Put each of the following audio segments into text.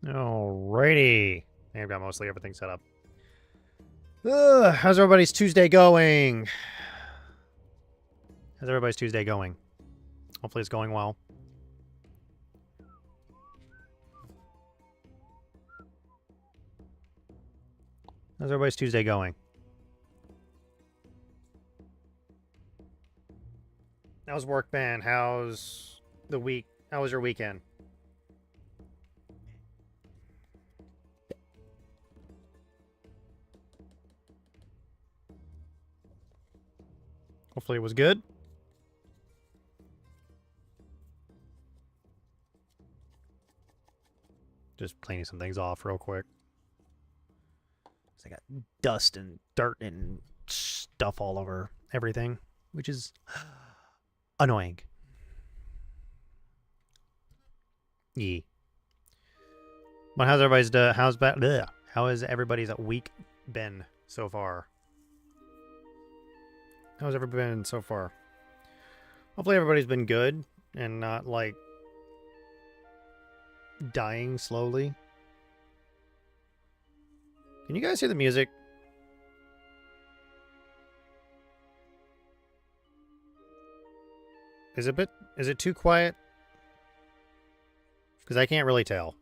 Alrighty. I think I've got mostly everything set up. How's everybody's Tuesday going? How's everybody's Tuesday going? Hopefully it's going well. How's everybody's Tuesday going? How's work been? How's the week? How was your weekend? Hopefully it was good. Just cleaning some things off real quick. I got dust and dirt and stuff all over everything, which is annoying. Yeah. But how's everybody's how has everybody's week been so far? How's everybody been so far? Hopefully everybody's been good and not like dying slowly. Can you guys hear the music? Is it too quiet? Because I can't really tell.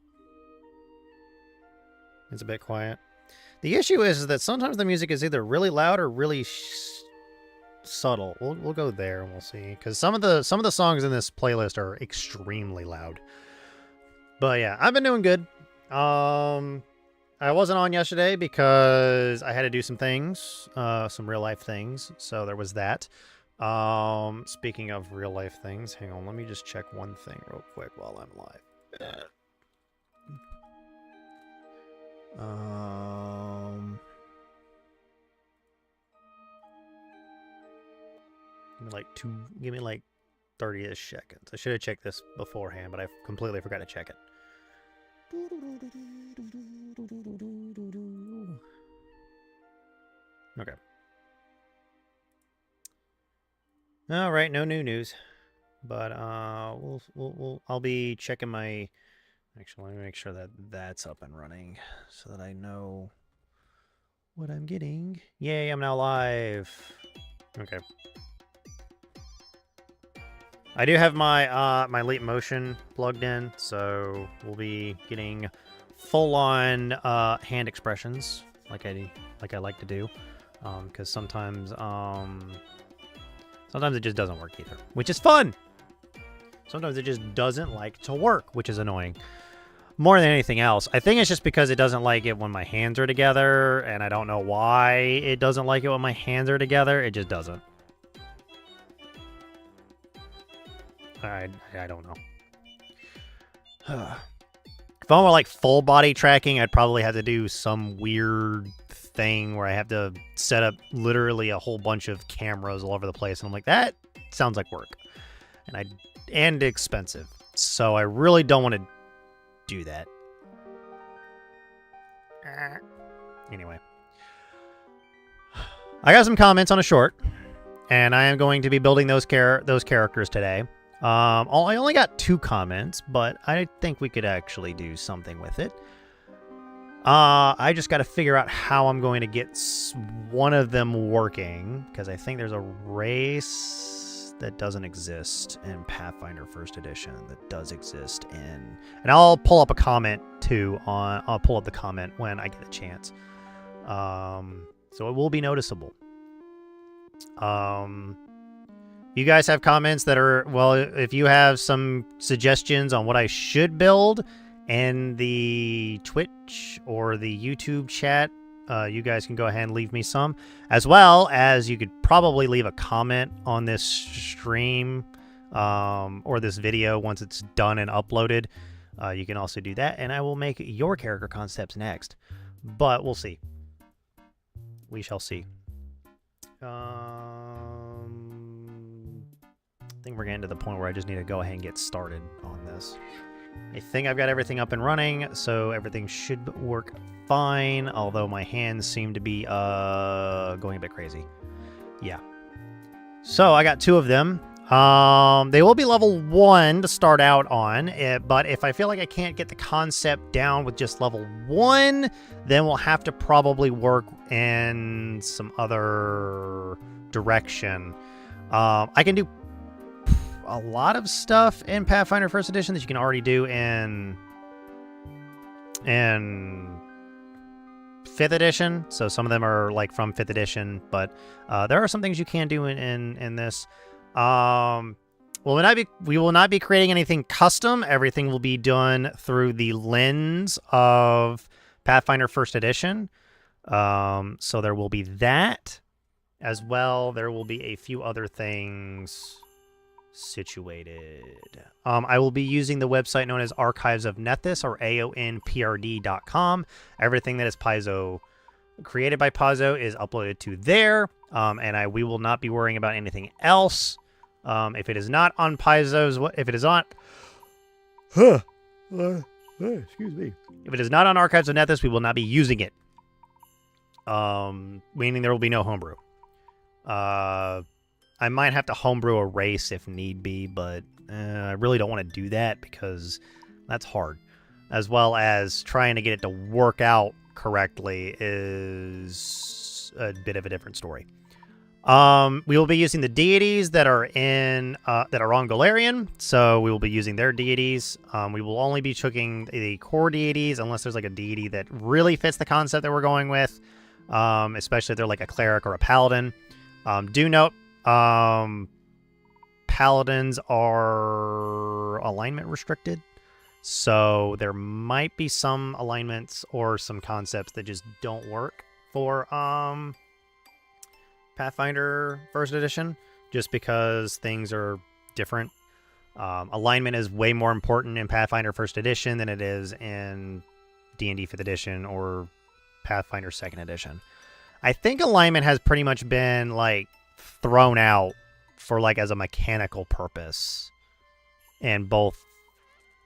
It's a bit quiet. The issue is that sometimes the music is either really loud or really subtle. We'll go there and we'll see. Because some of the songs in this playlist are extremely loud. But yeah, I've been doing good. I wasn't on yesterday because I had to do some things, some real life things. So there was that. Speaking of real life things, hang on, let me just check one thing real quick while I'm live. Give me like 30-ish seconds. I should have checked this beforehand, but I completely forgot to check it. Okay. All right, no new news, but I'll be checking my. Actually, let me make sure that that's up and running so that I know what I'm getting. Yay! I'm now live. Okay. I do have my my Leap Motion plugged in, so we'll be getting full-on hand expressions like I like to do, because sometimes it just doesn't work either, which is fun. Sometimes it just doesn't like to work, which is annoying. More than anything else, I think it's just because it doesn't like it when my hands are together, and I don't know why it doesn't like it when my hands are together. It just doesn't. I don't know. If I were like full body tracking, I'd probably have to do some weird thing where I have to set up literally a whole bunch of cameras all over the place, and I'm like, that sounds like work, and expensive. So I really don't want to do that. Anyway, I got some comments on a short, and I am going to be building those characters today. I only got 2 comments, but I think we could actually do something with it. I just got to figure out how I'm going to get one of them working, because I think there's a race that doesn't exist in Pathfinder 1st Edition that does exist in... And I'll pull up a comment, too. I'll pull up the comment when I get a chance. So it will be noticeable. You guys have comments that are, well, if you have some suggestions on what I should build in the Twitch or the YouTube chat, you guys can go ahead and leave me some. As well as you could probably leave a comment on this stream or this video once it's done and uploaded. You can also do that, and I will make your character concepts next. But we'll see. We shall see. I think we're getting to the point where I just need to go ahead and get started on this. I think I've got everything up and running, so everything should work fine, although my hands seem to be going a bit crazy. Yeah. So I got 2 of them. They will be level 1 to start out on, but if I feel like I can't get the concept down with just level 1, then we'll have to probably work in some other direction. I can do a lot of stuff in Pathfinder First Edition that you can already do in 5th edition. So some of them are like from 5th edition, but there are some things you can do in this. We will not be creating anything custom. Everything will be done through the lens of Pathfinder First Edition. So there will be that as well. There will be a few other things situated. I will be using the website known as Archives of Nethys, or aonprd.com. Everything that is Paizo created by Paizo is uploaded to there, and we will not be worrying about anything else. If it is not on Paizo's, if it is on, excuse me, if it is not on Archives of Nethys, we will not be using it. Meaning there will be no homebrew. I might have to homebrew a race if need be, but I really don't want to do that because that's hard. As well as trying to get it to work out correctly is a bit of a different story. We will be using the deities that are on Golarion, so we will be using their deities. We will only be choosing the core deities unless there's like a deity that really fits the concept that we're going with, especially if they're like a cleric or a paladin. Do note, paladins are alignment restricted, so there might be some alignments or some concepts that just don't work for Pathfinder First Edition, just because things are different. Alignment is way more important in Pathfinder First Edition than it is in D&D 5th Edition or Pathfinder 2nd Edition. I think alignment has pretty much been like thrown out for like as a mechanical purpose in both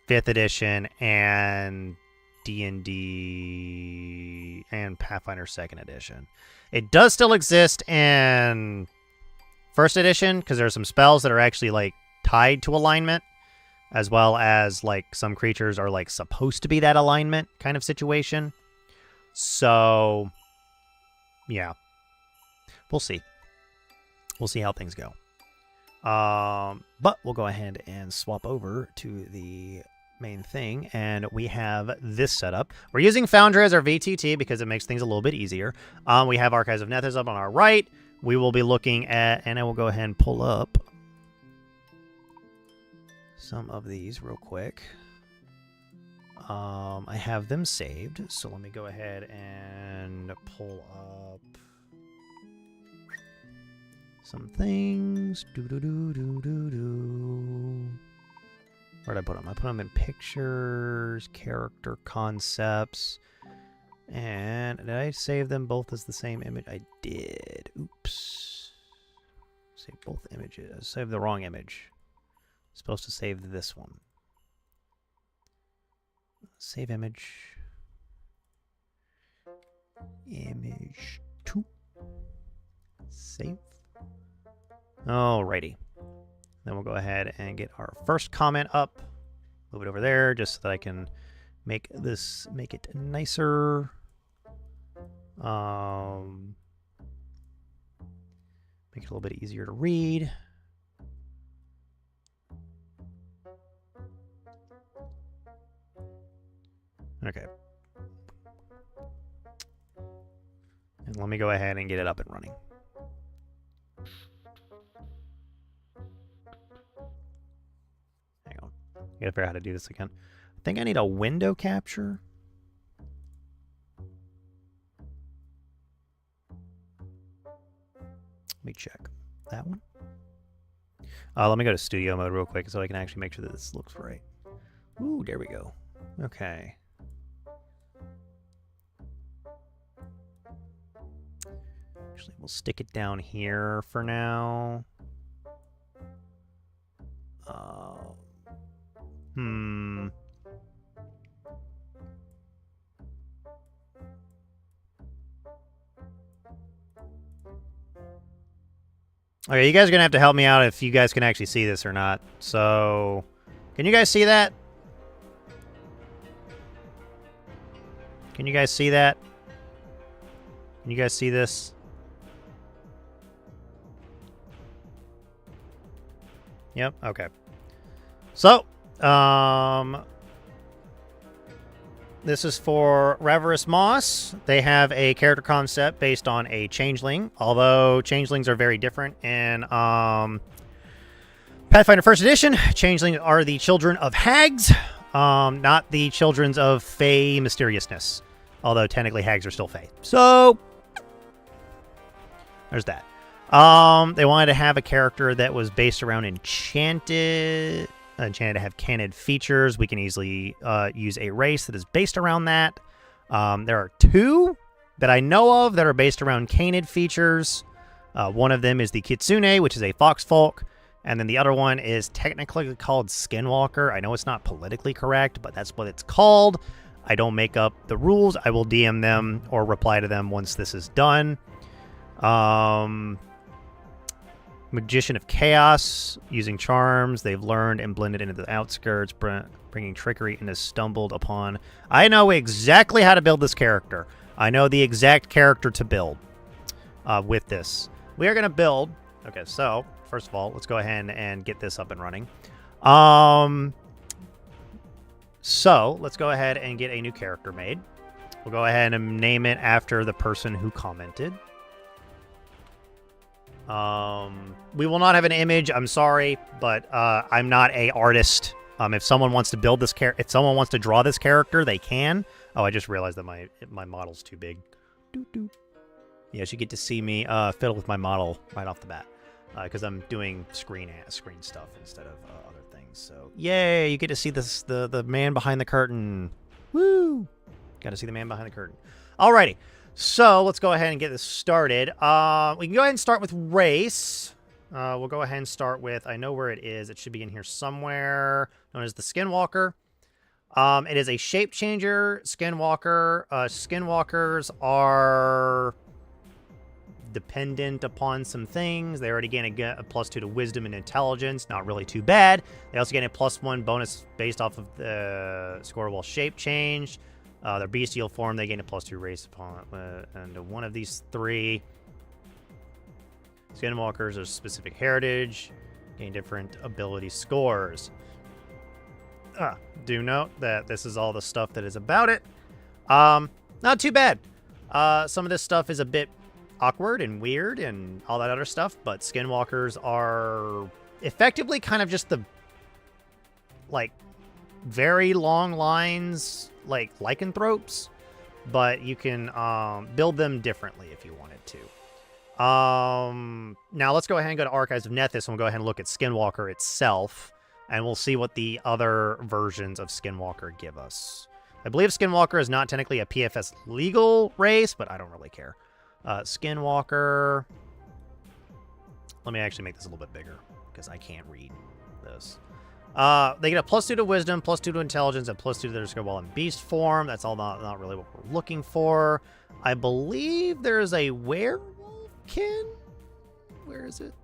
5th Edition and D&D and Pathfinder 2nd Edition. It does still exist in 1st Edition because there are some spells that are actually like tied to alignment, as well as like some creatures are like supposed to be that alignment kind of situation. So yeah, we'll see. We'll see how things go. But we'll go ahead and swap over to the main thing, and we have this setup. We're using Foundry as our VTT because it makes things a little bit easier. We have Archives of Nethys up on our right. We will be looking at, and I will go ahead and pull up some of these real quick. I have them saved, so let me go ahead and pull up some things. Where'd I put them? I put them in pictures, character concepts, and did I save them both as the same image? I did. Oops. Save both images. I saved the wrong image. I'm supposed to save this one. Save image. Image 2. Save. Alrighty. Then we'll go ahead and get our first comment up. Move it over there just so that I can make it nicer. Make it a little bit easier to read. Okay. And let me go ahead and get it up and running. Hang on. I gotta figure out how to do this again. I think I need a window capture. Let me check. That one? Let me go to studio mode real quick so I can actually make sure that this looks right. Ooh, there we go. Okay. Actually, we'll stick it down here for now. Okay, you guys are going to have to help me out if you guys can actually see this or not. So, can you guys see that? Can you guys see that? Can you guys see this? Yep, okay. So, this is for Reverus Moss. They have a character concept based on a changeling, although changelings are very different in Pathfinder 1st Edition. Changelings are the children of hags, not the children of fey mysteriousness, although technically hags are still fey. So, there's that. They wanted to have a character that was based around enchanted to have canon features. We can easily use a race that is based around that. There are 2 that I know of that are based around canon features. One of them is the Kitsune, which is a fox folk, and then the other one is technically called Skinwalker. I know it's not politically correct, but that's what it's called. I don't make up the rules. I will DM them or reply to them once this is done. Magician of Chaos, using charms they've learned and blended into the outskirts, bringing trickery and is stumbled upon. I know exactly how to build this character. I know the exact character to build with this. We are going to build... Okay, so, first of all, let's go ahead and get this up and running. So, let's go ahead and get a new character made. We'll go ahead and name it after the person who commented. We will not have an image. I'm sorry, but I'm not a artist. If someone wants to build this if someone wants to draw this character, they can. Oh, I just realized that my model's too big. Yes, you get to see me fiddle with my model right off the bat because I'm doing screen stuff instead of other things. So yay, you get to see this the man behind the curtain. Woo! Got to see the man behind the curtain. Alrighty. So, let's go ahead and get this started. We can go ahead and start with race. We'll go ahead and start with, I know where it is. It should be in here somewhere, known as the Skinwalker. It is a shape changer Skinwalker. Skinwalkers are dependent upon some things. They already gain a +2 to wisdom and intelligence. Not really too bad. They also gain a +1 bonus based off of the score while shape changed. Their bestial form, they gain a +2 race upon and one of these 3. Skinwalkers are specific heritage, gain different ability scores. Do note that this is all the stuff that is about it. Not too bad. Some of this stuff is a bit awkward and weird and all that other stuff, but Skinwalkers are effectively kind of just the, like, very long lines, like lycanthropes, but you can build them differently if you wanted to. Now let's go ahead and go to Archives of Nethys, and we'll go ahead and look at Skinwalker itself, and we'll see what the other versions of Skinwalker give us. I believe Skinwalker is not technically a PFS legal race, but I don't really care. Skinwalker... Let me actually make this a little bit bigger, because I can't read this. They get a +2 to wisdom, +2 to intelligence, and +2 to their skill while in beast form. That's all not really what we're looking for. I believe there's a werewolfkin. Where is it?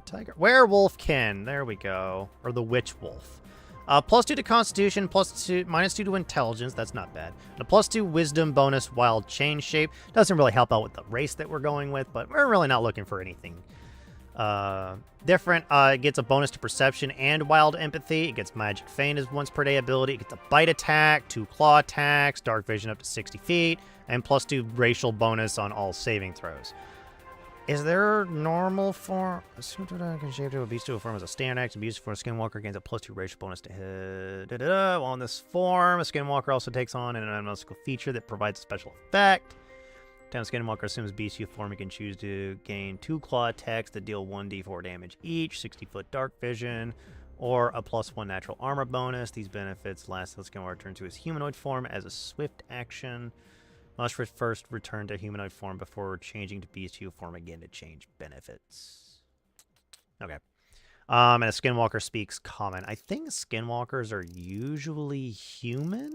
Tiger? Werewolfkin. There we go. Or the witch wolf. +2 to constitution, -2 to intelligence. That's not bad. And a +2 wisdom bonus wild change shape. Doesn't really help out with the race that we're going with, but we're really not looking for anything different. It gets a bonus to perception and wild empathy. It gets magic feint as once per day ability. It gets a bite attack, 2 claw attacks, dark vision up to 60 feet, and +2 racial bonus on all saving throws. Is there normal form? Can shape to a beast to a form as a standard action. Beast for a Skinwalker gains a +2 racial bonus to hit. While in this form, a Skinwalker also takes on an unmusical feature that provides a special effect. Time Skinwalker assumes bestial form, you can choose to gain 2 claw attacks that deal 1d4 damage each, 60-foot dark vision, or a +1 natural armor bonus. These benefits last until Skinwalker returns to his humanoid form as a swift action. Must first return to humanoid form before changing to bestial form again to change benefits. Okay. And a Skinwalker speaks common. I think Skinwalkers are usually human?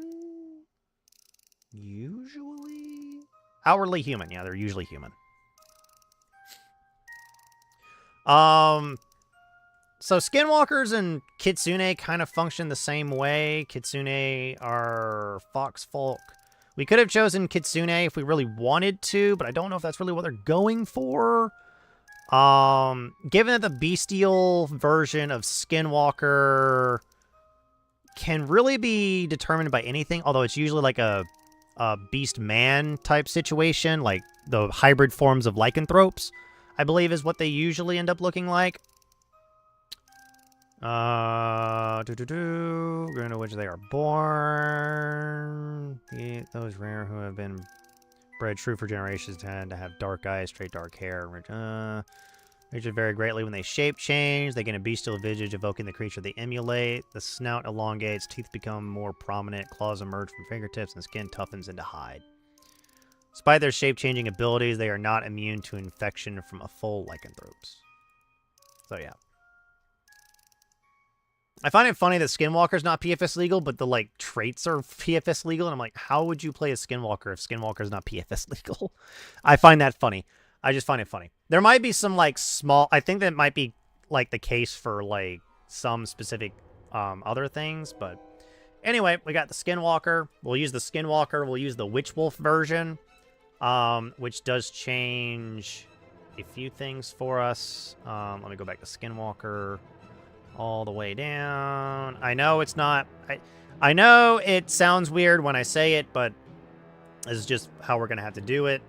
Outwardly human. Yeah, they're usually human. So skinwalkers and kitsune kind of function the same way. Kitsune are fox folk. We could have chosen kitsune if we really wanted to, but I don't know if that's really what they're going for. Given that the bestial version of skinwalker can really be determined by anything, although it's usually like a beast man type situation, like the hybrid forms of lycanthropes, I believe is what they usually end up looking like. We're going to which they are born. Those rare who have been bred true for generations tend to have dark eyes, straight dark hair. They should vary greatly when they shape change. They gain a bestial visage, evoking the creature they emulate. The snout elongates, teeth become more prominent, claws emerge from fingertips, and skin toughens into hide. Despite their shape-changing abilities, they are not immune to infection from a full lycanthropes. So yeah. I find it funny that Skinwalker's not PFS legal, but the, like, traits are PFS legal, and I'm like, how would you play a Skinwalker if Skinwalker's not PFS legal? I find that funny. I just find it funny. There might be some, like, small... I think that might be, like, the case for, like, some specific other things, but... Anyway, we got the Skinwalker. We'll use the Skinwalker. We'll use the Witch Wolf version, which does change a few things for us. Let me go back to Skinwalker... all the way down. I know it's not... I know it sounds weird when I say it, but this is just how we're going to have to do it.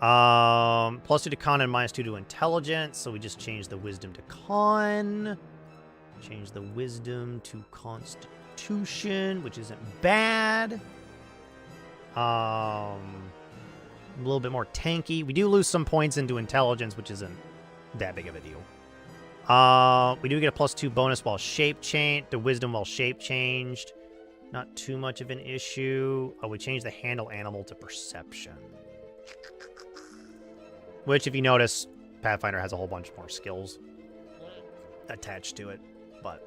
+2 to con and -2 to intelligence, so we just change the wisdom to con. Change the wisdom to constitution, which isn't bad. A little bit more tanky. We do lose some points into intelligence, which isn't that big of a deal. We do get a +2 bonus while shape change, the wisdom while shape changed. Not too much of an issue. Oh, we changed the handle animal to perception. Which, if you notice, Pathfinder has a whole bunch more skills attached to it. But,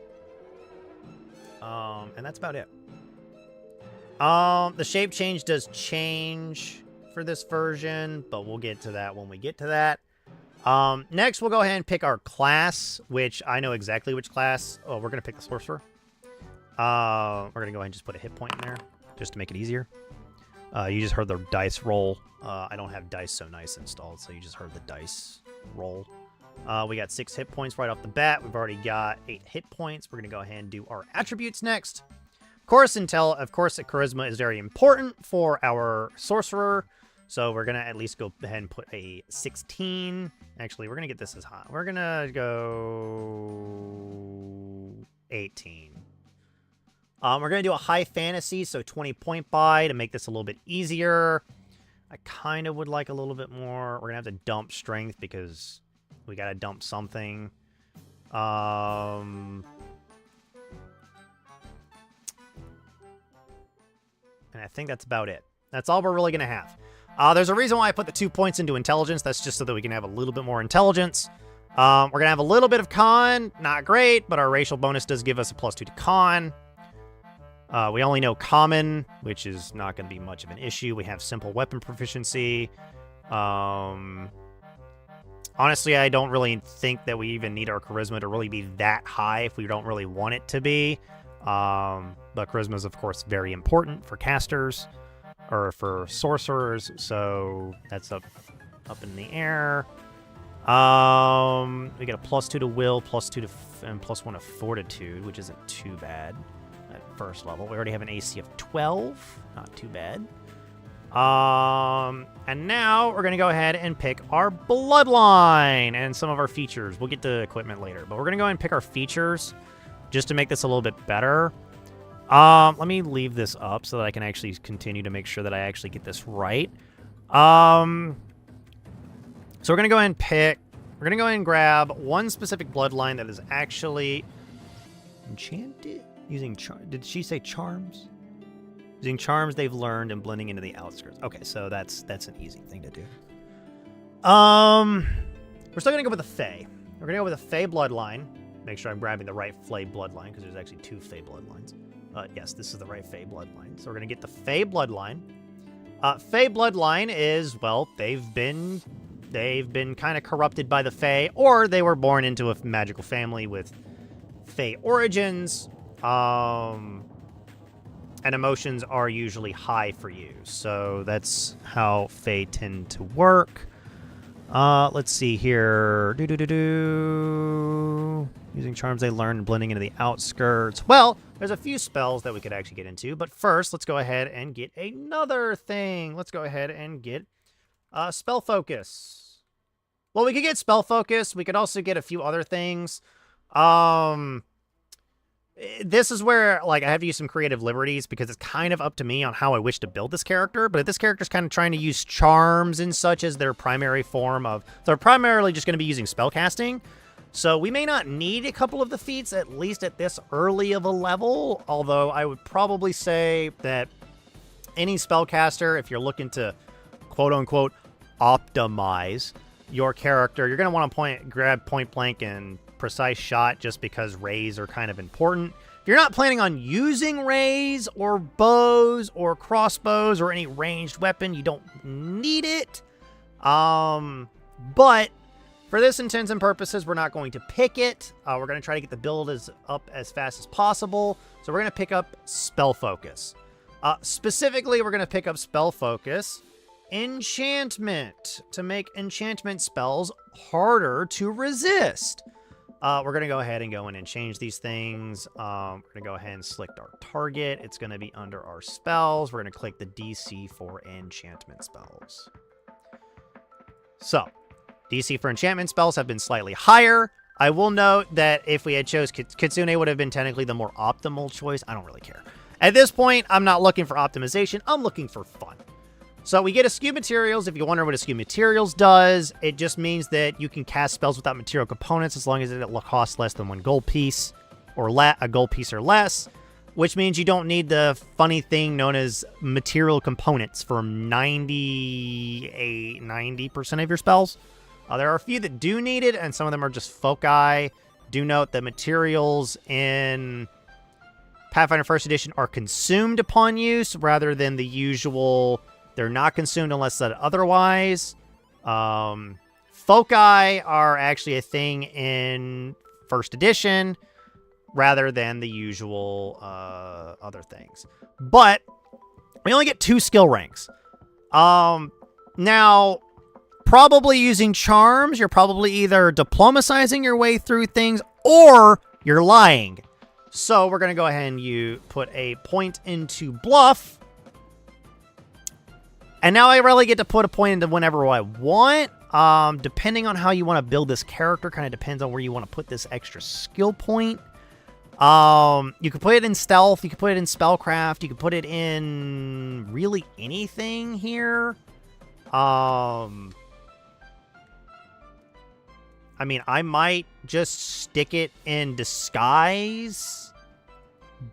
and that's about it. The shape change does change for this version, but we'll get to that when we get to that. Next, we'll go ahead and pick our class, which I know exactly which class. Oh, we're going to pick the sorcerer. We're going to go ahead and just put a hit point in there, just to make it easier. You just heard the dice roll. I don't have Dice So Nice installed, so you just heard the dice roll. We got 6 hit points right off the bat. We've already got 8 hit points. We're going to go ahead and do our attributes next. Of course, charisma is very important for our sorcerer. So we're going to at least go ahead and put a 16. Actually, we're going to get this as high. We're going to go 18. We're going to do a high fantasy, so 20 point buy to make this a little bit easier. I kind of would like a little bit more. We're going to have to dump strength because we got to dump something. And I think that's about it. That's all we're really going to have. There's a reason why I put the 2 points into intelligence. That's just so that we can have a little bit more intelligence. We're going to have a little bit of con. Not great, but our racial bonus does give us a +2 to con. We only know common, which is not going to be much of an issue. We have simple weapon proficiency. Honestly, I don't really think that we even need our charisma to really be that high if we don't really want it to be. But charisma is, of course, very important for casters. Or for sorcerers, so that's up in the air. We get a +2 to will, +2 to and +1 to fortitude, which isn't too bad at first level. We already have an AC of 12, not too bad. And now we're gonna go ahead and pick our bloodline and some of our features. We'll get to equipment later, but we're gonna go ahead and pick our features just to make this a little bit better. Let me leave this up so that I can actually continue to make sure that I actually get this right. So we're going to go ahead and pick... We're going to go ahead and grab one specific bloodline that is actually... enchanted? Using did she say charms? Using charms they've learned and blending into the outskirts. Okay, so that's an easy thing to do. We're still going to go with the Fae. We're going to go with the Fae bloodline. Make sure I'm grabbing the right Fae bloodline, because there's actually 2 Fae bloodlines. Yes, this is the right Fae bloodline. So we're going to get the Fae bloodline. Fae bloodline is, well, they've been they've been kind of corrupted by the Fae, or they were born into a magical family with Fae origins. And emotions are usually high for you, so that's how Fae tend to work. Let's see here. Using charms they learned, blending into the outskirts. Well, there's a few spells that we could actually get into, but first, let's go ahead and get another thing. Let's go ahead and get spell focus. Well, we could get spell focus. We could also get a few other things. This is where, like, I have to use some creative liberties because it's kind of up to me on how I wish to build this character. But if this character's kind of trying to use charms and such as their primary form of... So they're primarily just going to be using spellcasting. So we may not need a couple of the feats, at least at this early of a level. Although I would probably say that any spellcaster, if you're looking to, quote-unquote, optimize your character, you're going to want to grab point blank and precise shot just because rays are kind of important. If you're not planning on using rays or bows or crossbows or any ranged weapon, you don't need it. But for this intents and purposes, we're not going to pick it. We're going to try to get the build up as fast as possible. So we're going to pick up spell focus. Specifically, we're going to pick up spell focus enchantment to make enchantment spells harder to resist. We're going to go ahead and go in and change these things. We're going to go ahead and select our target. It's going to be under our spells. We're going to click the DC for enchantment spells. So, DC for enchantment spells have been slightly higher. I will note that if we had chose Kitsune would have been technically the more optimal choice. I don't really care. At this point, I'm not looking for optimization. I'm looking for fun. So we get Eschew Materials. If you wonder what Eschew Materials does, it just means that you can cast spells without material components as long as it costs less than 1 gold piece or a gold piece or less, which means you don't need the funny thing known as material components for 90% of your spells. There are a few that do need it, and some of them are just foci. Do note that materials in Pathfinder 1st Edition are consumed upon use rather than the usual... They're not consumed unless said otherwise. Foci are actually a thing in 1st Edition rather than the usual other things. But we only get 2 skill ranks. Now, probably using charms, you're probably either diplomatizing your way through things or you're lying. So we're going to go ahead and put a point into bluff. And now I really get to put a point into whenever I want. Depending on how you want to build this character, kind of depends on where you want to put this extra skill point. You could put it in stealth. You could put it in spellcraft. You could put it in really anything here. I mean, I might just stick it in disguise,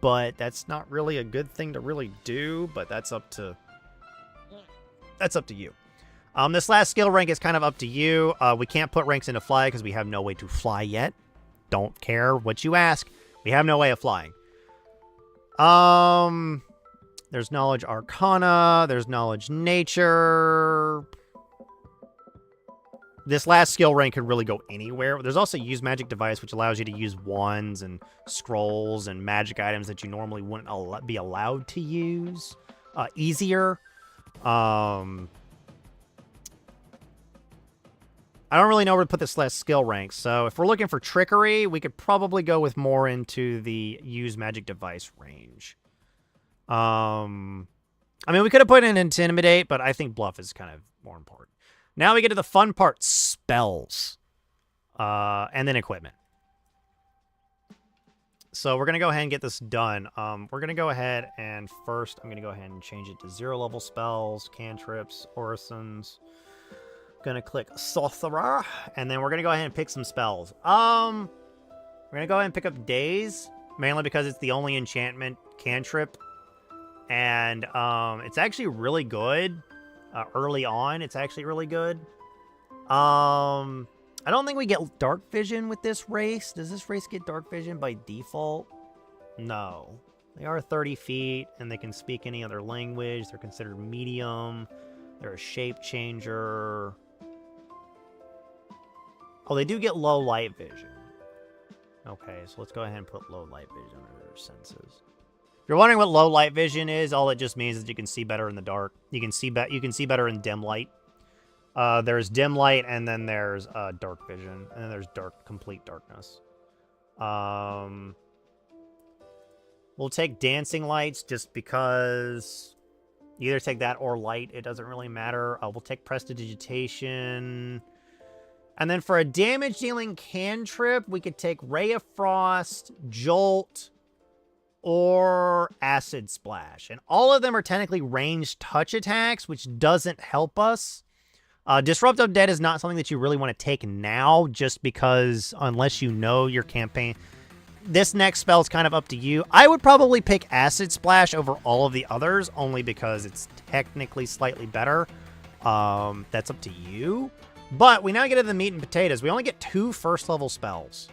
but that's not really a good thing to really do, but that's up to you. This last skill rank is kind of up to you. We can't put ranks into fly because we have no way to fly yet. Don't care what you ask. We have no way of flying. There's knowledge arcana. There's knowledge nature. This last skill rank could really go anywhere. There's also use magic device, which allows you to use wands and scrolls and magic items that you normally wouldn't be allowed to use easier. I don't really know where to put this last skill rank, so if we're looking for trickery, we could probably go with more into the use magic device range. I mean, we could have put in intimidate, but I think bluff is kind of more important. Now we get to the fun part, spells, and then equipment. So we're going to go ahead and get this done. We're going to go ahead and first, I'm going to go ahead and change it to 0 level spells, cantrips, orisons. Going to click sorcerer, and then we're going to go ahead and pick some spells. We're going to go ahead and pick up daze, mainly because it's the only enchantment cantrip. And it's actually really good. Early on, it's actually really good. I don't think we get dark vision with this race. Does this race get dark vision by default? No. They are 30 feet, and they can speak any other language. They're considered medium. They're a shape changer. Oh, they do get low light vision. Okay, so let's go ahead and put low light vision under their senses. If you're wondering what low light vision is, all it just means is you can see better in the dark. You can see better in dim light. There's dim light, and then there's dark vision, and then there's complete darkness. We'll take dancing lights just because you either take that or light. It doesn't really matter. We'll take prestidigitation. And then for a damage-dealing cantrip, we could take Ray of Frost, Jolt, or Acid Splash. And all of them are technically ranged touch attacks, which doesn't help us. Disrupt Undead is not something that you really want to take now, just because unless you know your campaign... This next spell is kind of up to you. I would probably pick Acid Splash over all of the others, only because it's technically slightly better. That's up to you. But we now get to the meat and potatoes. We only get 2 first-level spells.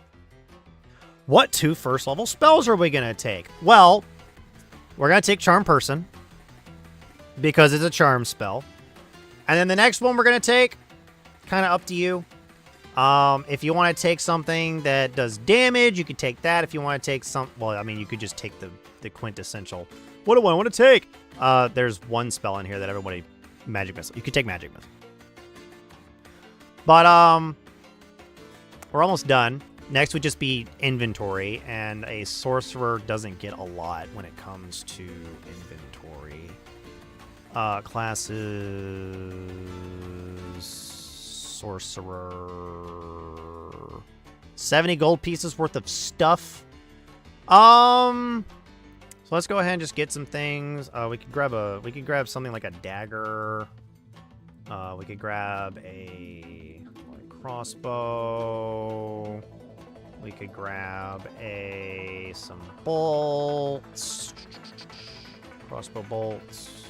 What 2 first-level spells are we going to take? Well, we're going to take Charm Person, because it's a charm spell. And then the next one we're going to take, kind of up to you. If you want to take something that does damage, you could take that. If you want to take well, I mean, you could just take the quintessential. What do I want to take? There's one spell in here that everybody... Magic Missile. You could take Magic Missile. But, we're almost done. Next would just be inventory, and a sorcerer doesn't get a lot when it comes to inventory. Classes... Sorcerer... 70 gold pieces worth of stuff. So let's go ahead and just get some things. We could grab something like a dagger. We could grab a crossbow. We could grab some bolts. Crossbow bolts.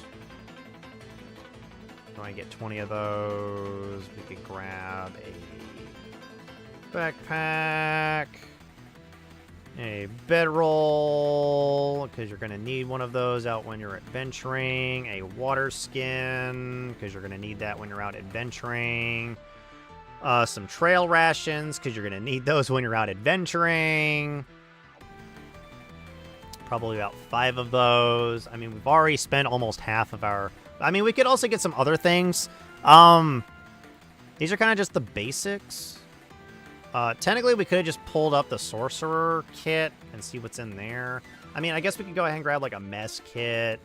I get 20 of those. We could grab a backpack. A bedroll, because you're going to need one of those out when you're adventuring. A water skin, because you're going to need that when you're out adventuring. Some trail rations, because you're going to need those when you're out adventuring. Probably about 5 of those. I mean, we've already spent almost half of our... I mean, we could also get some other things. These are kind of just the basics. Technically, we could have just pulled up the Sorcerer kit and see what's in there. I mean, I guess we could go ahead and grab, like, a mess kit.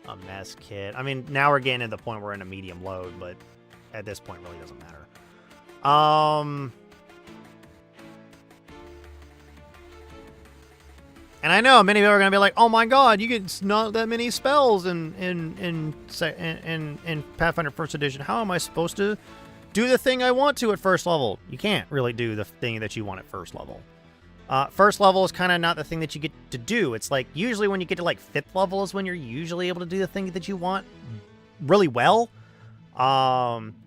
A mess kit. I mean, now we're getting to the point where we're in a medium load, but at this point, it really doesn't matter. And I know many people are going to be like, oh my god, you get not that many spells in Pathfinder 1st Edition. How am I supposed to do the thing I want to at first level? You can't really do the thing that you want at first level. First level is kind of not the thing that you get to do. It's like, usually when you get to like 5th level is when you're usually able to do the thing that you want really well. If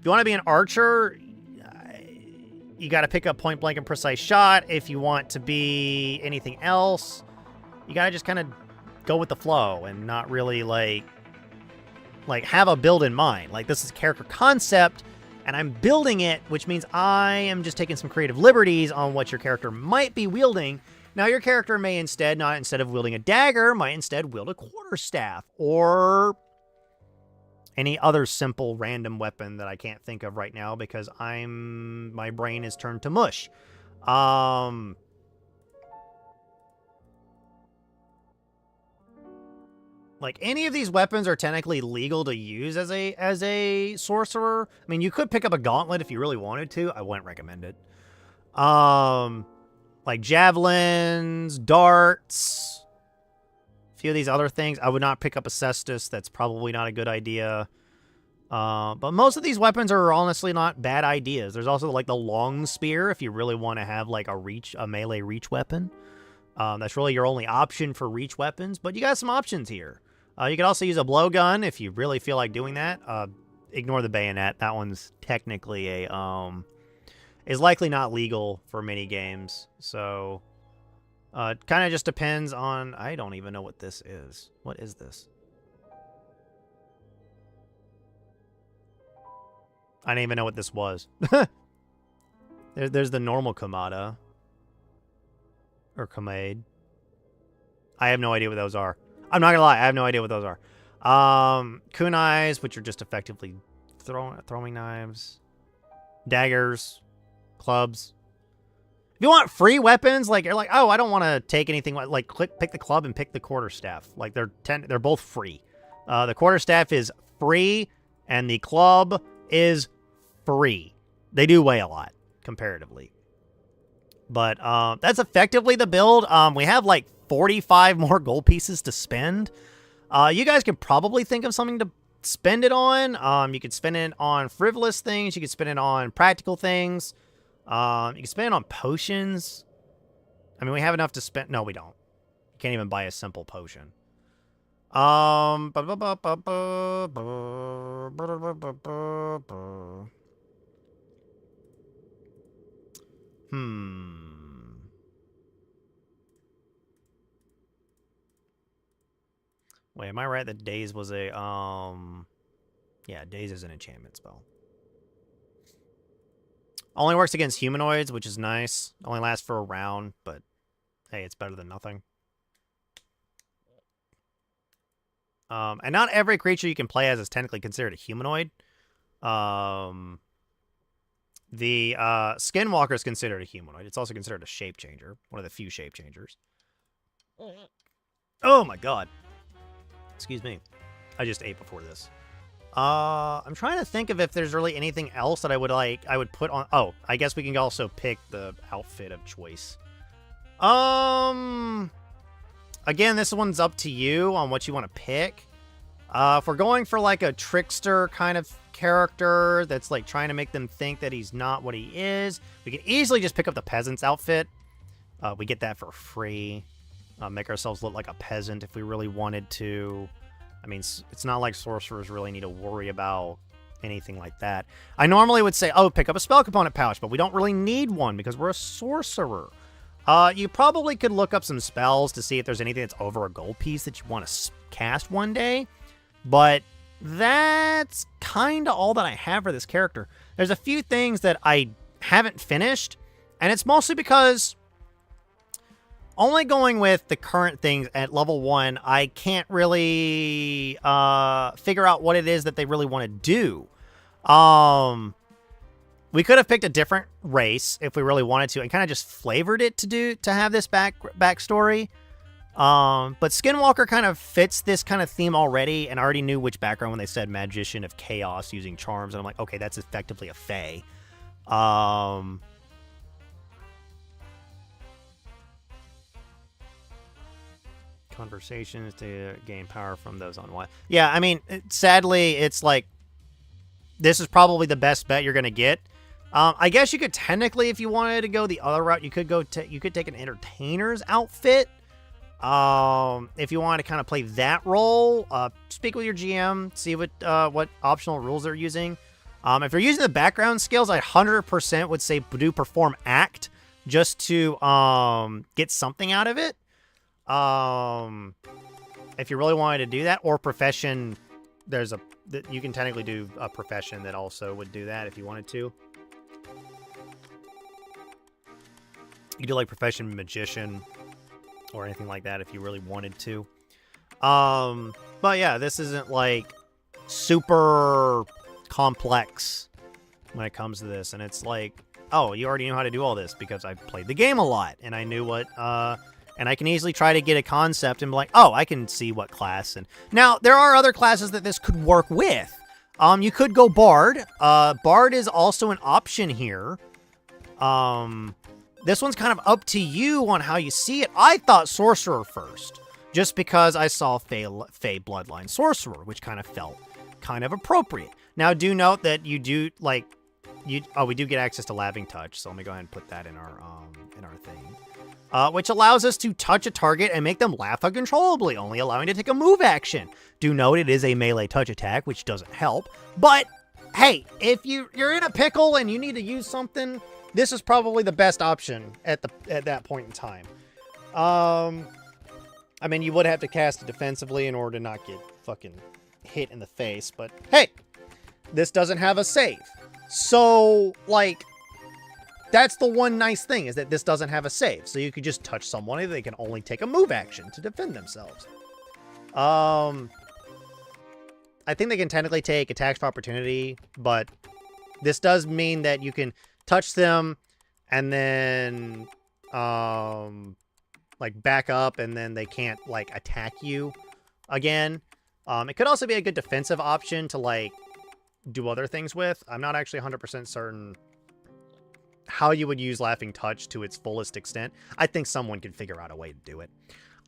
you want to be an archer, you got to pick up point blank and precise shot. If you want to be anything else, you got to just kind of go with the flow and not really like have a build in mind. Like, this is a character concept, and I'm building it, which means I am just taking some creative liberties on what your character might be wielding. Now, your character may instead of wielding a dagger, might instead wield a quarterstaff or any other simple random weapon that I can't think of right now because my brain is turned to mush. Like, any of these weapons are technically legal to use as a sorcerer. I mean, you could pick up a gauntlet if you really wanted to. I wouldn't recommend it. Like javelins, darts, a few of these other things. I would not pick up a cestus. That's probably not a good idea. But most of these weapons are honestly not bad ideas. There's also like the long spear if you really want to have like a melee reach weapon. That's really your only option for reach weapons, but you got some options here. You can also use a blowgun if you really feel like doing that. Ignore the bayonet. That one's technically is likely not legal for many games. So, it kind of just depends on... I don't even know what this is. What is this? I didn't even know what this was. There's the normal Kamada. Or Kamade. I have no idea what those are. I'm not gonna lie, I have no idea what those are. Kunais, which are just effectively throwing knives. Daggers. Clubs. If you want free weapons, like you're like, oh, I don't want to take anything, like pick the club and pick the quarterstaff. Like they're both free. The quarterstaff is free and the club is free. They do weigh a lot comparatively. But that's effectively the build. We have like 45 more gold pieces to spend. You guys can probably think of something to spend it on. You could spend it on frivolous things. You could spend it on practical things. You can spend it on potions. I mean, we have enough to spend. No, we don't. You can't even buy a simple potion. Wait, am I right that Daze was a, yeah, Daze is an enchantment spell. Only works against humanoids, which is nice. Only lasts for a round, but hey, it's better than nothing. And not every creature you can play as is technically considered a humanoid. The Skinwalker is considered a humanoid. It's also considered a shape changer, one of the few shape changers. Oh my god. Excuse me. I just ate before this. I'm trying to think of if there's really anything else that I would put on. Oh, I guess we can also pick the outfit of choice. Again, this one's up to you on what you want to pick. If we're going for like a trickster kind of character that's like trying to make them think that he's not what he is, we can easily just pick up the peasant's outfit. We get that for free. Make ourselves look like a peasant if we really wanted to. I mean, it's not like sorcerers really need to worry about anything like that. I normally would say, oh, pick up a spell component pouch, but we don't really need one because we're a sorcerer. You probably could look up some spells to see if there's anything that's over a gold piece that you want to cast one day, but that's kind of all that I have for this character. There's a few things that I haven't finished, and it's mostly because only going with the current things at level 1, I can't really figure out what it is that they really want to do. We could have picked a different race if we really wanted to and kind of just flavored it to have this backstory. But Skinwalker kind of fits this kind of theme already, and I already knew which background when they said Magician of Chaos using charms, and I'm like, okay, that's effectively a fae. Conversations to gain power from those on what? Yeah, I mean, sadly, it's like this is probably the best bet you're gonna get. I guess you could technically, if you wanted to go the other route, you could take an entertainer's outfit. If you wanted to kind of play that role, speak with your GM, see what optional rules they're using. If you're using the background skills, I 100% would say do perform act just to get something out of it. If you really wanted to do that, or profession, you can technically do a profession that also would do that if you wanted to. You could do like profession magician or anything like that if you really wanted to. But yeah, this isn't like super complex when it comes to this, and it's like, oh, you already know how to do all this because I played the game a lot and I knew what and I can easily try to get a concept and be like, oh, I can see what class. And now there are other classes that this could work with. You could go Bard. Bard is also an option here. This one's kind of up to you on how you see it. I thought Sorcerer first, just because I saw Fey Bloodline Sorcerer, which kind of felt kind of appropriate. Now, do note that you do, like, we do get access to Laving Touch, so let me go ahead and put that in our thing. Which allows us to touch a target and make them laugh uncontrollably, only allowing to take a move action. Do note it is a melee touch attack, which doesn't help, but hey, if you're in a pickle and you need to use something, this is probably the best option at that point in time. I mean, you would have to cast it defensively in order to not get fucking hit in the face, but hey, this doesn't have a save. So, like, That's the one nice thing, is that this doesn't have a save. So you could just touch someone and they can only take a move action to defend themselves. I think they can technically take attacks of opportunity, but this does mean that you can touch them and then like back up, and then they can't like attack you again. It could also be a good defensive option to like do other things with. I'm not actually 100% certain how you would use Laughing Touch to its fullest extent. I think someone could figure out a way to do it.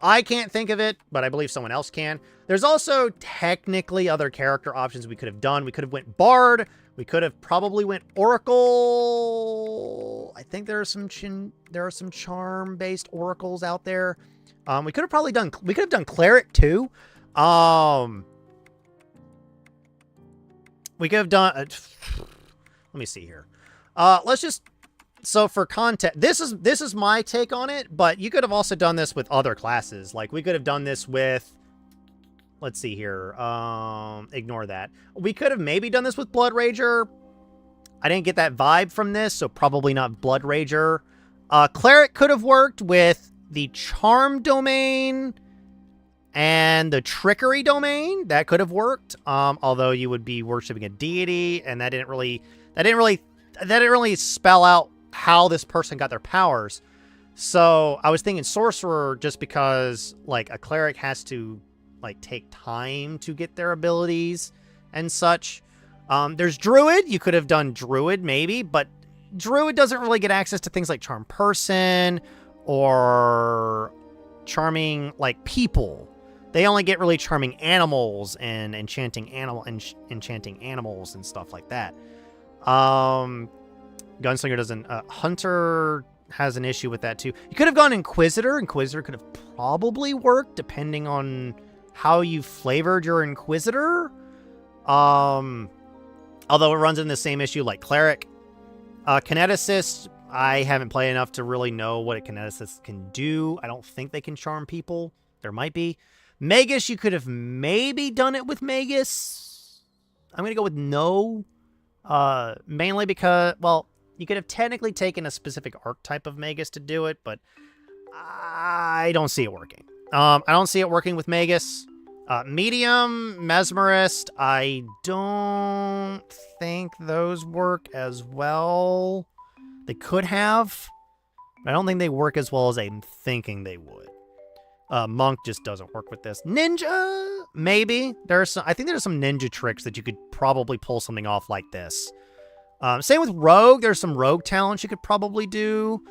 I can't think of it, but I believe someone else can. There's also technically other character options we could have done. We could have went Bard. We could have probably went Oracle. I think there are some charm-based oracles out there. We could have probably done Cleric too. We could have done let me see here. Let's just, so for context, this is my take on it, but you could have also done this with other classes. Like we could have done this with, let's see here. Ignore that. We could have maybe done this with Blood Rager. I didn't get that vibe from this, so probably not Blood Rager. Cleric could have worked with the Charm domain and the Trickery domain. That could have worked. Although you would be worshiping a deity, and that didn't really spell out how this person got their powers. So I was thinking Sorcerer, just because like a cleric has to like take time to get their abilities and such. There's Druid. You could have done Druid maybe, but Druid doesn't really get access to things like Charm Person or charming like people. They only get really charming animals and enchanting animals and stuff like that. Gunslinger doesn't. Hunter has an issue with that too. You could have gone Inquisitor. Inquisitor could have probably worked depending on how you flavored your Inquisitor. Although it runs in the same issue like Cleric. Kineticist, I haven't played enough to really know what a Kineticist can do. I don't think they can charm people. There might be. Magus, you could have maybe done it with Magus. I'm going to go with no. Mainly because, well, you could have technically taken a specific archetype of Magus to do it, but I don't see it working. I don't see it working with Magus. Medium, Mesmerist, I don't think those work as well. They could have, but I don't think they work as well as I'm thinking they would. Monk just doesn't work with this. Ninja, maybe. I think there's some ninja tricks that you could probably pull something off like this. Same with Rogue. There's some Rogue talents you could probably do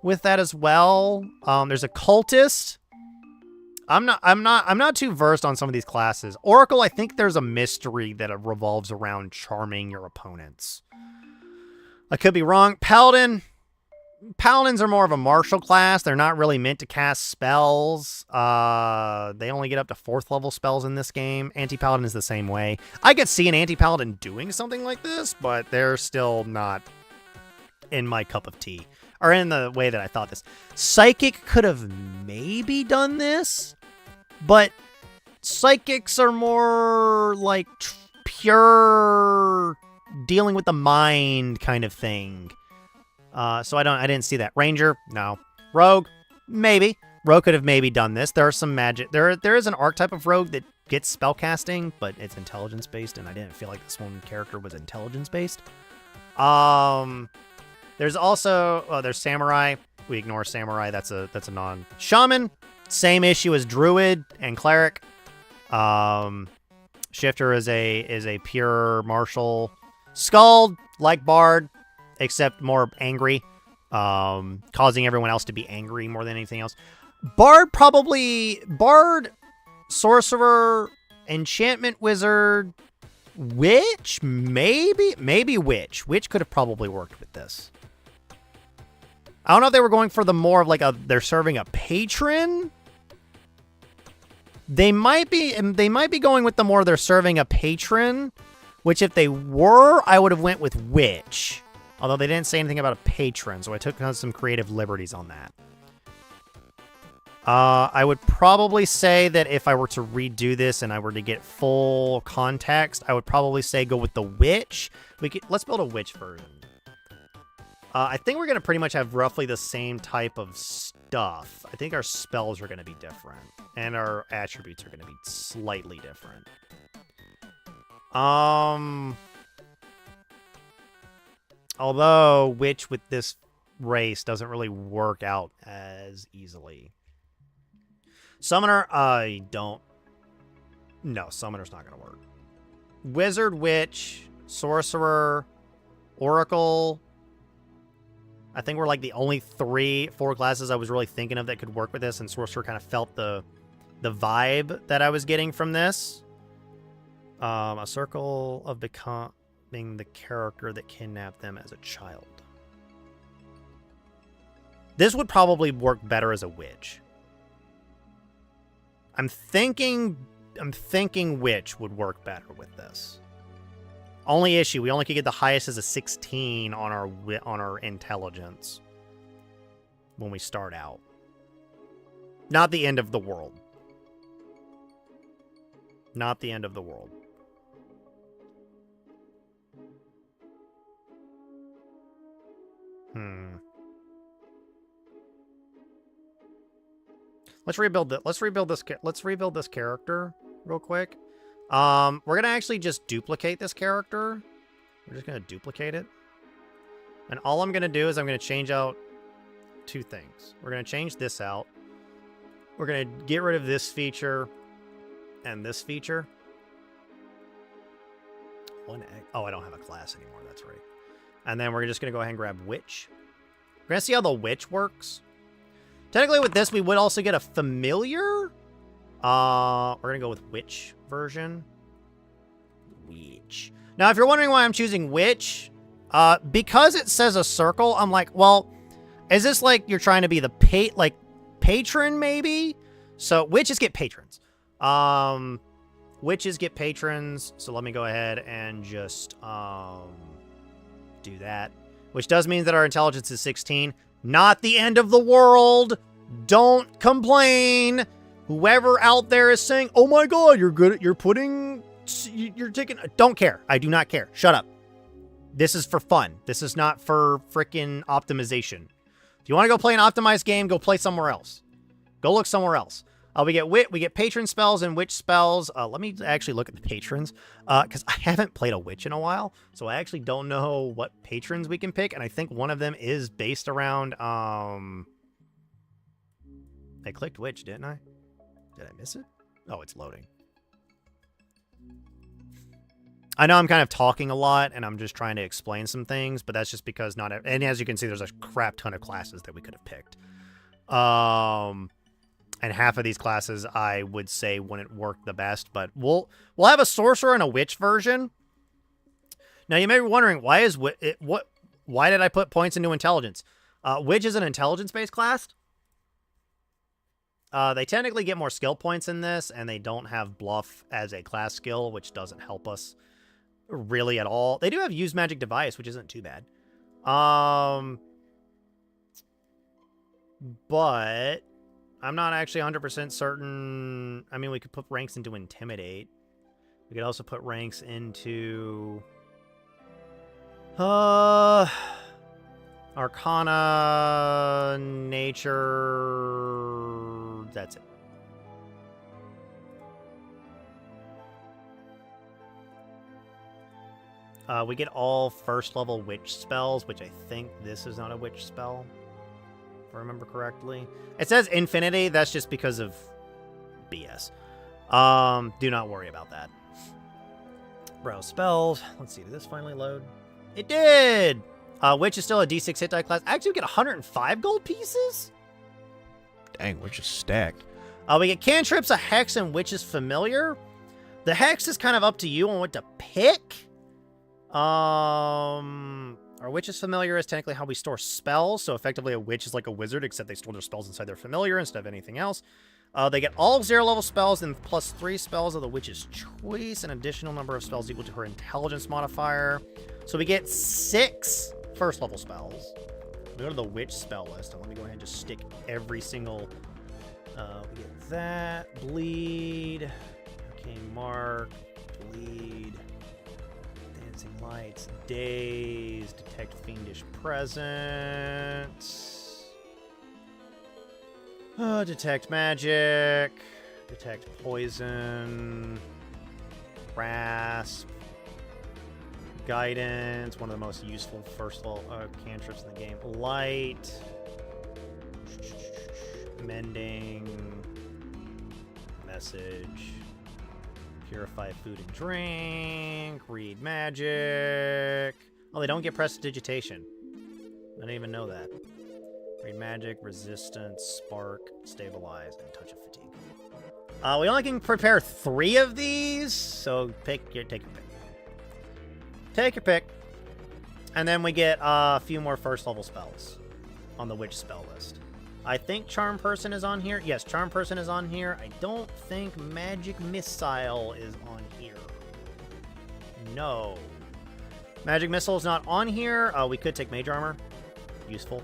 with that as well. There's a Cultist. I'm not too versed on some of these classes. Oracle, I think there's a mystery that revolves around charming your opponents. I could be wrong. Paladin. Paladins are more of a martial class. They're not really meant to cast spells. They only get up to 4th level spells in this game. Anti-Paladin is the same way. I could see an Anti-Paladin doing something like this, but they're still not in my cup of tea. Or in the way that I thought this. Psychic could have maybe done this, but Psychics are more like pure dealing with the mind kind of thing. So I didn't see that. Ranger, no. Rogue, maybe. Rogue could have maybe done this. There are some magic. There is an archetype of Rogue that gets spellcasting, but it's intelligence based, and I didn't feel like this one character was intelligence based. There's also there's Samurai. We ignore Samurai. That's a non. Shaman, same issue as Druid and Cleric. Shifter is a pure martial. Skald, like Bard, except more angry, causing everyone else to be angry more than anything else. Bard, Sorcerer, Enchantment Wizard, Witch, maybe Witch. Witch could have probably worked with this. I don't know if they were going for the more of like they're serving a patron. They might be going with the more they're serving a patron, which if they were, I would have went with Witch. Although they didn't say anything about a patron, so I took some creative liberties on that. I would probably say that if I were to redo this and I were to get full context, I would probably say go with the Witch. Let's build a Witch version. I think we're going to pretty much have roughly the same type of stuff. I think our spells are going to be different. And our attributes are going to be slightly different. Although, witch with this race doesn't really work out as easily. Summoner, I don't... No, Summoner's not going to work. Wizard, Witch, Sorcerer, Oracle. I think we're like the only 4 classes I was really thinking of that could work with this, and Sorcerer kind of felt the vibe that I was getting from this. A circle of becoming the character that kidnapped them as a child. This would probably work better as a witch. I'm thinking witch would work better with this. Only issue, we only could get the highest as a 16 on our intelligence when we start out. Not the end of the world. Not the end of the world. Let's rebuild this character real quick. We're gonna actually just duplicate this character. We're just gonna duplicate it. And all I'm gonna do is I'm gonna change out 2 things. We're gonna change this out. We're gonna get rid of this feature and this feature. Oh, I don't have a class anymore, that's right. And then we're just gonna go ahead and grab witch. We're gonna see how the witch works. Technically with this, we would also get a familiar. We're gonna go with witch version. Witch. Now, if you're wondering why I'm choosing witch, because it says a circle, I'm like, well, is this like you're trying to be the patron maybe? So witches get patrons. Witches get patrons. So let me go ahead and just do that, which does mean that our intelligence is 16. Not the end of the world. Don't complain. Whoever out there is saying, oh my god, you're good at, you're taking, don't care. I do not care. Shut up. This is for fun. This is not for freaking optimization. If you want to go play an optimized game, go play somewhere else. Go look somewhere else. We get patron spells and witch spells. Let me actually look at the patrons, because I haven't played a witch in a while, so I actually don't know what patrons we can pick, and I think one of them is based around, I clicked witch, didn't I? Did I miss it? Oh, it's loading. I know I'm kind of talking a lot, and I'm just trying to explain some things, but that's just because and as you can see, there's a crap ton of classes that we could have picked. And half of these classes, I would say, wouldn't work the best. But we'll have a sorcerer and a witch version. Now, you may be wondering, why did I put points into intelligence? Witch is an intelligence-based class. They technically get more skill points in this, and they don't have bluff as a class skill, which doesn't help us really at all. They do have use magic device, which isn't too bad. But I'm not actually 100% certain. I mean, we could put ranks into Intimidate. We could also put ranks into Arcana, Nature. That's it. We get all first level witch spells, which I think this is not a witch spell, if I remember correctly. It says infinity. That's just because of BS. Do not worry about that. Browse spells. Let's see. Did this finally load? It did! Witch is still a D6 hit die class. Actually, we get 105 gold pieces? Dang, Witch is stacked. We get cantrips, a hex, and Witch is familiar. The hex is kind of up to you on what to pick. Our witch is familiar is technically how we store spells, so effectively a witch is like a wizard, except they store their spells inside their familiar instead of anything else. They get all 0-level spells and plus 3 spells of the witch's choice, an additional number of spells equal to her intelligence modifier. So we get 6 first-level spells. We go to the witch spell list, and let me go ahead and just stick every single... we get that, bleed, arcane mark, bleed, Dancing lights, daze, detect fiendish presence. Detect magic, detect poison, grasp, guidance, one of the most useful first level cantrips in the game. Light, mending, message, purify food and drink, read magic. Oh, they don't get prestidigitation. I didn't even know that. Read magic, resistance, spark, stabilize, and touch of fatigue. We only can prepare 3 of these, so take your pick. Take your pick. And then we get a few more first level spells on the witch spell list. I think Charm Person is on here. Yes, Charm Person is on here. I don't think Magic Missile is on here. No. Magic Missile is not on here. We could take Mage Armor. Useful.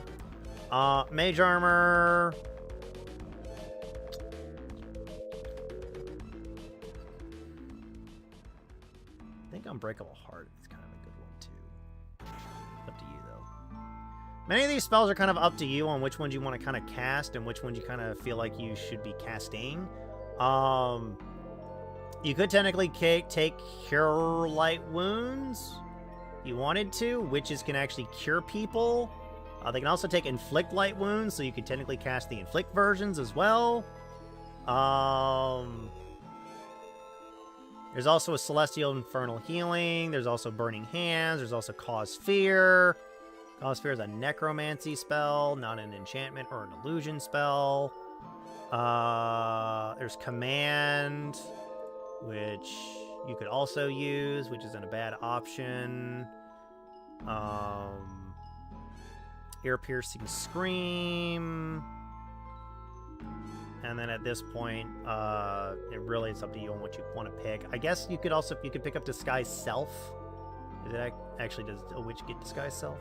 Mage Armor. I think Unbreakable Heart is kind of a good one, too. Up to you, though. Many of these spells are kind of up to you on which ones you want to kind of cast and which ones you kind of feel like you should be casting. You could technically take Cure Light Wounds if you wanted to. Witches can actually cure people. They can also take Inflict Light Wounds, so you could technically cast the Inflict versions as well. There's also a Celestial Infernal Healing. There's also Burning Hands. There's also Cause Fear. Cause Fear is a necromancy spell, not an enchantment or an illusion spell. There's Command, which you could also use, which isn't a bad option. Ear-piercing Scream. And then at this point, it really is up to you on what you want to pick. I guess you could also, you could pick up Disguise Self. Is it actually, does a witch get Disguise Self?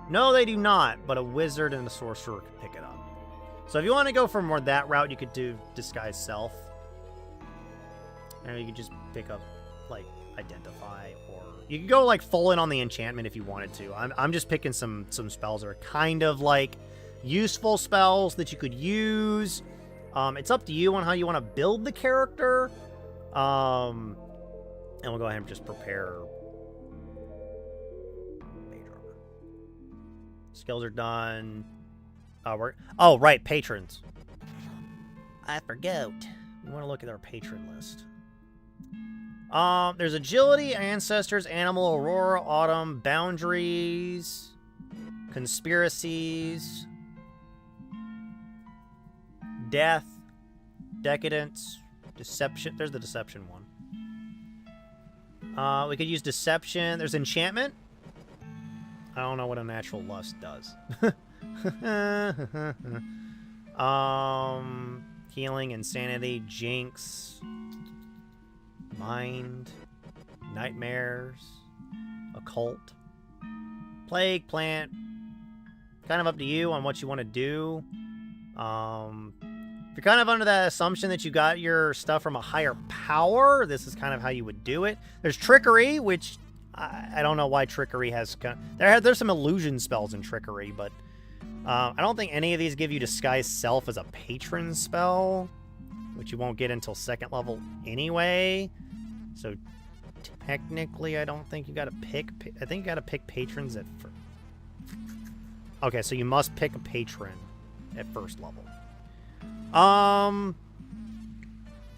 No, they do not, but a wizard and a sorcerer could pick it up. So if you want to go for more that route, you could do Disguise Self. And you could just pick up, like, Identify, or you could go, like, full in on the enchantment if you wanted to. I'm just picking some spells that are kind of, like, useful spells that you could use. It's up to you on how you want to build the character. And we'll go ahead and just prepare Mage Armor. Skills are done. Oh, right, patrons. I forgot. We want to look at our patron list. There's Agility, Ancestors, Animal, Aurora, Autumn, Boundaries, Conspiracies, Death, Decadence, Deception. There's the Deception one. We could use Deception. There's Enchantment. I don't know what a Natural Lust does. Healing, Insanity, Jinx, Mind, Nightmares, Occult, Plague, Plant. Kind of up to you on what you want to do. If you're kind of under that assumption that you got your stuff from a higher power, this is kind of how you would do it. There's Trickery, which I don't know why Trickery has... There's some illusion spells in Trickery, but I don't think any of these give you Disguise Self as a patron spell, which you won't get until 2nd level anyway. So technically, I don't think you got to pick... I think you got to pick patrons at... Okay, so you must pick a patron at 1st level.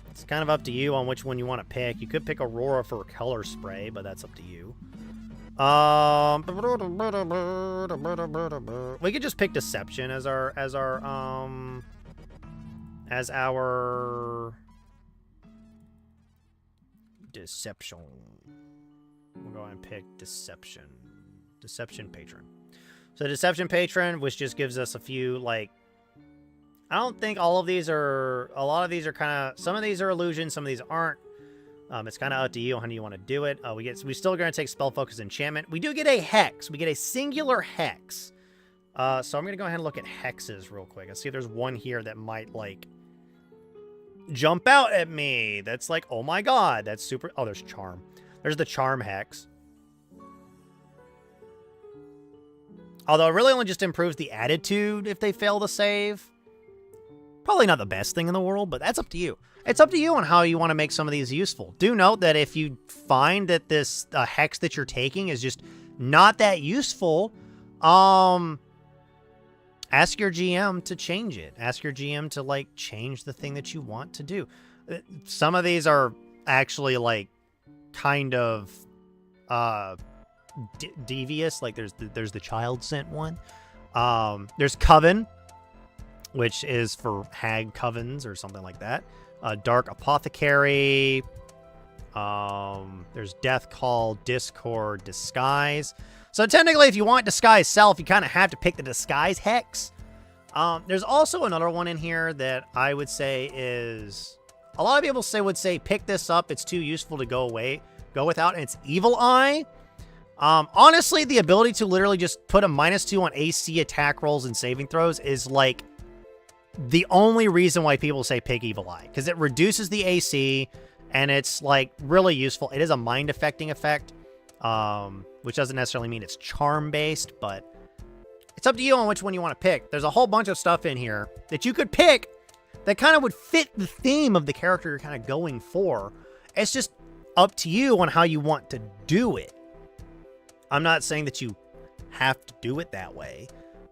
It's kind of up to you on which one you want to pick. You could pick Aurora for color spray, but that's up to you. We could just pick Deception as our Deception. We'll go ahead and pick Deception. Deception Patron. So Deception Patron, which just gives us a few, like, I don't think all of these are, a lot of these are kind of, some of these are illusions, some of these aren't. It's kind of up to you on how you want to do it. We're still going to take Spell Focus Enchantment. We do get a Hex. We get a singular Hex. So I'm going to go ahead and look at Hexes real quick. Let's see if there's one here that might, like, jump out at me. That's like, oh my god, that's super. Oh, there's Charm. There's the Charm Hex. Although it really only just improves the attitude if they fail to save. Probably not the best thing in the world, but that's up to you. It's up to you on how you want to make some of these useful. Do note that if you find that this hex that you're taking is just not that useful, ask your GM to change it. Ask your GM to, like, change the thing that you want to do. Some of these are actually, like, kind of devious. Like, there's the child scent one. There's Coven, which is for hag covens or something like that. Dark Apothecary. There's Death Call, Discord, Disguise. So technically, if you want Disguise Self, you kind of have to pick the Disguise Hex. There's also another one in here that I would say is... A lot of people would say, pick this up. It's too useful to go without, and it's Evil Eye. Honestly, the ability to literally just put a -2 on AC attack rolls and saving throws is, like, the only reason why people say pick Evil Eye. Because it reduces the AC, and it's, like, really useful. It is a mind-affecting effect, which doesn't necessarily mean it's charm-based, but it's up to you on which one you want to pick. There's a whole bunch of stuff in here that you could pick that kind of would fit the theme of the character you're kind of going for. It's just up to you on how you want to do it. I'm not saying that you have to do it that way,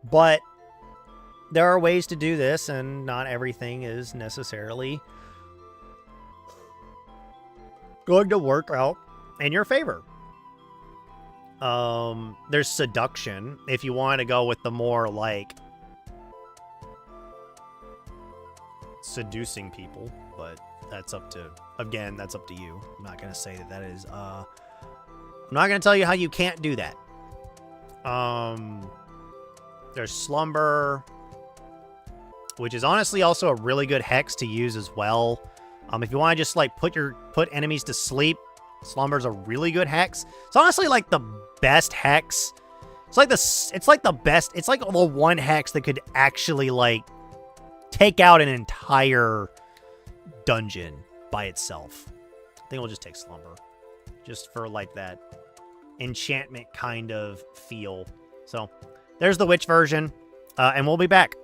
but there are ways to do this, and not everything is necessarily going to work out in your favor. There's Seduction, if you want to go with the more, like, seducing people, but that's up to, again, that's up to you. I'm not going to say that is, I'm not going to tell you how you can't do that. There's Slumber, which is honestly also a really good hex to use as well. If you want to just, like, put enemies to sleep, Slumber's a really good hex. It's honestly, like, the best hex. It's like the one hex that could actually, like, take out an entire dungeon by itself. I think we'll just take Slumber, just for, like, that enchantment kind of feel. So there's the witch version, and we'll be back.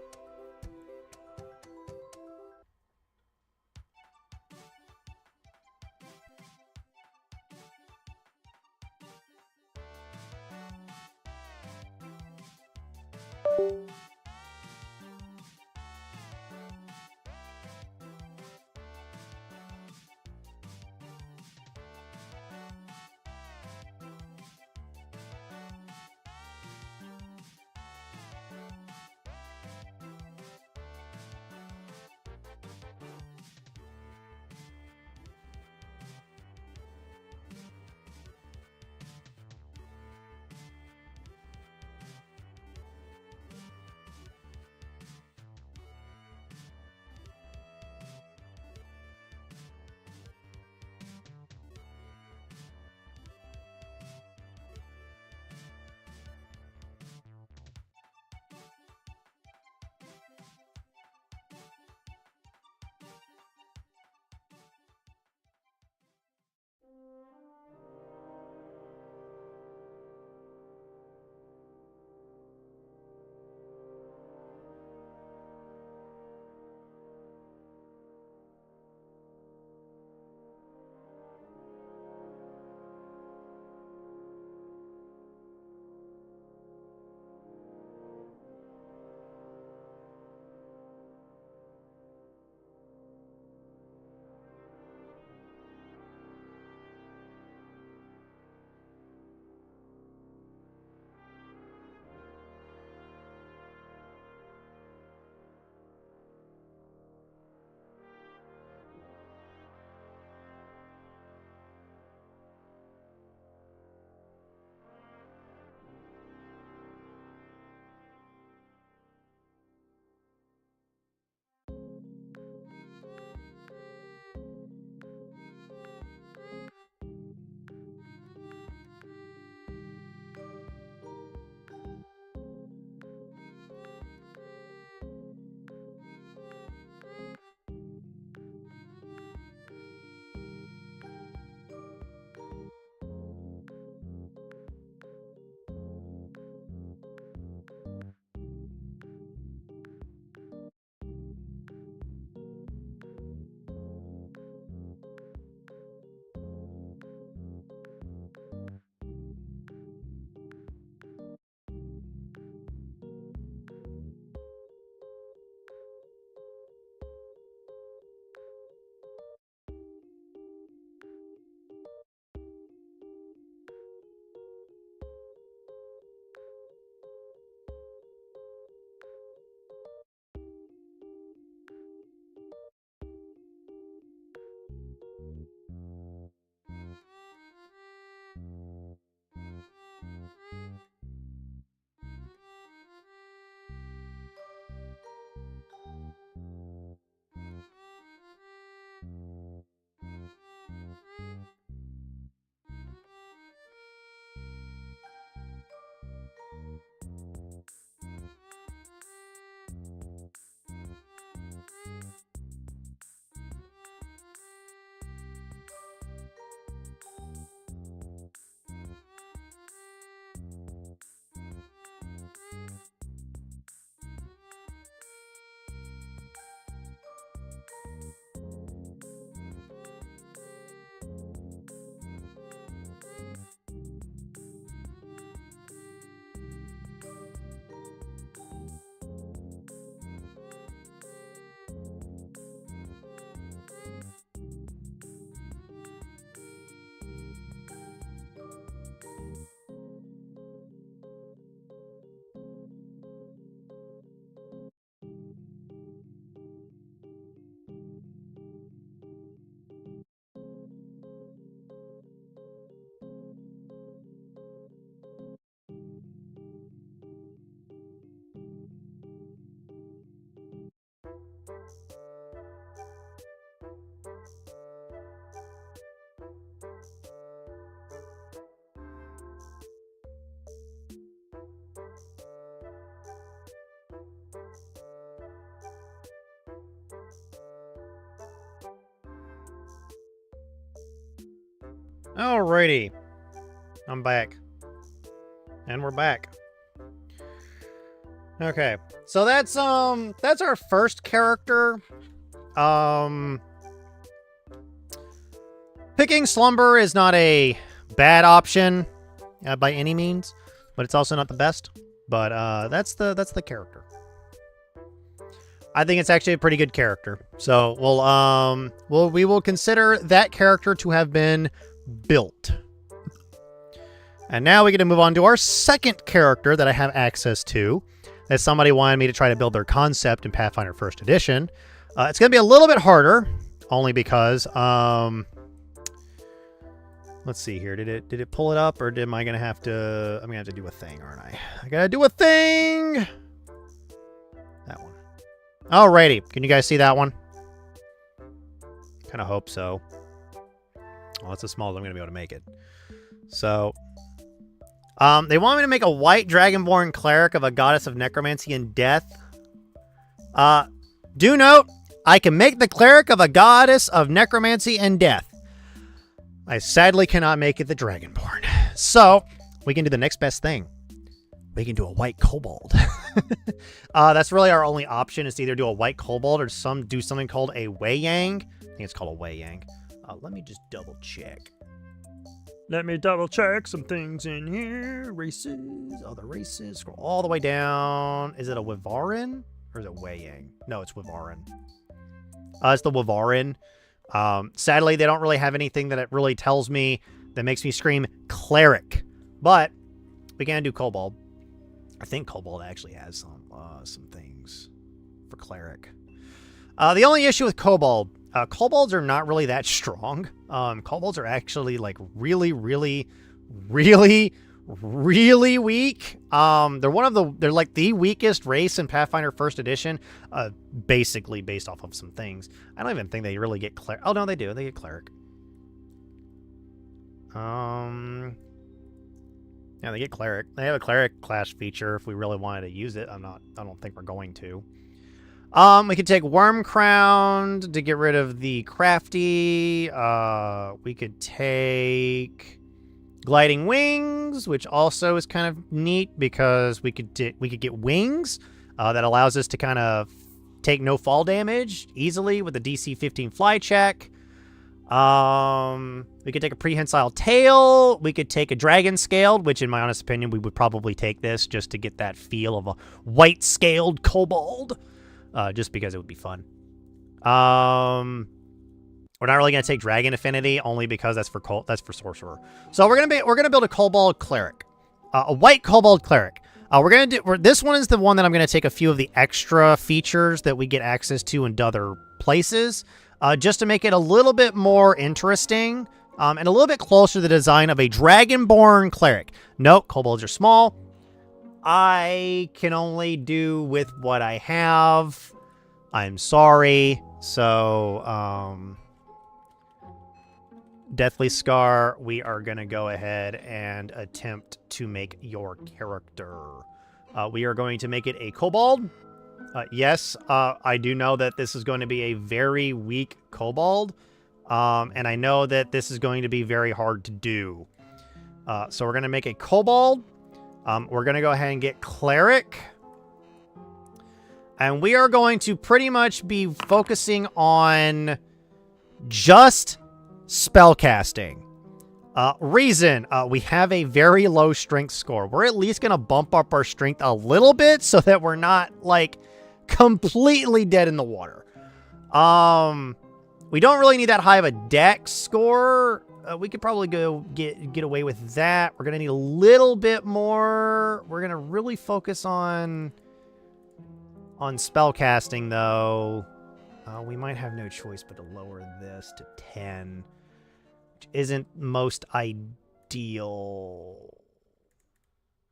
Alrighty. I'm back. And we're back. Okay. So that's our first character. Picking Slumber is not a bad option by any means, but it's also not the best. But that's the character. I think it's actually a pretty good character. So we will consider that character to have been built. And now we get to move on to our second character that I have access to. That somebody wanted me to try to build their concept in Pathfinder 1st Edition. It's going to be a little bit harder, only because let's see here. Did it pull it up, or am I going to have to? I'm going to have to do a thing, aren't I? I got to do a thing. That one. Alrighty. Can you guys see that one? Kind of hope so. Well, it's as small as I'm going to be able to make it. So, they want me to make a white dragonborn cleric of a goddess of necromancy and death. Do note, I can make the cleric of a goddess of necromancy and death. I sadly cannot make it the dragonborn. So, we can do the next best thing. We can do a white kobold. That's really our only option, is to either do a white kobold or do something called a Wei Yang. I think it's called a Wei Yang. Let me just double check. Let me double check some things in here. Races. Oh, the races. Scroll all the way down. Is it a Wivarin? Or is it Wei Yang? No, it's Wivarin. It's the Wivarin. Sadly, they don't really have anything that it really tells me that makes me scream cleric. But we can do kobold. I think kobold actually has some things for cleric. The only issue with kobolds are not really that strong. Kobolds are actually like really, really, really, really weak. They're like the weakest race in Pathfinder 1st Edition, basically based off of some things. I don't even think they really get cleric. Oh no, they do. They get cleric. Yeah, they get cleric. They have a cleric class feature if we really wanted to use it. I don't think we're going to. We could take Worm Crown to get rid of the crafty. We could take Gliding Wings, which also is kind of neat because we could get wings that allows us to kind of take no fall damage easily with the DC 15 fly check. We could take a prehensile tail. We could take a dragon scaled, which in my honest opinion, we would probably take this just to get that feel of a white scaled kobold. Just because it would be fun. We're not really gonna take Dragon Affinity, only because that's for sorcerer. So we're gonna build a kobold cleric, a white kobold cleric. This one is the one that I'm gonna take a few of the extra features that we get access to in other places, just to make it a little bit more interesting, and a little bit closer to the design of a dragonborn cleric. Note, kobolds are small. I can only do with what I have. I'm sorry. So, Deathly Scar, we are going to go ahead and attempt to make your character. We are going to make it a kobold. Yes, I do know that this is going to be a very weak kobold. And I know that this is going to be very hard to do. So we're going to make a kobold. We're going to go ahead and get cleric. And we are going to pretty much be focusing on just spellcasting. Reason, we have a very low strength score. We're at least going to bump up our strength a little bit so that we're not, like, completely dead in the water. We don't really need that high of a dex score. We could probably go get away with that. We're going to need a little bit more. We're going to really focus on spellcasting, though. We might have no choice but to lower this to 10, which isn't most ideal.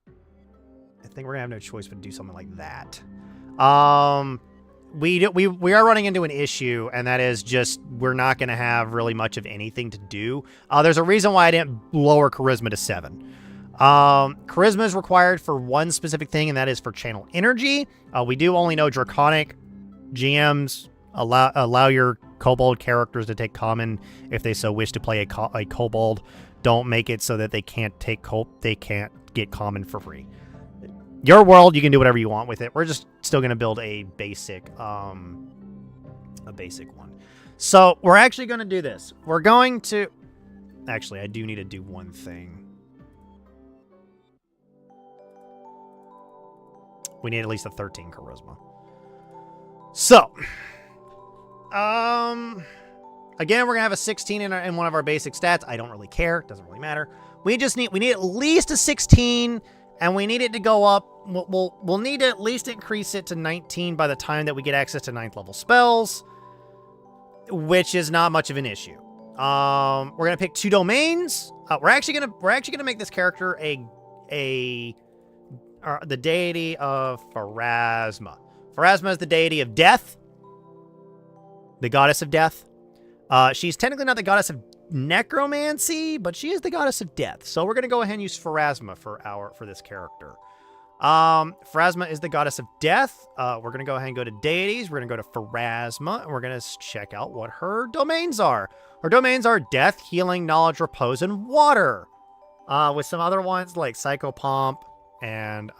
I think we're going to have no choice but to do something like that. We are running into an issue, and that is just we're not going to have really much of anything to do. There's a reason why I didn't lower Charisma to 7. Charisma is required for one specific thing, and that is for channel energy. We do only know Draconic GMs allow your kobold characters to take common if they so wish to play a kobold. don't make it so that they can't get common for free. Your world, you can do whatever you want with it. We're just still going to build a basic one. So we're actually going to do this. We're going to... Actually, I do need to do one thing. We need at least a 13 charisma. So, again, we're gonna have a 16 in one of our basic stats. I don't really care; doesn't really matter. We need at least a 16, and we need it to go up. We'll need to at least increase it to 19 by the time that we get access to 9th level spells, which is not much of an issue. We're gonna pick 2 domains. We're actually gonna make this character the deity of Pharasma. Pharasma is the deity of death, the goddess of death. She's technically not the goddess of necromancy, but she is the goddess of death. So we're gonna go ahead and use Pharasma for this character. Pharasma is the goddess of death. We're gonna go ahead and go to deities. We're gonna go to Pharasma, and we're gonna check out what her domains are. Her domains are death, healing, knowledge, repose, and water. With some other ones like psychopomp and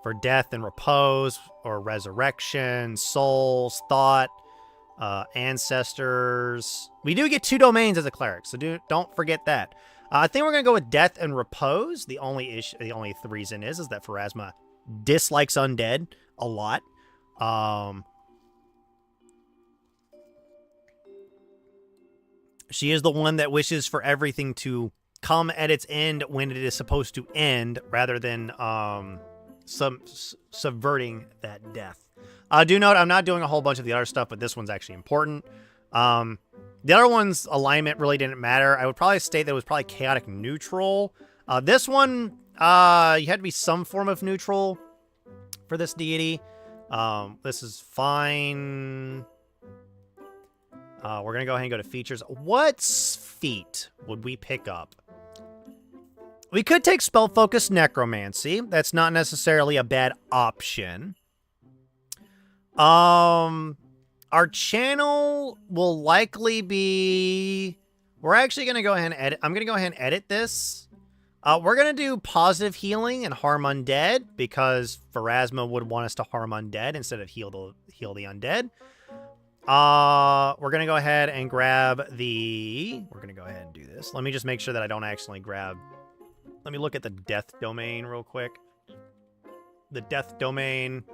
for death and repose or resurrection, souls, thought, ancestors. We do get 2 domains as a cleric, so don't forget that. I think we're gonna go with death and repose. The only reason is that Pharasma dislikes undead a lot. She is the one that wishes for everything to come at its end when it is supposed to end, rather than subverting that death. Do note I'm not doing a whole bunch of the other stuff, but this one's actually important. The other one's alignment really didn't matter. I would probably state that it was probably chaotic neutral. This one, you had to be some form of neutral for this deity. This is fine. We're going to go ahead and go to features. What feat would we pick up? We could take spell focus necromancy. That's not necessarily a bad option. Our channel will likely be... We're actually going to go ahead and edit. I'm going to go ahead and edit this. We're going to do positive healing and harm undead because Pharasma would want us to harm undead instead of heal the undead. We're going to go ahead and grab the... We're going to go ahead and do this. Let me just make sure that I don't accidentally grab... Let me look at the death domain real quick. The death domain...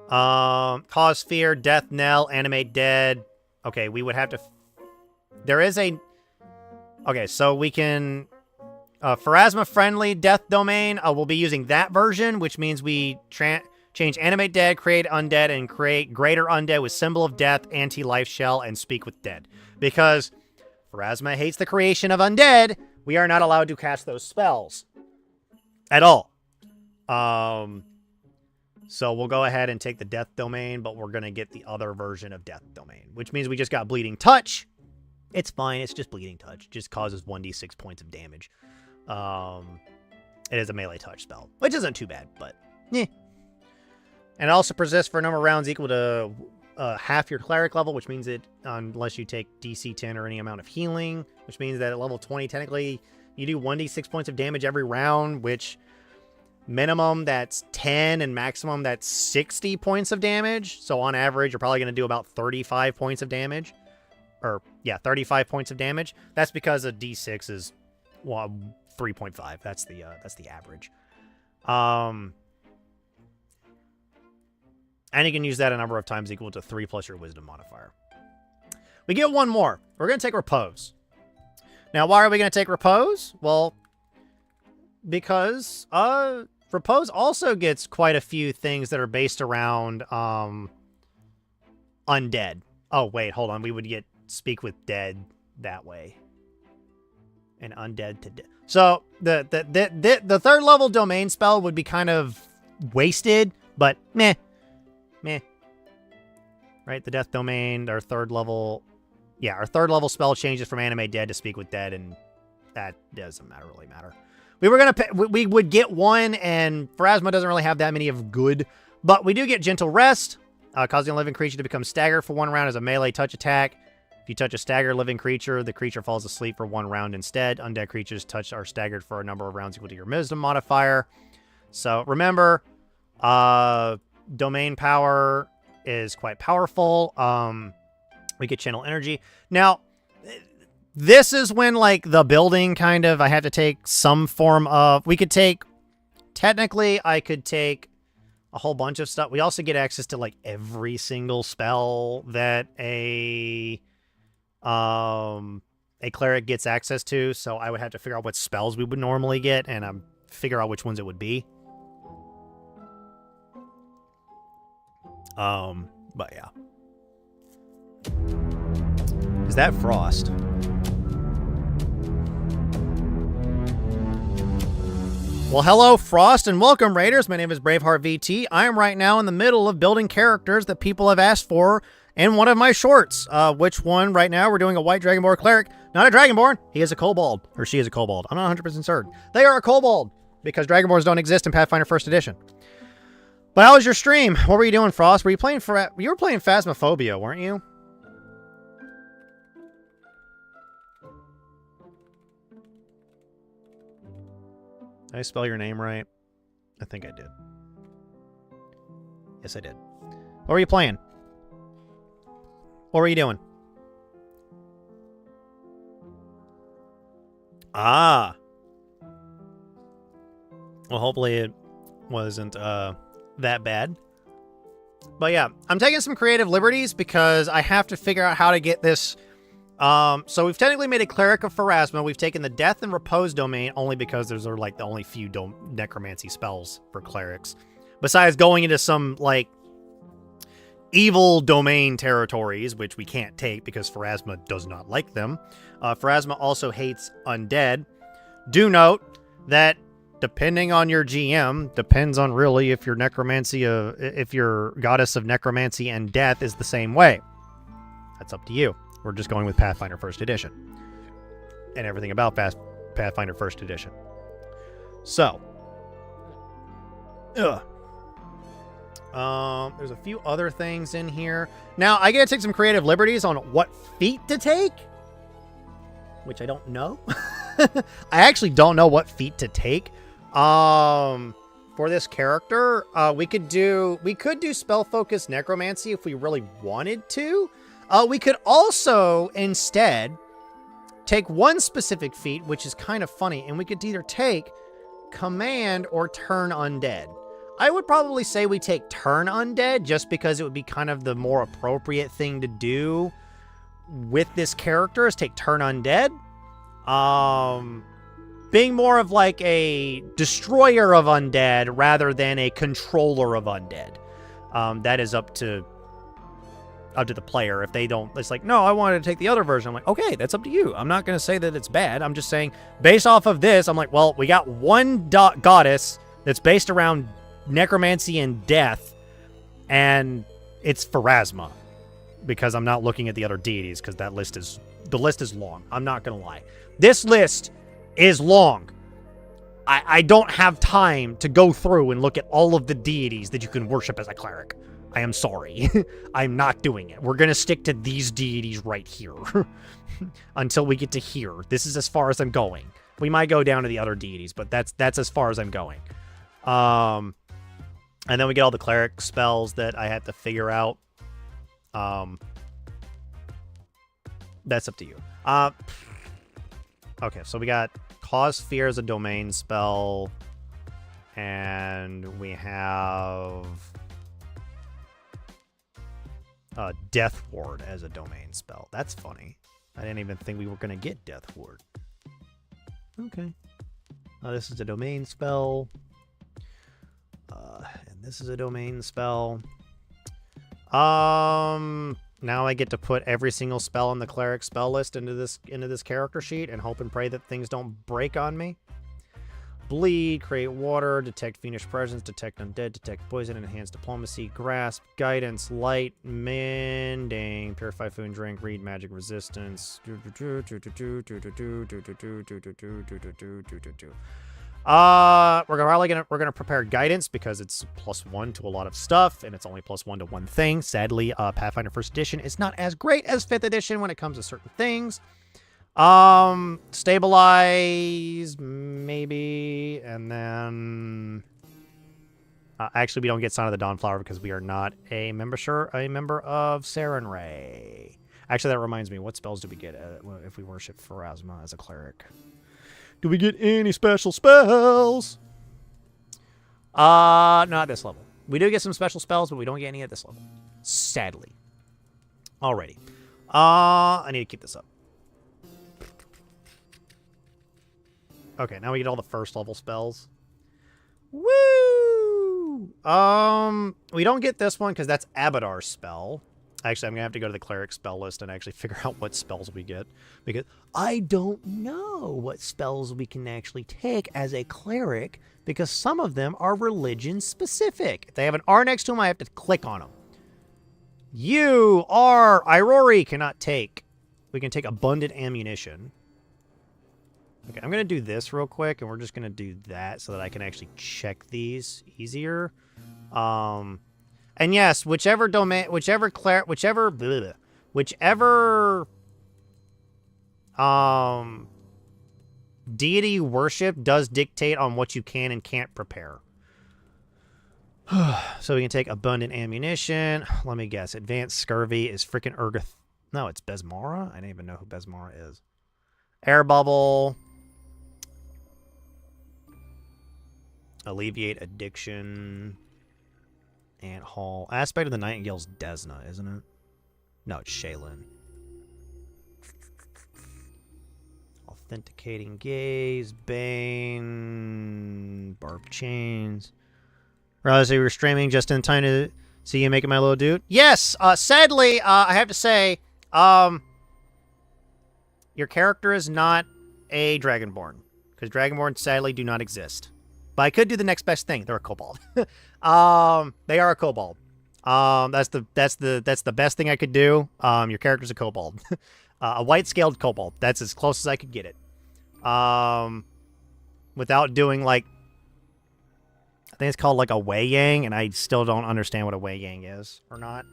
cause fear, death knell, animate dead. Okay, we would have to... There is a... Okay, so we can... Pharasma friendly death domain, we'll be using that version, which means we change animate dead, create undead, and create greater undead with symbol of death, anti-life shell, and speak with dead. Because Pharasma hates the creation of undead, we are not allowed to cast those spells. At all. So we'll go ahead and take the death domain, but we're going to get the other version of death domain, which means we just got bleeding touch. It's fine. It's just bleeding touch. It just causes 1d6 points of damage. It is a melee touch spell, which isn't too bad, but yeah. And it also persists for a number of rounds equal to half your cleric level, which means it, unless you take DC 10 or any amount of healing, which means that at level 20, technically, you do 1d6 points of damage every round, which minimum that's 10 and maximum that's 60 points of damage. So on average, you're probably going to do about 35 points of damage. Or, yeah, 35 points of damage. That's because a d6 is 3.5. That's the average. And you can use that a number of times equal to 3 plus your wisdom modifier. We get one more. We're going to take repose. Now, why are we going to take repose? Well, because repose also gets quite a few things that are based around undead. Oh, wait, hold on. We would get speak with dead that way. And undead to dead. So the third level domain spell would be kind of wasted, but meh. Right, the death domain, our third level... Yeah, our third level spell changes from animate dead to speak with dead, and that doesn't really matter. We would get one, and Pharasma doesn't really have that many of good, but we do get gentle rest, causing a living creature to become staggered for 1 round as a melee touch attack. If you touch a staggered living creature, the creature falls asleep for 1 round instead. Undead creatures touched are staggered for a number of rounds equal to your wisdom modifier. So remember, domain power is quite powerful. We could channel energy. Now, this is when, like, the building kind of, I have to take some form of, we could take, technically, I could take a whole bunch of stuff. We also get access to, like, every single spell that a cleric gets access to, so I would have to figure out what spells we would normally get, and figure out which ones it would be. But yeah. Is that Frost? Well, hello, Frost, and welcome, Raiders. My name is Braveheart VT. I am right now in the middle of building characters that people have asked for in one of my shorts. Which one right now? We're doing a White Dragonborn cleric. Not a Dragonborn. He is a kobold. Or she is a kobold. I'm not 100% certain. They are a kobold, because Dragonborns don't exist in Pathfinder 1st Edition. But how was your stream? What were you doing, Frost? Were you playing you were playing Phasmophobia, weren't you? Did I spell your name right? I think I did. Yes, I did. What were you playing? What were you doing? Ah. Well, hopefully it wasn't that bad. But yeah, I'm taking some creative liberties because I have to figure out how to get this. So we've technically made a Cleric of Pharasma. We've taken the Death and Repose domain only because those are like the only few necromancy spells for clerics. Besides going into some like evil domain territories, which we can't take because Pharasma does not like them. Pharasma also hates undead. Do note that depending on your GM, depends on really if your necromancy, if your goddess of necromancy and death is the same way. That's up to you. We're just going with Pathfinder 1st Edition. And everything about Pathfinder 1st Edition. So. There's a few other things in here. Now, I gotta take some creative liberties on what feat to take. Which I don't know. I actually don't know what feat to take. For this character, we could do spell focus necromancy if we really wanted to. We could also instead take one specific feat, which is kind of funny, and we could either take command or turn undead. I would probably say we take turn undead just because it would be kind of the more appropriate thing to do with this character is take turn undead. Being more of like a destroyer of undead rather than a controller of undead. That is up to the player. If they don't, it's like, no, I wanted to take the other version. I'm like, okay, that's up to you. I'm not going to say that it's bad. I'm just saying, based off of this, I'm like, well, we got one goddess that's based around necromancy and death, and it's Pharasma. Because I'm not looking at the other deities, because the list is long. I'm not going to lie. This list is long. I don't have time to go through and look at all of the deities that you can worship as a cleric. I am sorry. I'm not doing it. We're going to stick to these deities right here. Until we get to here. This is as far as I'm going. We might go down to the other deities, but that's as far as I'm going. And then we get all the cleric spells that I have to figure out. That's up to you. Okay, so we got Cause Fear as a domain spell. And we have Death Ward as a domain spell. That's funny. I didn't even think we were going to get Death Ward. Okay. This is a domain spell. And this is a domain spell. Now I get to put every single spell on the cleric spell list into this character sheet and hope and pray that things don't break on me. Bleed, create water, detect fiendish presence, detect undead, detect poison, enhance diplomacy, grasp, guidance, light, mending, purify food and drink, read magic resistance. We're gonna prepare guidance because it's +1 to a lot of stuff, and it's only +1 to one thing. Sadly, Pathfinder First Edition is not as great as 5th Edition when it comes to certain things. Stabilize maybe, and then actually we don't get Sign of the Dawnflower because we are not a member of Saren Ray. Actually, that reminds me, what spells do we get if we worship Pharasma as a cleric? Do we get any special spells? Not at this level. We do get some special spells, but we don't get any at this level. Sadly. Alrighty. I need to keep this up. Okay, now we get all the first level spells. Woo! We don't get this one because that's Abadar's spell. Actually, I'm going to have to go to the cleric spell list and actually figure out what spells we get. Because I don't know what spells we can actually take as a cleric because some of them are religion specific. If they have an R next to them, I have to click on them. You are Irori cannot take. We can take abundant ammunition. Okay, I'm going to do this real quick, and we're just going to do that so that I can actually check these easier. And yes, whichever deity you worship does dictate on what you can and can't prepare. So we can take abundant ammunition. Let me guess. Advanced scurvy is freaking Urgath. No, it's Besmara? I didn't even know who Besmara is. Air bubble. Alleviate addiction. Ant Hall. Aspect of the Nightingale's Desna, isn't it? No, it's Shaylin. Authenticating Gaze. Bane. Barbed Chains. Realized you were streaming just in time to see you making my little dude. Yes! Sadly, I have to say, your character is not a Dragonborn. Because Dragonborn sadly do not exist. But I could do the next best thing. They're a kobold. They are a kobold. That's the best thing I could do. Your character's a kobold. A white-scaled kobold. That's as close as I could get it. Without doing, like, I think it's called, like, a Wei Yang, and I still don't understand what a Wei Yang is or not.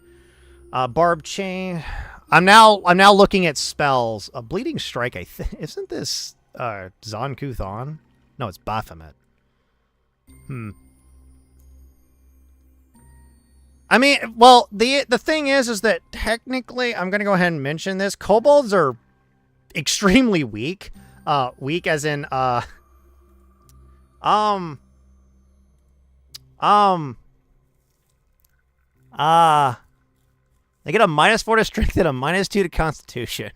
Barbed Chain. I'm now looking at spells. A Bleeding Strike, I think. Isn't this Zanku Thon? No, it's Baphomet. I mean, well, the thing is that technically, I'm going to go ahead and mention this. Kobolds are extremely weak. Weak as in, they get a -4 to strength and a -2 to constitution.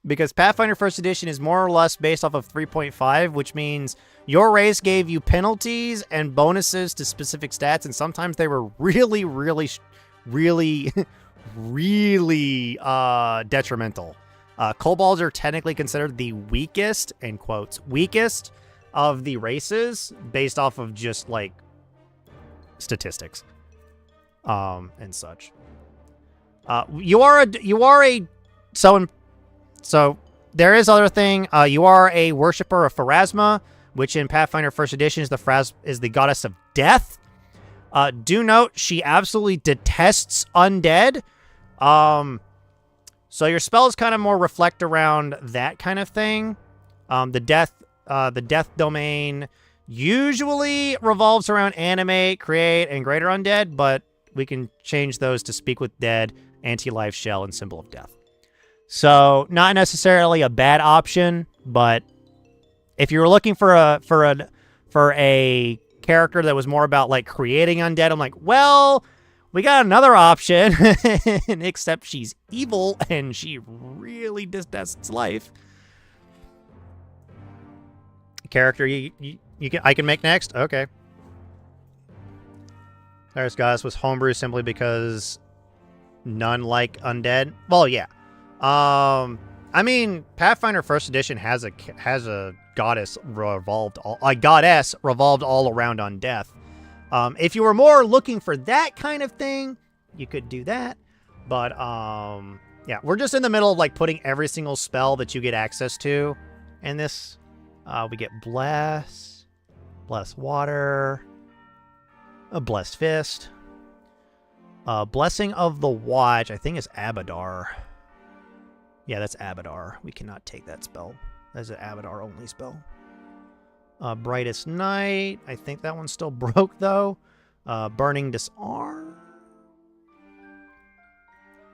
Because Pathfinder First Edition is more or less based off of 3.5, which means your race gave you penalties and bonuses to specific stats, and sometimes they were really, really, really, really detrimental. Kobolds are technically considered the weakest, in quotes, weakest of the races based off of just, like, statistics and such. So there is other thing. You are a worshiper of Pharasma, which in Pathfinder First Edition is the goddess of death. Do note she absolutely detests undead. So your spells kind of more reflect around that kind of thing. The death domain usually revolves around animate, create, and greater undead, but we can change those to speak with dead, anti-life shell, and symbol of death. So, not necessarily a bad option, but if you were looking for a character that was more about, like, creating undead, I'm like, well, we got another option, except she's evil and she really detests life. Character I can make next? Okay. Cyrus Goddess was homebrew simply because none like undead. Well, yeah. I mean, Pathfinder First Edition has a goddess revolved all around on death. If you were more looking for that kind of thing, you could do that. But yeah, we're just in the middle of, like, putting every single spell that you get access to in this We get bless, bless water, a blessed fist, blessing of the watch. I think is Abadar. Yeah, that's Abadar. We cannot take that spell. That's an Abadar only spell. Brightest night. I think that one's still broke though. Burning disarm.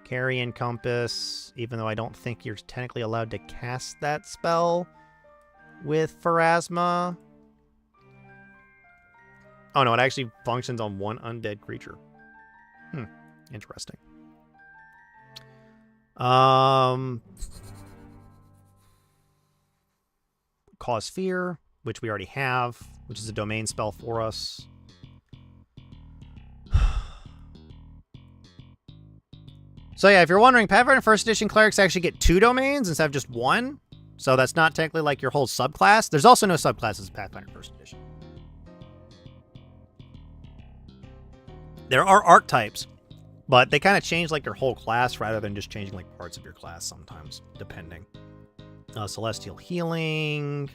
Carrion compass. Even though I don't think you're technically allowed to cast that spell with Pharasma. Oh no, it actually functions on one undead creature. Interesting. Cause fear, which we already have, which is a domain spell for us. So yeah, if you're wondering, Pathfinder First Edition clerics actually get 2 domains instead of just 1. So that's not technically like your whole subclass. There's also no subclasses in Pathfinder First Edition. There are archetypes, but they kind of change like your whole class rather than just changing like parts of your class sometimes, depending. Celestial healing.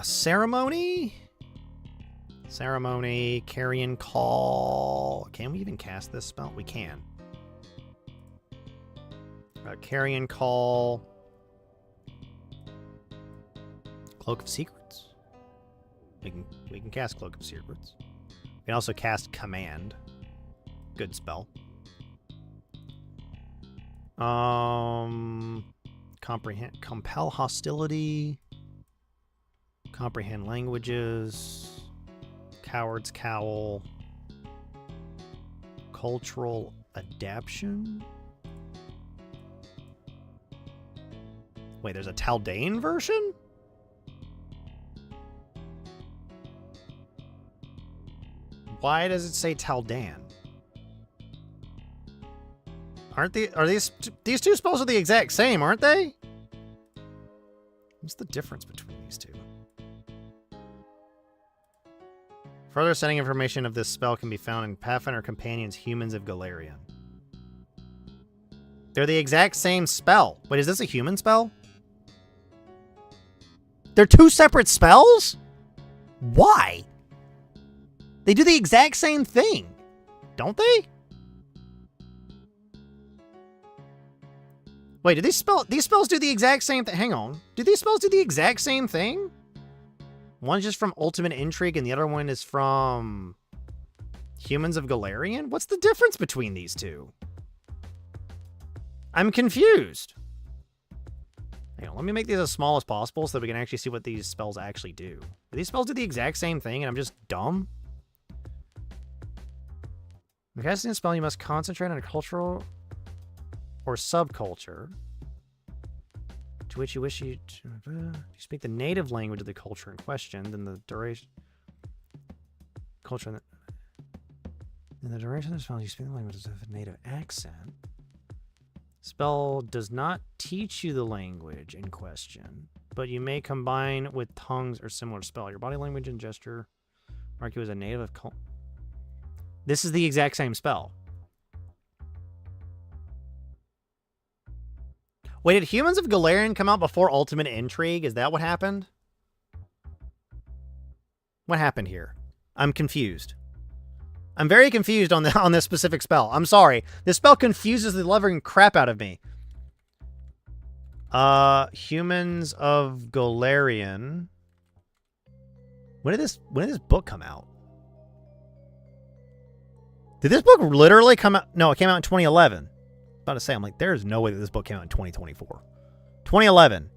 Ceremony. Ceremony. Carrion call. Can we even cast this spell? We can. Carrion call. Cloak of Secrets. We can cast Cloak of Secrets. We can also cast Command. Good spell. Comprehend, compel hostility. Comprehend languages. Coward's cowl. Cultural adaptation. Wait, there's a Taldane version? Why does it say Taldan? Are these 2 spells are the exact same, aren't they? What's the difference between these 2? Further setting information of this spell can be found in Pathfinder Companions Humans of Galarian. They're the exact same spell. Wait, is this a human spell? They're 2 separate spells? Why? They do the exact same thing, don't they? Wait, do these spells do the exact same thing? Hang on. Do these spells do the exact same thing? One's just from Ultimate Intrigue and the other one is from Humans of Galarian? What's the difference between these 2? I'm confused. Hang on, let me make these as small as possible so that we can actually see what these spells actually do. Do these spells do the exact same thing and I'm just dumb? When casting a spell, you must concentrate on a cultural or subculture to which you wish you to you speak the native language of the culture in question, then the duration culture in the duration of the spell, you speak the language of a native accent. Spell does not teach you the language in question, but you may combine with tongues or similar spell. Your body language and gesture mark you as a native of culture. This is the exact same spell. Wait, did Humans of Galarian come out before Ultimate Intrigue? Is that what happened? What happened here? I'm confused. I'm very confused on this specific spell. I'm sorry. This spell confuses the living crap out of me. Humans of Galarian. When did this book come out? Did this book literally come out? No, it came out in 2011. I'm about to say, I'm like, there's no way that this book came out in 2024. 2011.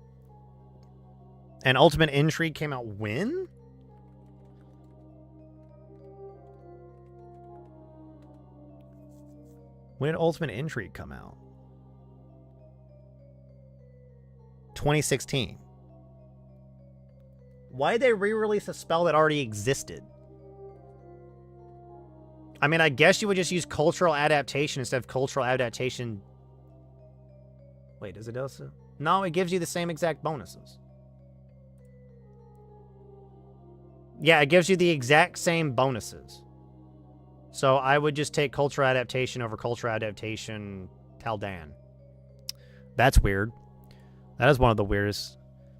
And Ultimate Intrigue came out when? When did Ultimate Intrigue come out? 2016. Why did they re-release a spell that already existed? I mean, I guess you would just use cultural adaptation instead of cultural adaptation. Wait, does it also? No, it gives you the same exact bonuses. Yeah, it gives you the exact same bonuses. So I would just take cultural adaptation over cultural adaptation Taldan. That's weird. That is one of the weirdest.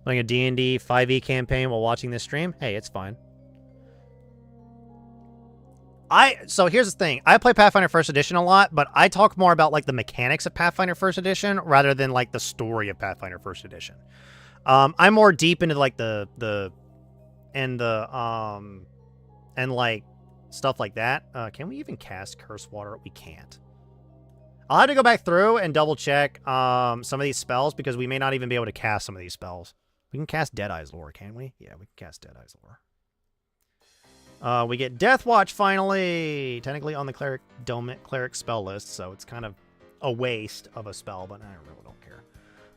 Playing a D&D 5e campaign while watching this stream? Hey, it's fine. So here's the thing. I play Pathfinder First Edition a lot, but I talk more about like the mechanics of Pathfinder First Edition rather than like the story of Pathfinder First Edition. I'm more deep into like and like stuff like that. Can we even cast Curse Water? We can't. I'll have to go back through and double check some of these spells because we may not even be able to cast some of these spells. We can cast Deadeye's Lore, can we? Yeah, we can cast Deadeye's Lore. We get Death Watch finally, technically on the cleric spell list, so it's kind of a waste of a spell, but I really don't care.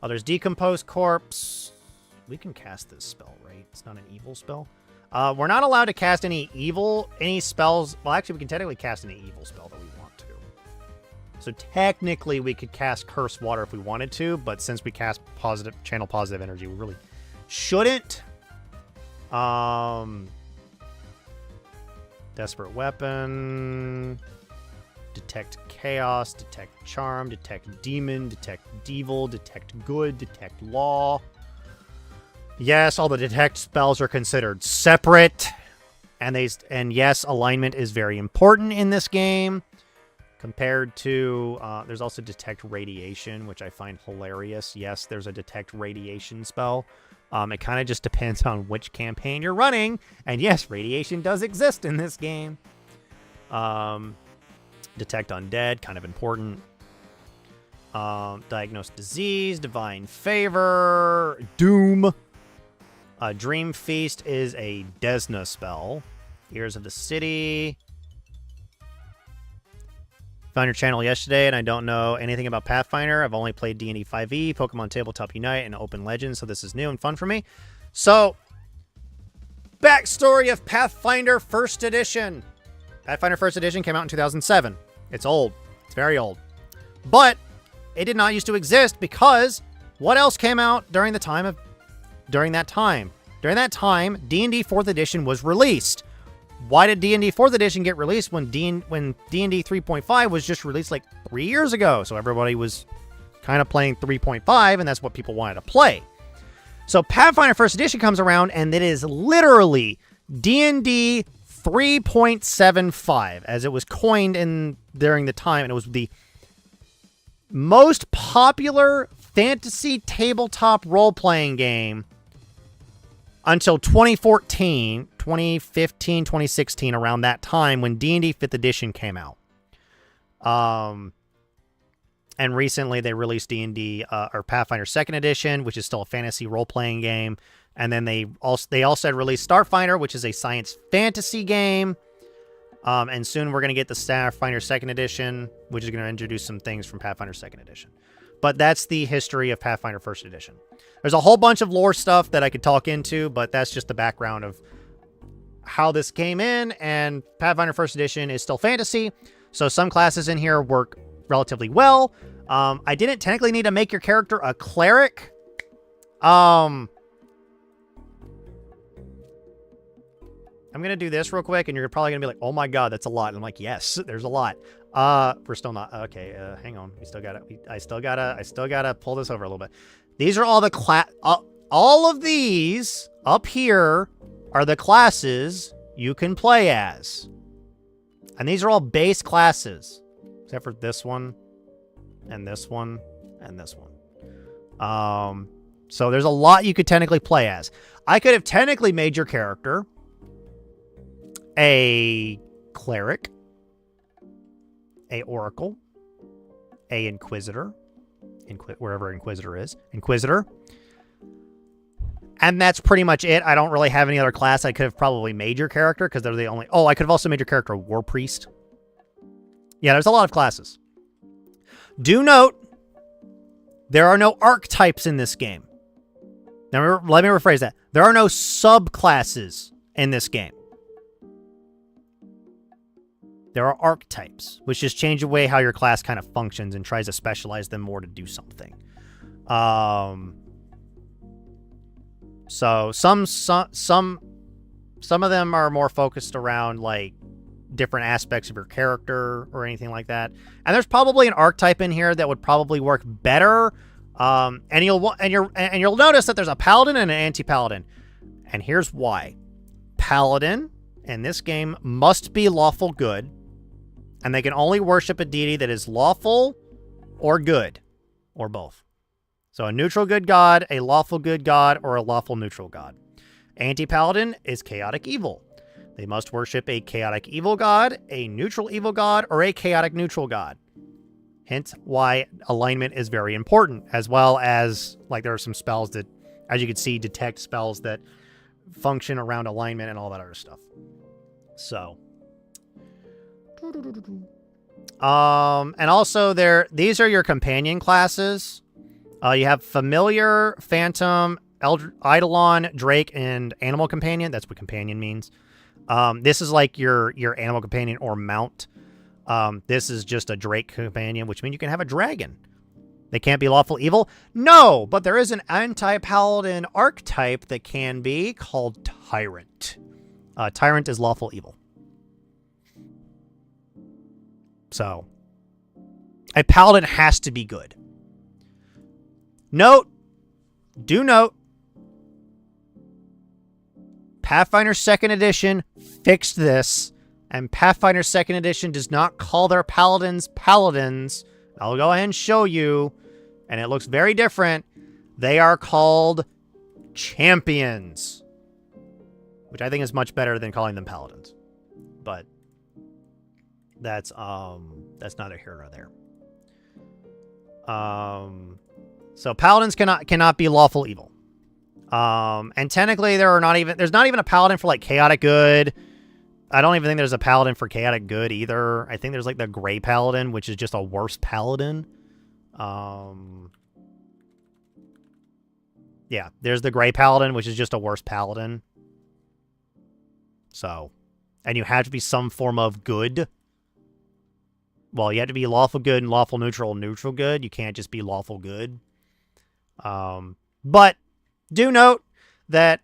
There's Decomposed Corpse. We can cast this spell, right? It's not an evil spell. We're not allowed to cast any spells. Well, actually, we can technically cast any evil spell that we want to. So technically, we could cast Curse Water if we wanted to, but since we cast channel positive energy, we really shouldn't. Desperate Weapon, Detect Chaos, Detect Charm, Detect Demon, Detect Devil, Detect Good, Detect Law. Yes, all the detect spells are considered separate, and yes, alignment is very important in this game compared to, there's also Detect Radiation, which I find hilarious. Yes, there's a Detect Radiation spell. It kind of just depends on which campaign you're running. And yes, radiation does exist in this game. Detect Undead, kind of important. Diagnose Disease, Divine Favor, Doom. Dream Feast is a Desna spell. Ears of the City. Found your channel yesterday, and I don't know anything about Pathfinder. I've only played D&D 5e, Pokemon Tabletop Unite, and Open Legends, so this is new and fun for me. So, backstory of Pathfinder First Edition. Pathfinder First Edition came out in 2007. It's old. It's very old. But it did not used to exist because what else came out during that time? During that time, D&D 4th Edition was released. Why did D&D 4th Edition get released when D&D 3.5 was just released like 3 years ago? So everybody was kind of playing 3.5, and that's what people wanted to play. So Pathfinder First Edition comes around, and it is literally D&D 3.75, as it was coined during the time, and it was the most popular fantasy tabletop role-playing game until 2015, 2016, around that time when D&D 5th Edition came out. And recently they released D&D, or Pathfinder 2nd Edition, which is still a fantasy role-playing game. And then they also had released Starfinder, which is a science fantasy game. And soon we're going to get the Starfinder 2nd Edition, which is going to introduce some things from Pathfinder 2nd Edition. But that's the history of Pathfinder 1st Edition. There's a whole bunch of lore stuff that I could talk into, but that's just the background of how this came in, and Pathfinder 1st Edition is still fantasy, so some classes in here work relatively well. I didn't technically need to make your character a cleric. I'm going to do this real quick, and you're probably going to be like, oh my god, that's a lot. And I'm like, yes, there's a lot. We're still not. Okay, hang on. I still gotta pull this over a little bit. These are all the all of these up here are the classes you can play as. And these are all base classes, except for this one, and this one, and this one. So there's a lot you could technically play as. I could have technically made your character a cleric, a oracle, a inquisitor, wherever inquisitor is, inquisitor. And that's pretty much it. I don't really have any other class I could have probably made your character, because they're the only... Oh, I could have also made your character a war priest. Yeah, there's a lot of classes. Do note, there are no archetypes in this game. Now, let me rephrase that. There are no subclasses in this game. There are archetypes, which just change the way how your class kind of functions and tries to specialize them more to do something. So some of them are more focused around like different aspects of your character or anything like that. And there's probably an archetype in here that would probably work better And you'll notice that there's a paladin and an anti-paladin. And here's why. Paladin in this game must be lawful good, and they can only worship a deity that is lawful or good, or both. So a neutral good god, a lawful good god, or a lawful neutral god. Anti-paladin is chaotic evil. They must worship a chaotic evil god, a neutral evil god, or a chaotic neutral god. Hence why alignment is very important, as well as, like, there are some spells that, as you can see, detect spells that function around alignment and all that other stuff. So. And also these are your companion classes. You have Familiar, Phantom, Eidolon, Drake, and Animal Companion. That's what companion means. This is like your animal companion or mount. This is just a Drake companion, which means you can have a dragon. They can't be lawful evil? No, but there is an anti-paladin archetype that can be called Tyrant. Tyrant is lawful evil. So, a paladin has to be good. Note, Pathfinder 2nd Edition fixed this, and Pathfinder 2nd Edition does not call their paladins paladins. I'll go ahead and show you, and it looks very different. They are called champions, which I think is much better than calling them paladins. But that's neither here nor there. So paladins cannot be lawful evil. And technically there's not even a paladin for, like, chaotic good. I don't even think there's a paladin for chaotic good either. I think there's, like, the gray paladin, which is just a worse paladin. Yeah, there's the gray paladin, which is just a worse paladin. So, and you have to be some form of good. Well, you have to be lawful good and lawful neutral and neutral good. You can't just be lawful good. But do note that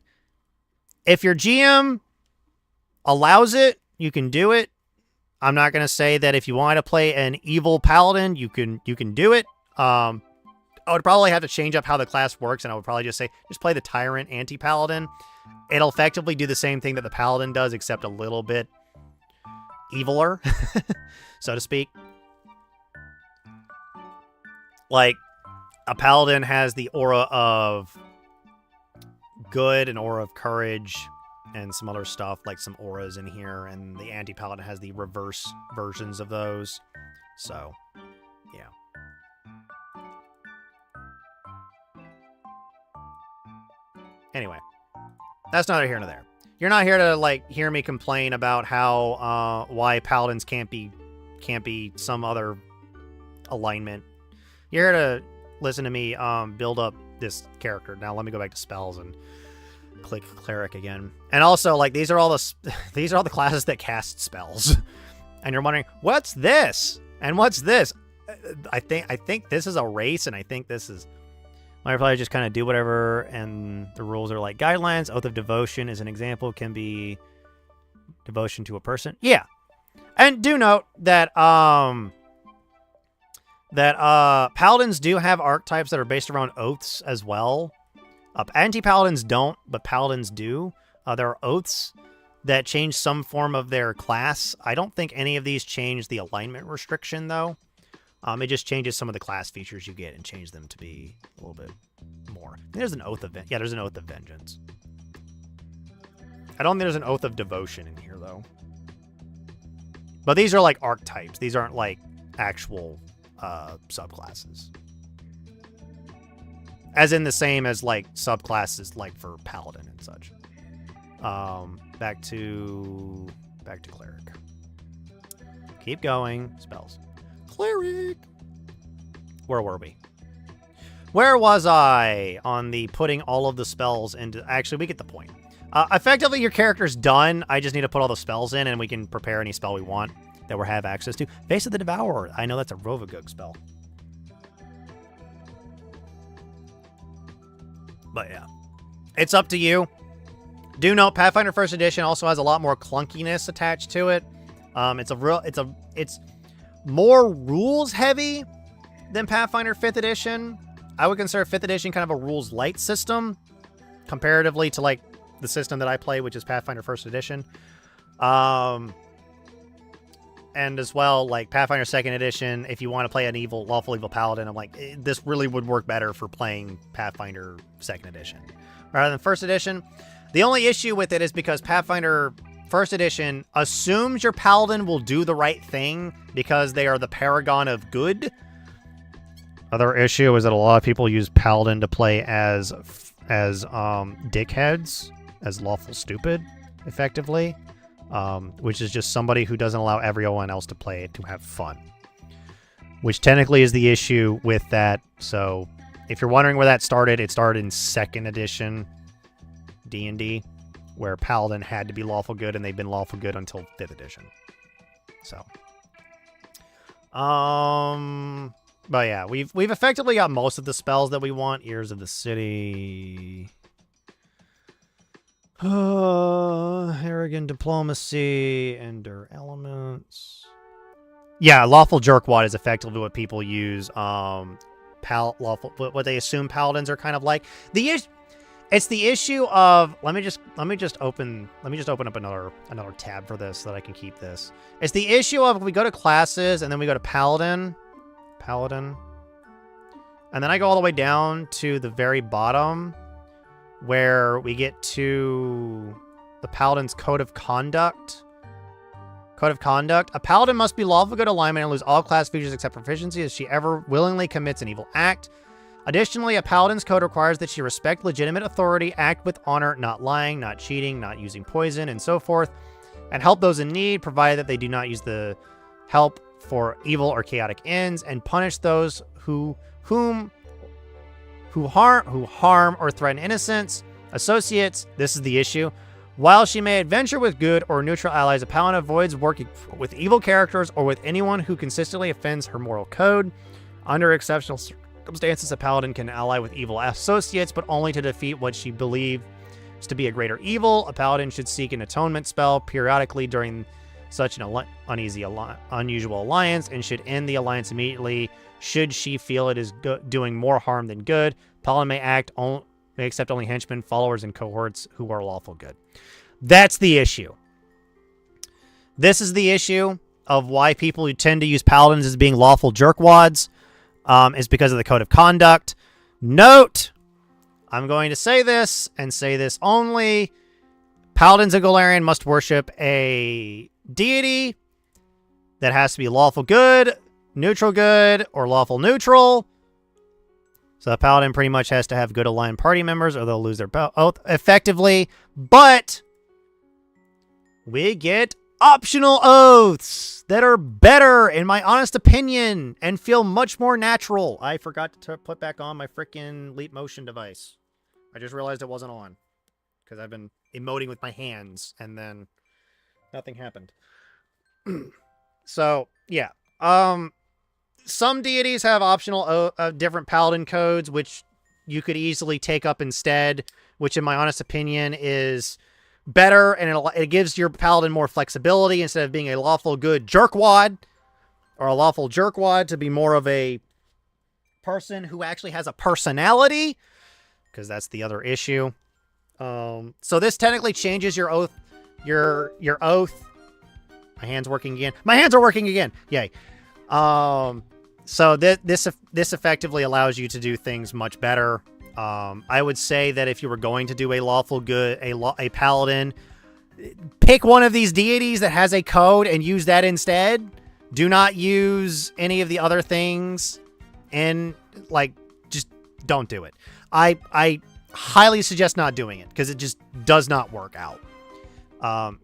if your GM allows it, you can do it. I'm not going to say that if you want to play an evil paladin, you can do it. I would probably have to change up how the class works, and I would probably just say, just play the Tyrant anti-paladin. It'll effectively do the same thing that the paladin does, except a little bit eviler, so to speak. Like, a paladin has the aura of good, an aura of courage, and some other stuff, like some auras in here, and the anti-paladin has the reverse versions of those. So, yeah. Anyway, that's neither here nor there. You're not here to, like, hear me complain about how why paladins can't be some other alignment. You're here to listen to me build up this character. Now let me go back to spells and click cleric again. And also, like, these are all the classes that cast spells. And you're wondering, what's this? And what's this? I think this is a race, and I think this is. I probably just kind of do whatever, and the rules are like guidelines. Oath of Devotion is an example. Can be devotion to a person. Yeah. And do note that paladins do have archetypes that are based around oaths as well. Anti-paladins don't, but paladins do. There are oaths that change some form of their class. I don't think any of these change the alignment restriction, though. It just changes some of the class features you get and change them to be a little bit more. There's an oath of there's an oath of vengeance. I don't think there's an oath of devotion in here, though. But these are like archetypes. These aren't like actual subclasses. As in the same as like subclasses like for paladin and such. Back to cleric. Keep going. Spells. Cleric. Where were we? Where was I on the putting all of the spells into... Actually, we get the point. Effectively, your character's done. I just need to put all the spells in, and we can prepare any spell we want that we have access to. Face of the Devourer. I know that's a Rovagug spell. But yeah. It's up to you. Do note, Pathfinder 1st Edition also has a lot more clunkiness attached to it. It's more rules heavy than Pathfinder 5th Edition. I would consider 5th edition kind of a rules light system comparatively to like the system that I play, which is Pathfinder 1st edition. And as well, like Pathfinder 2nd edition, if you want to play an lawful evil paladin, I'm like, this really would work better for playing Pathfinder 2nd edition rather than 1st edition. The only issue with it is because Pathfinder 1st edition assumes your paladin will do the right thing because they are the paragon of good. Other issue is that a lot of people use paladin to play as dickheads, as lawful stupid, effectively. Which is just somebody who doesn't allow everyone else to play it to have fun. Which technically is the issue with that. So, if you're wondering where that started, it started in 2nd edition D&D, where Paladin had to be lawful good, and they've been lawful good until 5th edition. So, but yeah, we've effectively got most of the spells that we want. Ears of the City. Arrogant Diplomacy, Ender Elements. Yeah, Lawful Jerkwad is effectively what people use. Lawful, what they assume paladins are kind of like. It's the issue of let me just open up another tab for this so that I can keep this. It's the issue of we go to classes and then we go to paladin, and then I go all the way down to the very bottom, where we get to the Paladin's Code of Conduct. Code of Conduct. A Paladin must be lawful good alignment and lose all class features except proficiency if she ever willingly commits an evil act. Additionally, a Paladin's Code requires that she respect legitimate authority, act with honor, not lying, not cheating, not using poison, and so forth, and help those in need, provided that they do not use the help for evil or chaotic ends, and punish those who harm or threaten innocents, associates. This is the issue. While she may adventure with good or neutral allies, a paladin avoids working with evil characters or with anyone who consistently offends her moral code. Under exceptional circumstances, a paladin can ally with evil associates, but only to defeat what she believes to be a greater evil. A paladin should seek an atonement spell periodically during such an unusual alliance, and should end the alliance immediately should she feel it is doing more harm than good. Paladin may accept only henchmen, followers, and cohorts who are lawful good. That's the issue. This is the issue of why people who tend to use paladins as being lawful jerkwads is because of the Code of Conduct. Note, I'm going to say this, and say this only. Paladins of Golarion must worship a deity that has to be lawful good, neutral good, or lawful neutral. So the paladin pretty much has to have good aligned party members or they'll lose their oath effectively. But we get optional oaths that are better, in my honest opinion, and feel much more natural. I forgot to put back on my freaking Leap Motion device. I just realized it wasn't on because I've been emoting with my hands and then nothing happened. So, yeah. Some deities have optional different paladin codes, which you could easily take up instead, which in my honest opinion is better, and it gives your paladin more flexibility instead of being a lawful good jerkwad or a lawful jerkwad to be more of a person who actually has a personality, because that's the other issue. So this technically changes your oath, your oath. My hands working again. My hands are working again. Yay. So this effectively allows you to do things much better. I would say that if you were going to do a lawful good, a paladin, pick one of these deities that has a code and use that instead. Do not use any of the other things, and just don't do it. I highly suggest not doing it because it just does not work out.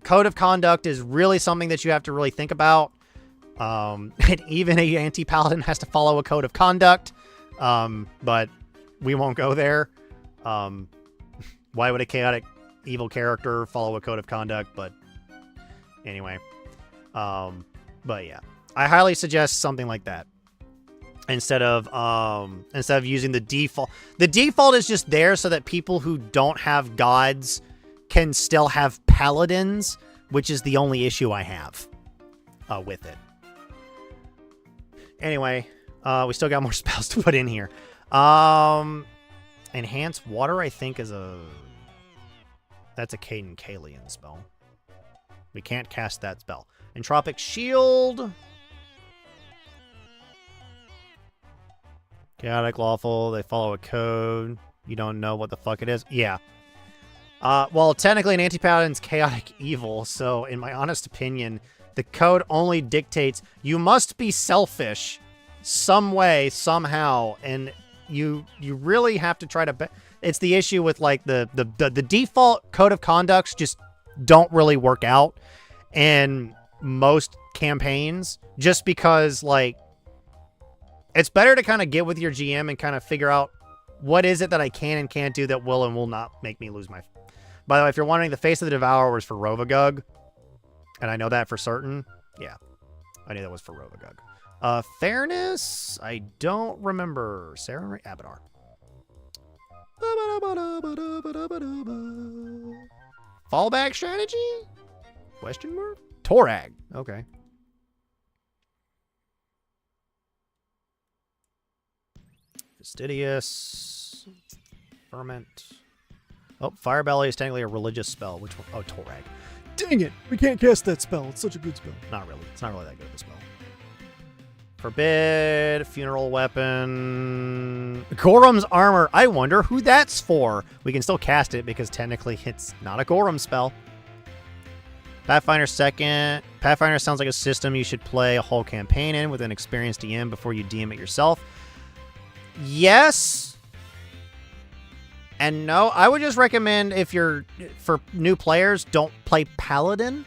Code of conduct is really something that you have to really think about. And even a anti-paladin has to follow a code of conduct. But we won't go there. Why would a chaotic evil character follow a code of conduct? But anyway. But yeah, I highly suggest something like that. Instead of using the default. The default is just there so that people who don't have gods can still have paladins, which is the only issue I have with it. Anyway, we still got more spells to put in here. Enhance Water, I think, is a... That's a Caden Kalian spell. We can't cast that spell. Entropic Shield. Chaotic Lawful. They follow a code. You don't know what the fuck it is. Yeah. Well, technically an anti-paladin's chaotic evil, so in my honest opinion, the code only dictates you must be selfish some way, somehow, and you really have to try to... It's the issue with, like, the default code of conducts just don't really work out in most campaigns, just because, like, it's better to kind of get with your GM and kind of figure out what is it that I can and can't do that will and will not make me lose my... By the way, if you're wondering, the Face of the Devourer was for Rovagug, and I know that for certain. Yeah, I knew that was for Rovagug. Fairness? I don't remember. Sarah Abadar. Fallback strategy? Question mark? Torag. Okay. Fastidious. Ferment. Oh, Fire Belly is technically a religious spell. Which one? Oh, Torag. Dang it! We can't cast that spell. It's such a good spell. Not really. It's not really that good of a spell. Forbid. Funeral Weapon. Gorum's Armor. I wonder who that's for. We can still cast it because technically it's not a Gorum spell. Pathfinder 2nd. Pathfinder sounds like a system you should play a whole campaign in with an experienced DM before you DM it yourself. Yes. And no, I would just recommend if you're, for new players, don't play Paladin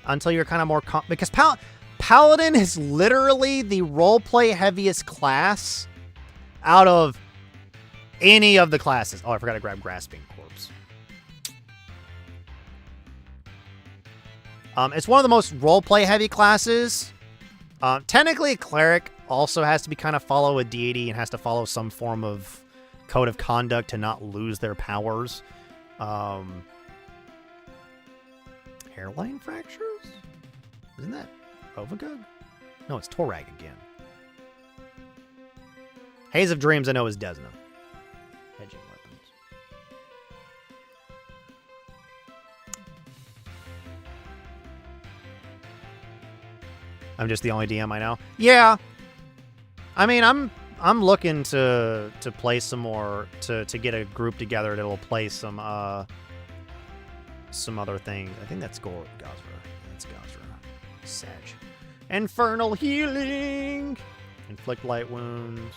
until you're kind of more, because Paladin is literally the roleplay heaviest class out of any of the classes. Oh, I forgot to grab Grasping Corpse. It's one of the most roleplay heavy classes. Technically, a cleric also has to be kind of follow a deity and has to follow some form of code of conduct to not lose their powers. Hairline fractures? Isn't that Rovagug? No, it's Torag again. Haze of Dreams, I know, is Desna. Hedging weapons. I'm just the only DM I know. Yeah. I mean, I'm looking to play some more, to get a group together that will play some other things. I think that's Gozra. That's Gozra. Sag. Infernal Healing. Inflict Light Wounds.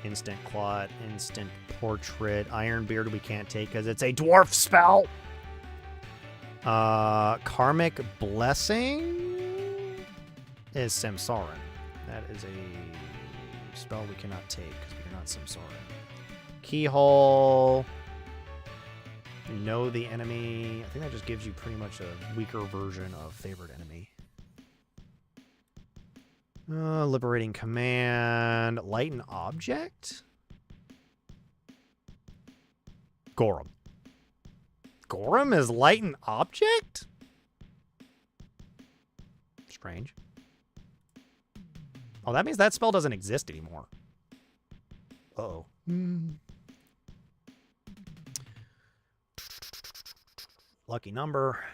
Instant Clot. Instant Portrait. Ironbeard we can't take because it's a dwarf spell. Karmic Blessing is Samsarin. That is a spell we cannot take because we're not Samsarin. Keyhole. Know the enemy. I think that just gives you pretty much a weaker version of favorite enemy. Liberating Command. Lighten Object. Gorum. Gorum is Lighten Object? Strange. Oh, that means that spell doesn't exist anymore. Uh-oh. Lucky number.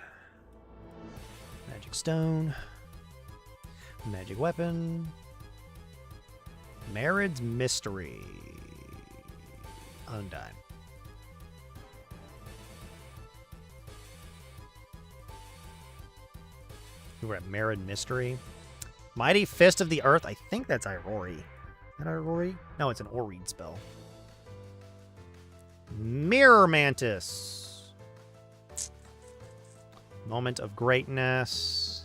Magic Stone. Magic Weapon. Marid's Mystery. Undyne. We're at Marid Mystery. Mighty Fist of the Earth. I think that's Aurori. Is that Aurori? No, it's an Oread spell. Mirror Mantis. Moment of Greatness.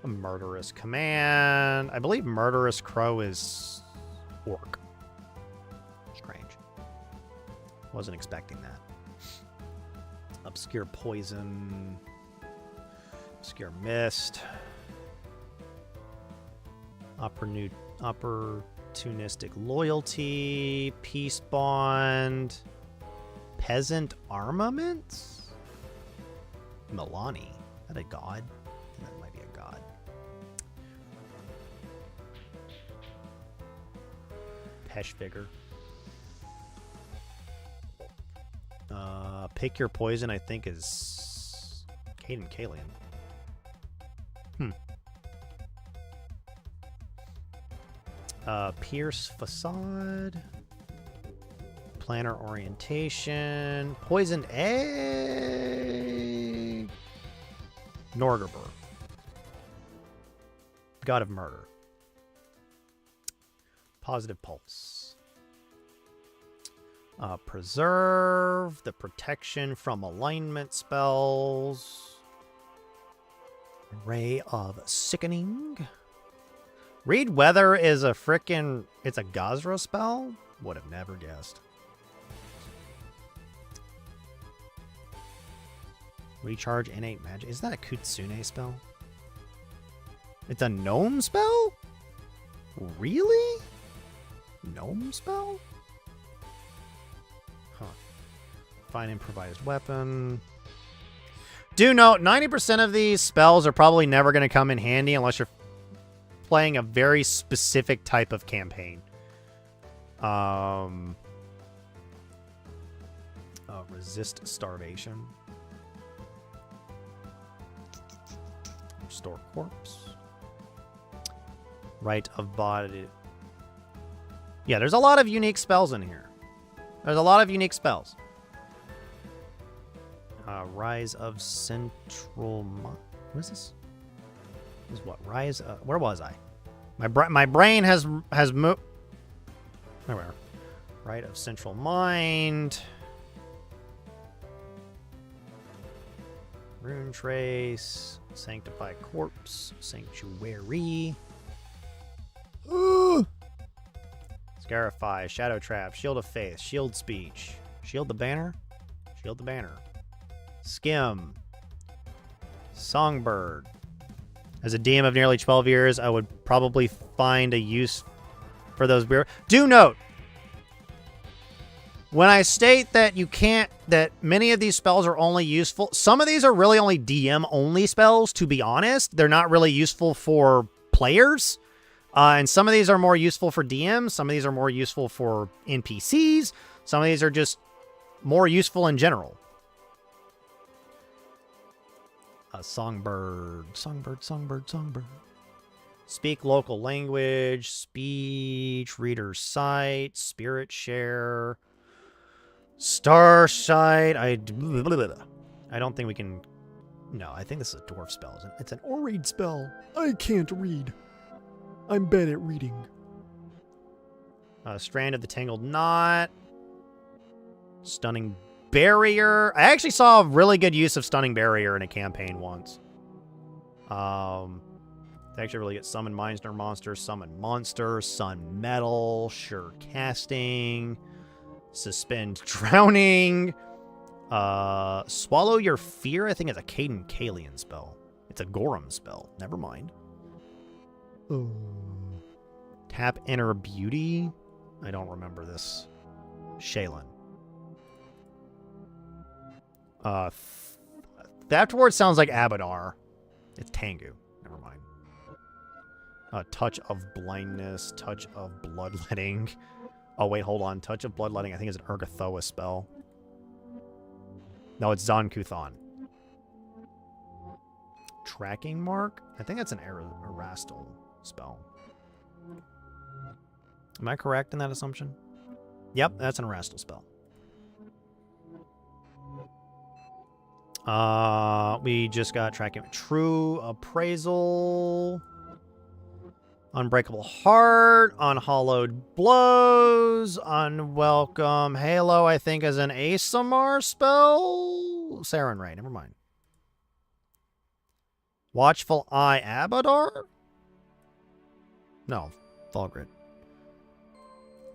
A Murderous Command. I believe Murderous Crow is Orc. Strange. Wasn't expecting that. Obscure Poison. Obscure Mist. Opportunistic Loyalty. Peace Bond. Peasant Armaments? Milani. Is that a god? That might be a god. Pesh Vigor. Pick Your Poison, I think, is Caden Kalian. Pierce Facade. Planner Orientation. Poisoned Egg. Norgerber. God of Murder. Positive Pulse. Preserve. The protection from alignment spells. Ray of Sickening. Read Weather is a frickin'... It's a Gazra spell? Would have never guessed. Recharge Innate Magic. Is that a Kutsune spell? It's a gnome spell? Really? Gnome spell? Huh. Find improvised weapon. Do note, 90% of these spells are probably never going to come in handy unless you're playing a very specific type of campaign. Resist Starvation. Restore Corpse. Rite of Body. Yeah, there's a lot of unique spells in here. There's a lot of unique spells. Rise of Central... What is this? This is what? Rise of... Where was I? My brain has moved... There we are. Rite of Central Mind. Rune Trace. Sanctify Corpse. Sanctuary. Scarify. Shadow Trap. Shield of Faith. Shield Speech. Shield the Banner? Shield the Banner. Skim. Songbird. As a DM of nearly 12 years, I would probably find a use for those beer. Do note, when I state that you can't, that many of these spells are only useful, some of these are really only DM-only spells, to be honest. They're not really useful for players. And some of these are more useful for DMs. Some of these are more useful for NPCs. Some of these are just more useful in general. Songbird. Songbird, songbird, songbird. Speak local language. Speech. Reader's Sight. Spirit Share. Starsight. I don't think we can... No, I think this is a dwarf spell. It's an Oread spell. I can't read. I'm bad at reading. Strand of the Tangled Knot. Stunning Barrier. I actually saw a really good use of Stunning Barrier in a campaign once. They actually really get Summon Mindsner Monsters, Summon Monsters, Sun Metal, Sure Casting, Suspend Drowning, Swallow Your Fear, I think it's a Caden Kalian spell. It's a Gorham spell. Never mind. Oh. Tap Inner Beauty. I don't remember this. Shaylin. Theft Ward sounds like Abadar. It's Tengu. Never mind. Touch of Blindness. Touch of Bloodletting. Oh, wait, hold on. Touch of Bloodletting, I think, is an Urgathoa spell. No, it's Zon-Kuthon. Tracking Mark? I think that's an Erastil spell. Am I correct in that assumption? Yep, that's an Erastil spell. We just got Tracking. True Appraisal. Unbreakable Heart. Unhallowed Blows. Unwelcome Halo, I think, is an Asamar spell. Saren Ray, never mind. Watchful Eye Abadar? No, Fulgrid.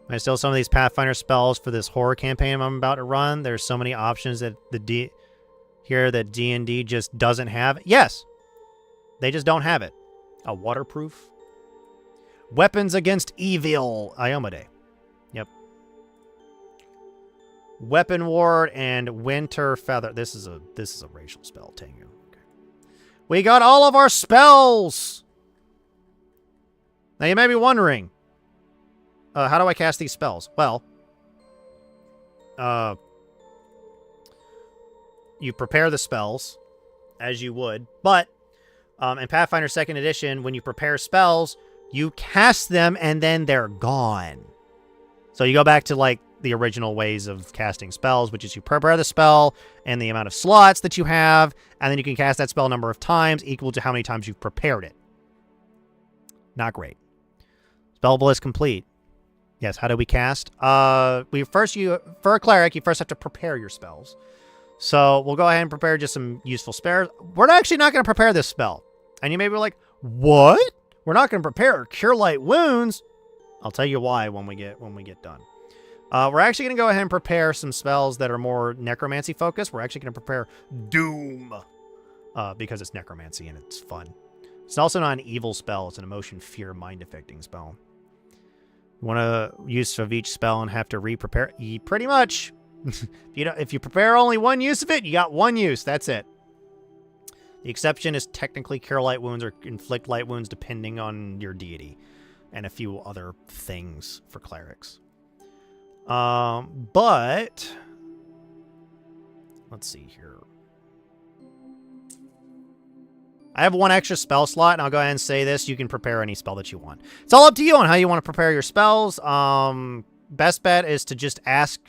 I still some of these Pathfinder spells for this horror campaign I'm about to run. There's so many options that here that D&D just doesn't have. Yes, they just don't have it. A waterproof. Weapons Against Evil. Iomade. Yep. Weapon Ward and Winter Feather. This is a racial spell, Tengu. Okay. We got all of our spells. Now you may be wondering, how do I cast these spells? Well, you prepare the spells as you would, but in Pathfinder 2nd Edition, when you prepare spells, you cast them and then they're gone. So you go back to like the original ways of casting spells, which is you prepare the spell and the amount of slots that you have, and then you can cast that spell a number of times equal to how many times you've prepared it. Not great. Spell bliss complete. Yes, how do we cast? For a cleric, you first have to prepare your spells. So we'll go ahead and prepare just some useful spares. We're actually not going to prepare this spell. And you may be like, what? We're not going to prepare Cure Light Wounds? I'll tell you why when we get done. We're actually going to go ahead and prepare some spells that are more necromancy focused. We're actually going to prepare Doom because it's necromancy and it's fun. It's also not an evil spell. It's an emotion, fear, mind affecting spell. You want to use of each spell and have to re-prepare. Pretty much. If you prepare only one use of it, you got one use. That's it. The exception is technically Cure Light Wounds or Inflict Light Wounds depending on your deity. And a few other things for clerics. But let's see here. I have one extra spell slot, and I'll go ahead and say this. You can prepare any spell that you want. It's all up to you on how you want to prepare your spells. Best bet is to just ask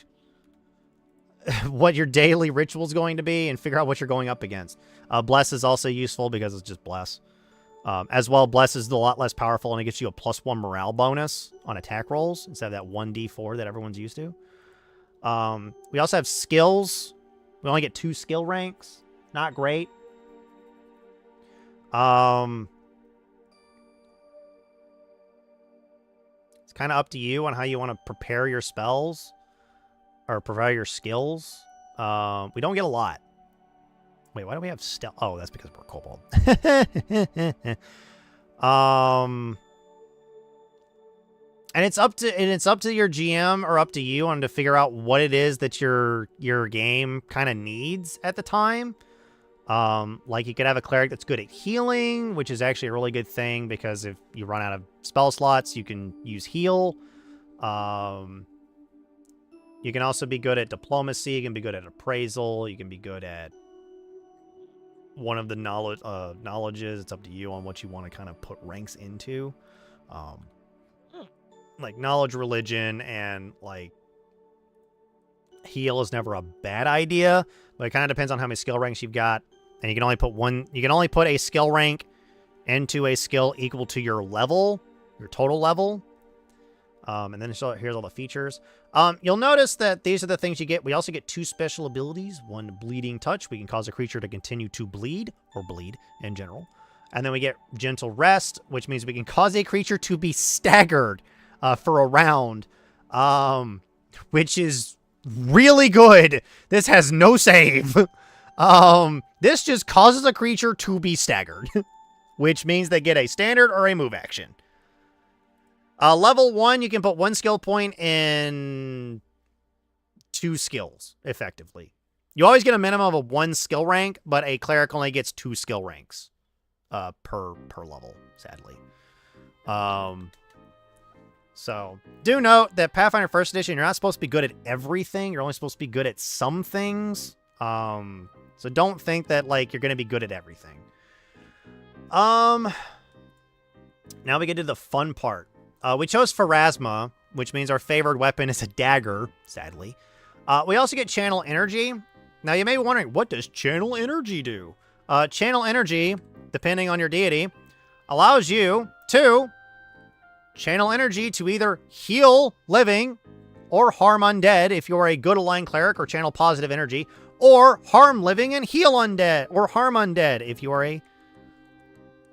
what your daily ritual is going to be and figure out what you're going up against. Bless is also useful because it's just bless. As well, bless is a lot less powerful, and it gives you a +1 morale bonus on attack rolls instead of that 1d4 that everyone's used to. We also have skills. We only get 2 skill ranks. Not great. It's kind of up to you on how you want to prepare your spells or prepare your skills. We don't get a lot. Wait, why do we have stealth? Oh, that's because we're kobold. And it's up to your GM or up to you on to figure out what it is that your game kind of needs at the time. Like you could have a cleric that's good at healing, which is actually a really good thing because if you run out of spell slots, you can use heal. You can also be good at diplomacy. You can be good at appraisal. You can be good at one of the knowledges. It's up to you on what you want to kind of put ranks into. Like knowledge, religion, and like heal is never a bad idea, but it kind of depends on how many skill ranks you've got. And you can only put a skill rank into a skill equal to your level, your total level. And then here's all the features. You'll notice that these are the things you get. We also get 2 special abilities. One, Bleeding Touch. We can cause a creature to continue to bleed, or bleed in general. And then we get Gentle Rest, which means we can cause a creature to be staggered for a round, which is really good. This has no save. This just causes a creature to be staggered, which means they get a standard or a move action. Level 1, you can put 1 skill point in 2 skills, effectively. You always get a minimum of 1 skill rank, but a cleric only gets 2 skill ranks per level, sadly. So, do note that Pathfinder 1st Edition, you're not supposed to be good at everything. You're only supposed to be good at some things. So don't think that, like, you're going to be good at everything. Now we get to the fun part. We chose Pharasma, which means our favored weapon is a dagger, sadly. We also get Channel Energy. Now, you may be wondering, what does Channel Energy do? Channel Energy, depending on your deity, allows you to channel energy to either heal living or harm undead if you're a good aligned cleric, or channel positive energy, or harm living and heal undead, or harm undead if you are a...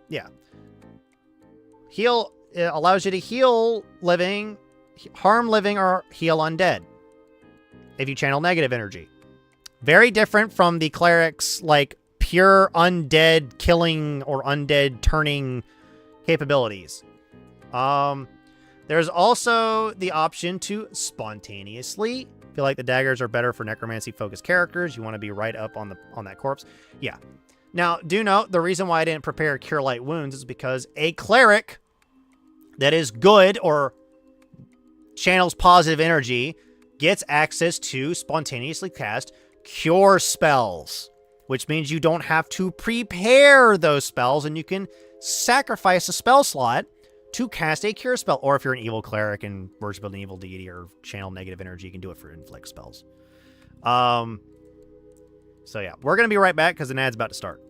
Yeah. Heal... It allows you to heal living, harm living, or heal undead if you channel negative energy. Very different from the cleric's, like, pure undead killing or undead turning capabilities. There's also the option to spontaneously. Feel like the daggers are better for necromancy-focused characters. You want to be right up on that corpse. Yeah. Now, do note, the reason why I didn't prepare Cure Light Wounds is because a cleric that is good or channels positive energy gets access to spontaneously cast cure spells, which means you don't have to prepare those spells and you can sacrifice a spell slot to cast a cure spell. Or if you're an evil cleric and worship an evil deity or channel negative energy, you can do it for inflict spells. So yeah, we're going to be right back because an ad's about to start.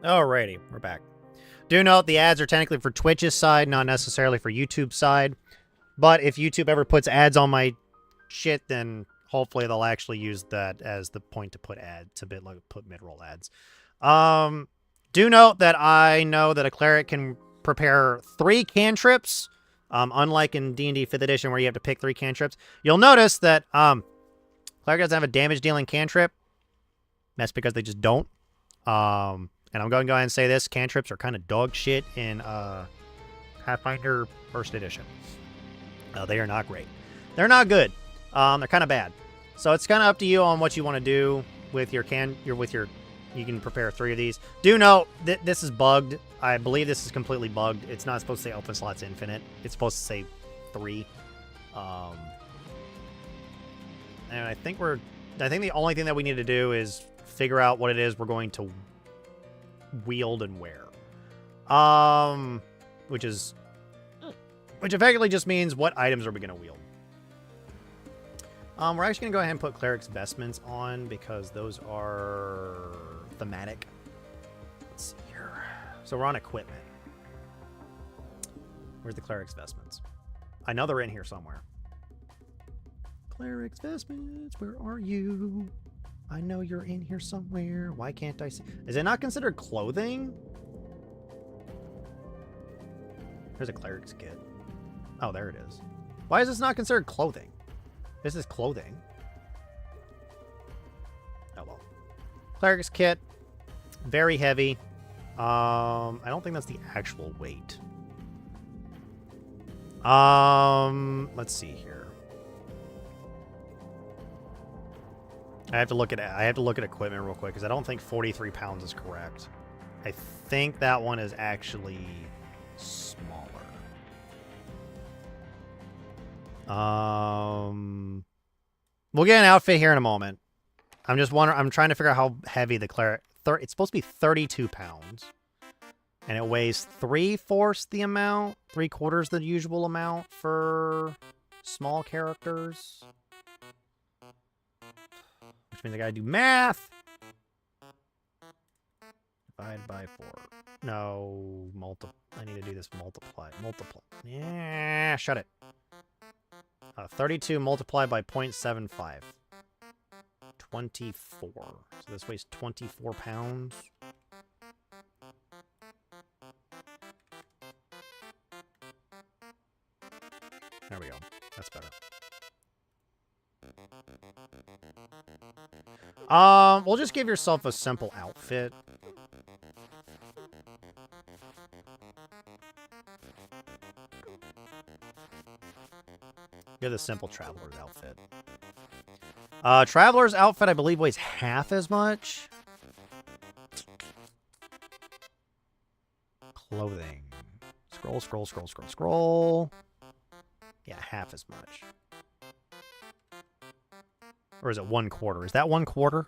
Alrighty, we're back. Do note the ads are technically for Twitch's side, not necessarily for YouTube's side. But if YouTube ever puts ads on my shit, then hopefully they'll actually use that as the point to put put mid-roll ads. Do note that I know that a cleric can prepare 3 cantrips, unlike in D&D 5th edition where you have to pick 3 cantrips. You'll notice that cleric doesn't have a damage-dealing cantrip. That's because they just don't. And I'm going to go ahead and say this. Cantrips are kind of dog shit in how Pathfinder First Edition. They are not great. They're not good. They're kind of bad. So it's kind of up to you on what you want to do with your you can prepare 3 of these. Do note that this is bugged. I believe this is completely bugged. It's not supposed to say open slots infinite. It's supposed to say 3. And I think the only thing that we need to do is figure out what it is we're going to wield and wear. Which effectively just means what items are we going to wield. We're actually going to go ahead and put Cleric's Vestments on because those are thematic. Let's see here. So we're on equipment. Where's the Cleric's Vestments? I know they're in here somewhere. Cleric's Vestments, where are you? I know you're in here somewhere. Why can't I see? Is it not considered clothing? There's a Cleric's kit. Oh, there it is. Why is this not considered clothing? This is clothing. Oh, well. Cleric's kit. Very heavy. I don't think that's the actual weight. Let's see here. I have to look at equipment real quick because I don't think 43 pounds is correct. I think that one is actually smaller. We'll get an outfit here in a moment. I'm trying to figure out how heavy the cleric. It's supposed to be 32 pounds. And it weighs 3/4 the amount, 3/4 the usual amount for small characters. Which means I gotta do math. Divide by 4. No, I need to do this multiply. Yeah, shut it. 32 multiplied by 0.75. 24. So this weighs 24 pounds. There we go. That's better. We'll just give yourself a simple outfit. Get the simple Traveler's outfit. Traveler's outfit, I believe, weighs half as much. Clothing. Scroll. Yeah, half as much. Or is it 1/4? Is that 1/4?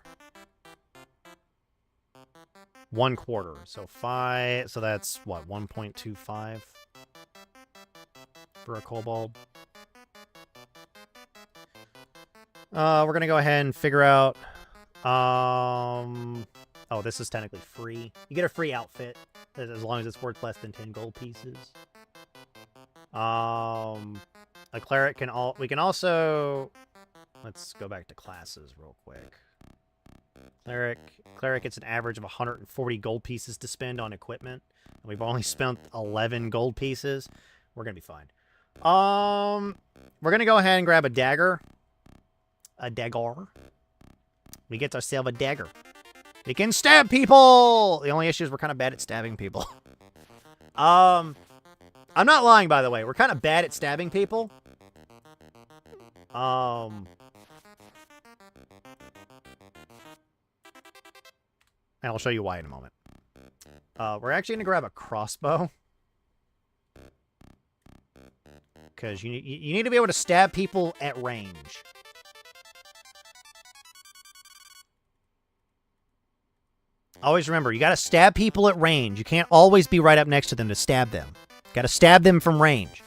1/4. So 5. So that's what? 1.25 for a kobold. We're gonna go ahead and figure out. Oh, this is technically free. You get a free outfit as long as it's worth less than 10 gold pieces. A cleric can we can also. Let's go back to classes real quick. Cleric gets an average of 140 gold pieces to spend on equipment. And we've only spent 11 gold pieces. We're gonna be fine. We're gonna go ahead and grab a dagger. A dagger. We get ourselves a dagger. We can stab people! The only issue is we're kind of bad at stabbing people. I'm not lying, by the way. We're kind of bad at stabbing people. And I'll show you why in a moment. We're actually going to grab a crossbow. Because you need to be able to stab people at range. Always remember, you got to stab people at range. You can't always be right up next to them to stab them. Got to stab them from range.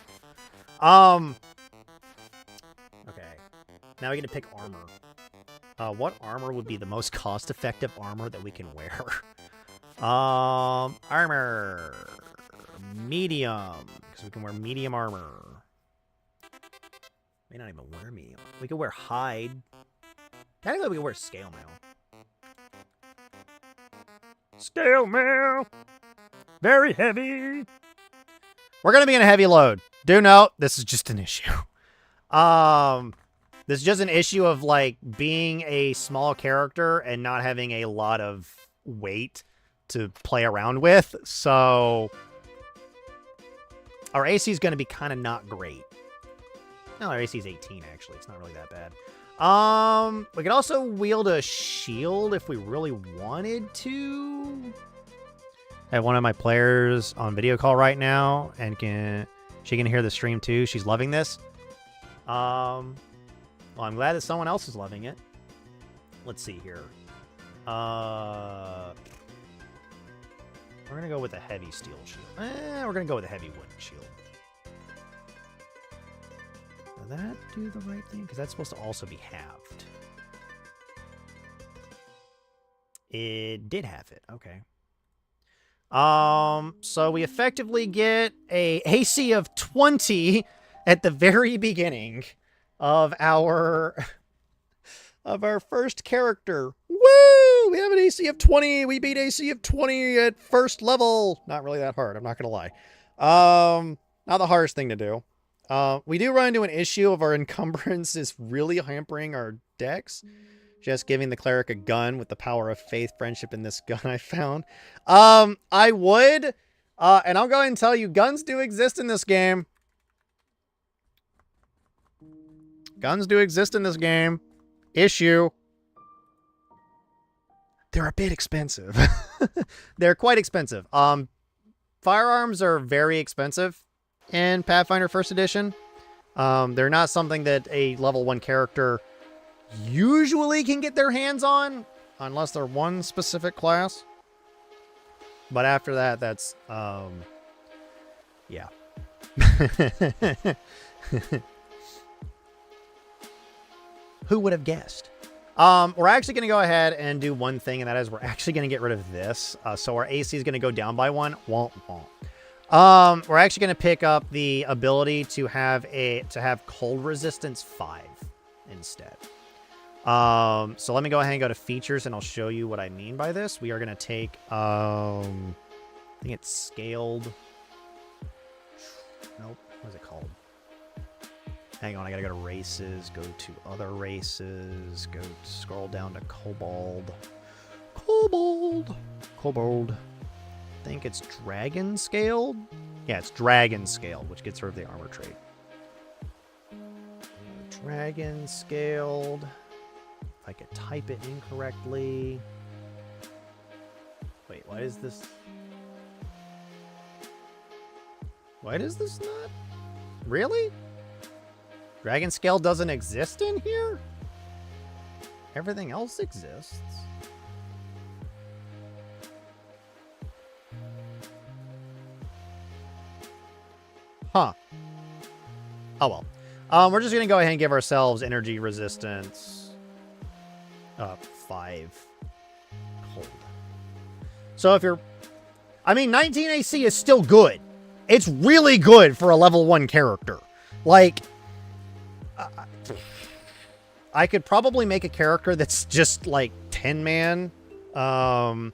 Okay. Now we get to pick armor. What armor would be the most cost-effective armor that we can wear? Armor. Medium. Because we can wear medium armor. May not even wear medium. We could wear hide. Technically, we can wear scale mail. Scale mail. Very heavy. We're going to be in a heavy load. Do note, this is just an issue. This is just an issue of, like, being a small character and not having a lot of weight to play around with. So, our AC is going to be kind of not great. No, our AC is 18, actually. It's not really that bad. We could also wield a shield if we really wanted to. I have one of my players on video call right now, and she can hear the stream too. She's loving this. Well, I'm glad that someone else is loving it. Let's see here. We're gonna go with a heavy steel shield. We're gonna go with a heavy wooden shield. Will that do the right thing? Because that's supposed to also be halved. It did halve it. Okay. So we effectively get a AC of 20 at the very beginning of our first character. Woo! We have an AC of 20. We beat AC of 20 at first level. Not really that hard, I'm not gonna lie. Not the hardest thing to do. We do run into an issue of our encumbrance is really hampering our decks. Just giving the cleric a gun with the power of faith, friendship in this gun I found. I would, and I'll go ahead and tell you, guns do exist in this game. Guns do exist in this game. Issue. They're a bit expensive. They're quite expensive. Firearms are very expensive in Pathfinder 1st Edition. They're not something that a level 1 character usually can get their hands on, unless they're one specific class. But after that, that's, yeah. Who would have guessed? We're actually going to go ahead and do one thing, and that is we're actually going to get rid of this. So our AC is going to go down by 1. Womp womp. We're actually going to pick up the ability to have cold resistance 5 instead. So let me go ahead and go to features, and I'll show you what I mean by this. We are going to take, I think it's scaled. Nope. What is it called? Hang on, I gotta go to races, go to other races, scroll down to kobold. Kobold. I think it's dragon scaled? Yeah, it's dragon scaled, which gets rid of the armor trait. Dragon scaled. If I could type it incorrectly. Wait, why is this? Why does this not? Really? Dragon scale doesn't exist in here? Everything else exists. Huh. Oh well. We're just gonna go ahead and give ourselves energy resistance 5 cold. So if you're, I mean, 19 AC is still good. It's really good for a level 1 character. Like, I could probably make a character that's just like 10 man. Yeah.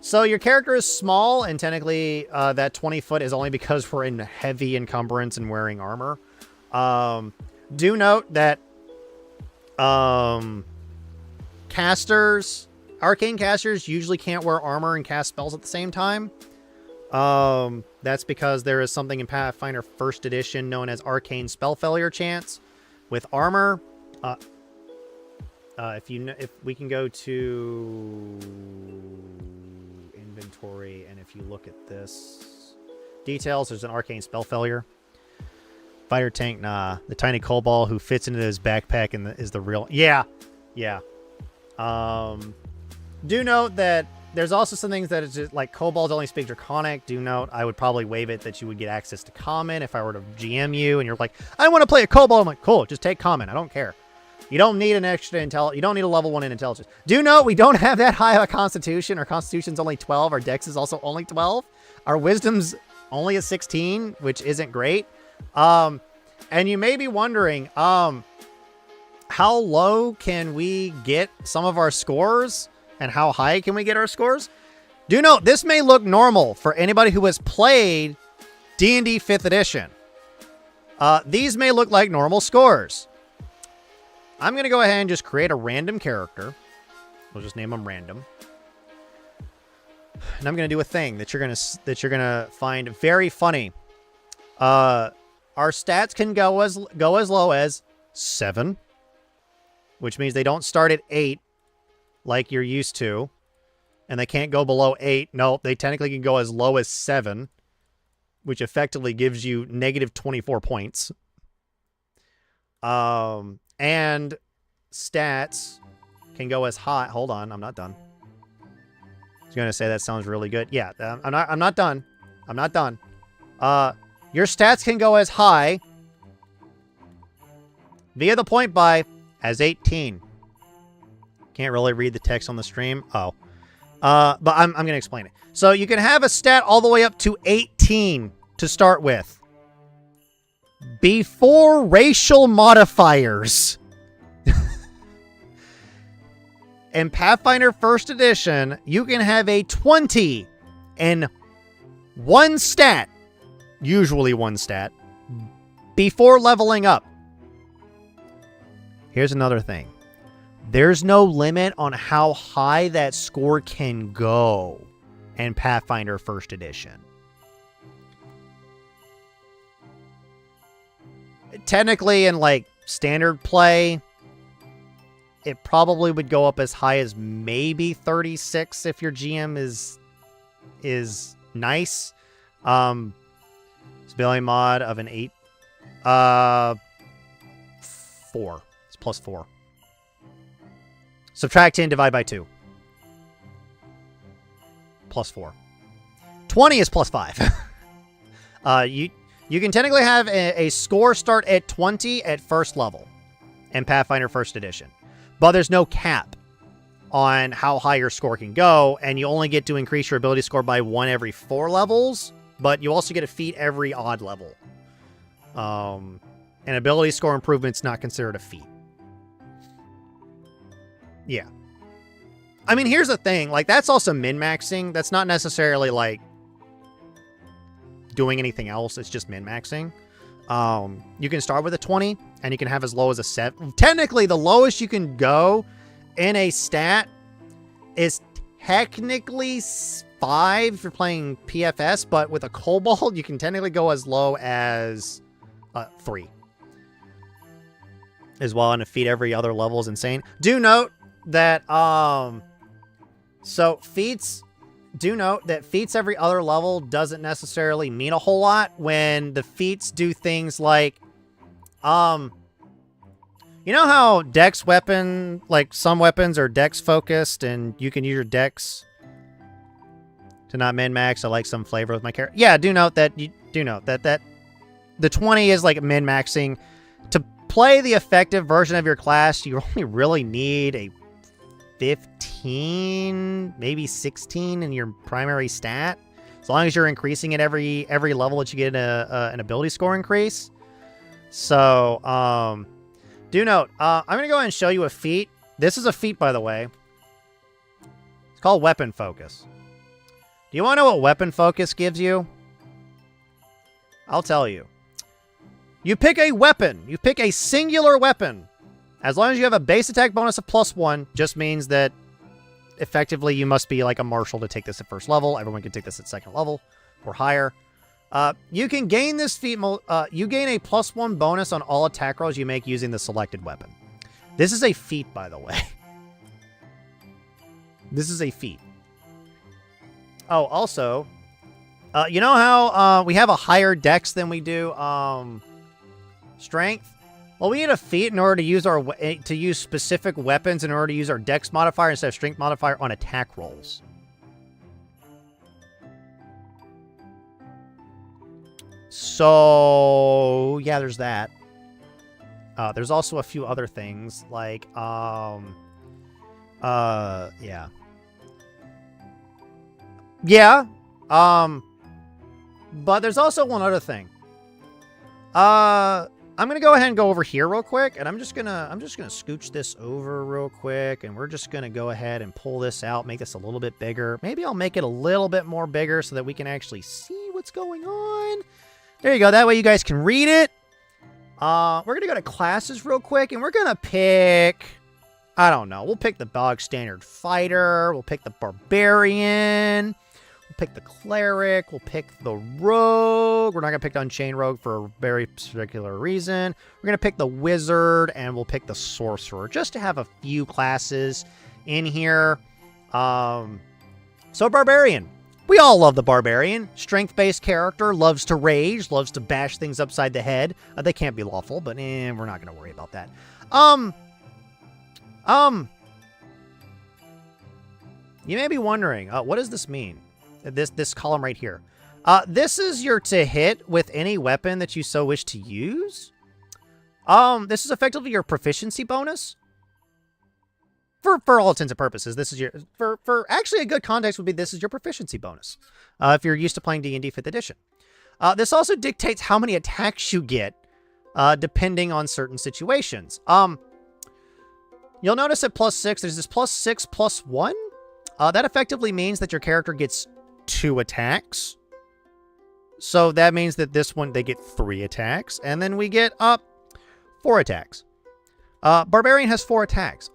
So your character is small, and technically that 20 foot is only because we're in heavy encumbrance and wearing armor. Do note that arcane casters usually can't wear armor and cast spells at the same time. That's because there is something in Pathfinder 1st Edition known as arcane spell failure chance. With armor, if we can go to inventory, and if you look at this details, there's an arcane spell failure. Fighter tank, nah. The tiny kobold who fits into his backpack and is the real. Yeah. Do note that there's also some things that it's just like kobolds only speak Draconic. Do note, I would probably waive it that you would get access to Common if I were to GM you, and you're like, I want to play a kobold. I'm like, cool, just take Common. I don't care. You don't need an extra intel. You don't need a level 1 in intelligence. Do note, we don't have that high of a Constitution. Our Constitution's only 12. Our Dex is also only 12. Our Wisdom's only a 16, which isn't great. And you may be wondering, how low can we get some of our scores? And how high can we get our scores? Do note, this may look normal for anybody who has played D&D 5th Edition. These may look like normal scores. I'm going to go ahead and just create a random character. We'll just name them random. And I'm gonna do a thing that you're gonna find very funny. Our stats can go as low as 7, which means they don't start at 8 like you're used to, and they can't go below 8. No, they technically can go as low as 7, which effectively gives you negative 24 points. And stats can go as high. Hold on, I'm not done. I was gonna say that sounds really good. Yeah, I'm not done. I'm not done. Your stats can go as high via the point buy as 18. Can't really read the text on the stream. Oh. But I'm going to explain it. So you can have a stat all the way up to 18 to start with. Before racial modifiers. In Pathfinder 1st Edition, you can have a 20 and 1 stat, usually 1 stat, before leveling up. Here's another thing. There's no limit on how high that score can go in Pathfinder 1st Edition. Technically, in like standard play, it probably would go up as high as maybe 36 if your GM is nice. Spelling mod of an 8. 4. It's plus 4. Subtract 10, divide by 2. Plus 4. 20 is plus 5. You can technically have a score start at 20 at first level in Pathfinder 1st Edition. But there's no cap on how high your score can go, and you only get to increase your ability score by 1 every 4 levels, but you also get a feat every odd level. An ability score improvement's not considered a feat. Yeah. I mean, here's the thing. Like, that's also min-maxing. That's not necessarily, like, doing anything else. It's just min-maxing. You can start with a 20, and you can have as low as a 7. Technically, the lowest you can go in a stat is technically 5 if you're playing PFS, but with a kobold, you can technically go as low as 3. As well, and a feat every other level is insane. Do note that feats every other level doesn't necessarily mean a whole lot when the feats do things like you know how dex weapon, like some weapons are dex focused and you can use your dex to not min-max. I like some flavor with my character. Yeah, do note that the 20 is like min-maxing. To play the effective version of your class, you only really need a 15, maybe 16 in your primary stat. As long as you're increasing it every level that you get an ability score increase. So, do note, I'm going to go ahead and show you a feat. This is a feat, by the way. It's called Weapon Focus. Do you want to know what Weapon Focus gives you? I'll tell you. You pick a weapon. You pick a singular weapon. As long as you have a base attack bonus of +1, just means that effectively you must be like a marshal to take this at first level. Everyone can take this at second level or higher. You can gain this feat. You gain a +1 bonus on all attack rolls you make using the selected weapon. This is a feat, by the way. This is a feat. Oh, also, you know how we have a higher dex than we do strength? Well, we need a feat in order to use specific weapons in order to use our dex modifier instead of strength modifier on attack rolls. So, yeah, there's that. There's also a few other things like, yeah. Yeah. But there's also one other thing. I'm going to go ahead and go over here real quick, and I'm just going to scooch this over real quick, and we're just going to go ahead and pull this out, make this a little bit bigger. Maybe I'll make it a little bit more bigger so that we can actually see what's going on. There you go. That way you guys can read it. We're going to go to classes real quick, and we're going to pick, I don't know, we'll pick the bog standard fighter. We'll pick the barbarian. We'll pick the cleric. We'll pick the rogue. We're not going to pick the unchained rogue for a very particular reason. We're going to pick the wizard, and we'll pick the sorcerer, just to have a few classes in here. So barbarian. We all love the barbarian. Strength-based character, loves to rage, loves to bash things upside the head. They can't be lawful, but we're not going to worry about that. You may be wondering, what does this mean? This column right here. This is your to hit with any weapon that you so wish to use. This is effectively your proficiency bonus. For all intents and purposes, this is your for actually a good context would be this is your proficiency bonus. If you're used to playing D&D 5th edition. This also dictates how many attacks you get, depending on certain situations. You'll notice at +6, there's this +6 +1. That effectively means that your character gets 2 attacks. So that means that this one, they get 3 attacks. And then we get 4 attacks. Barbarian has 4 attacks.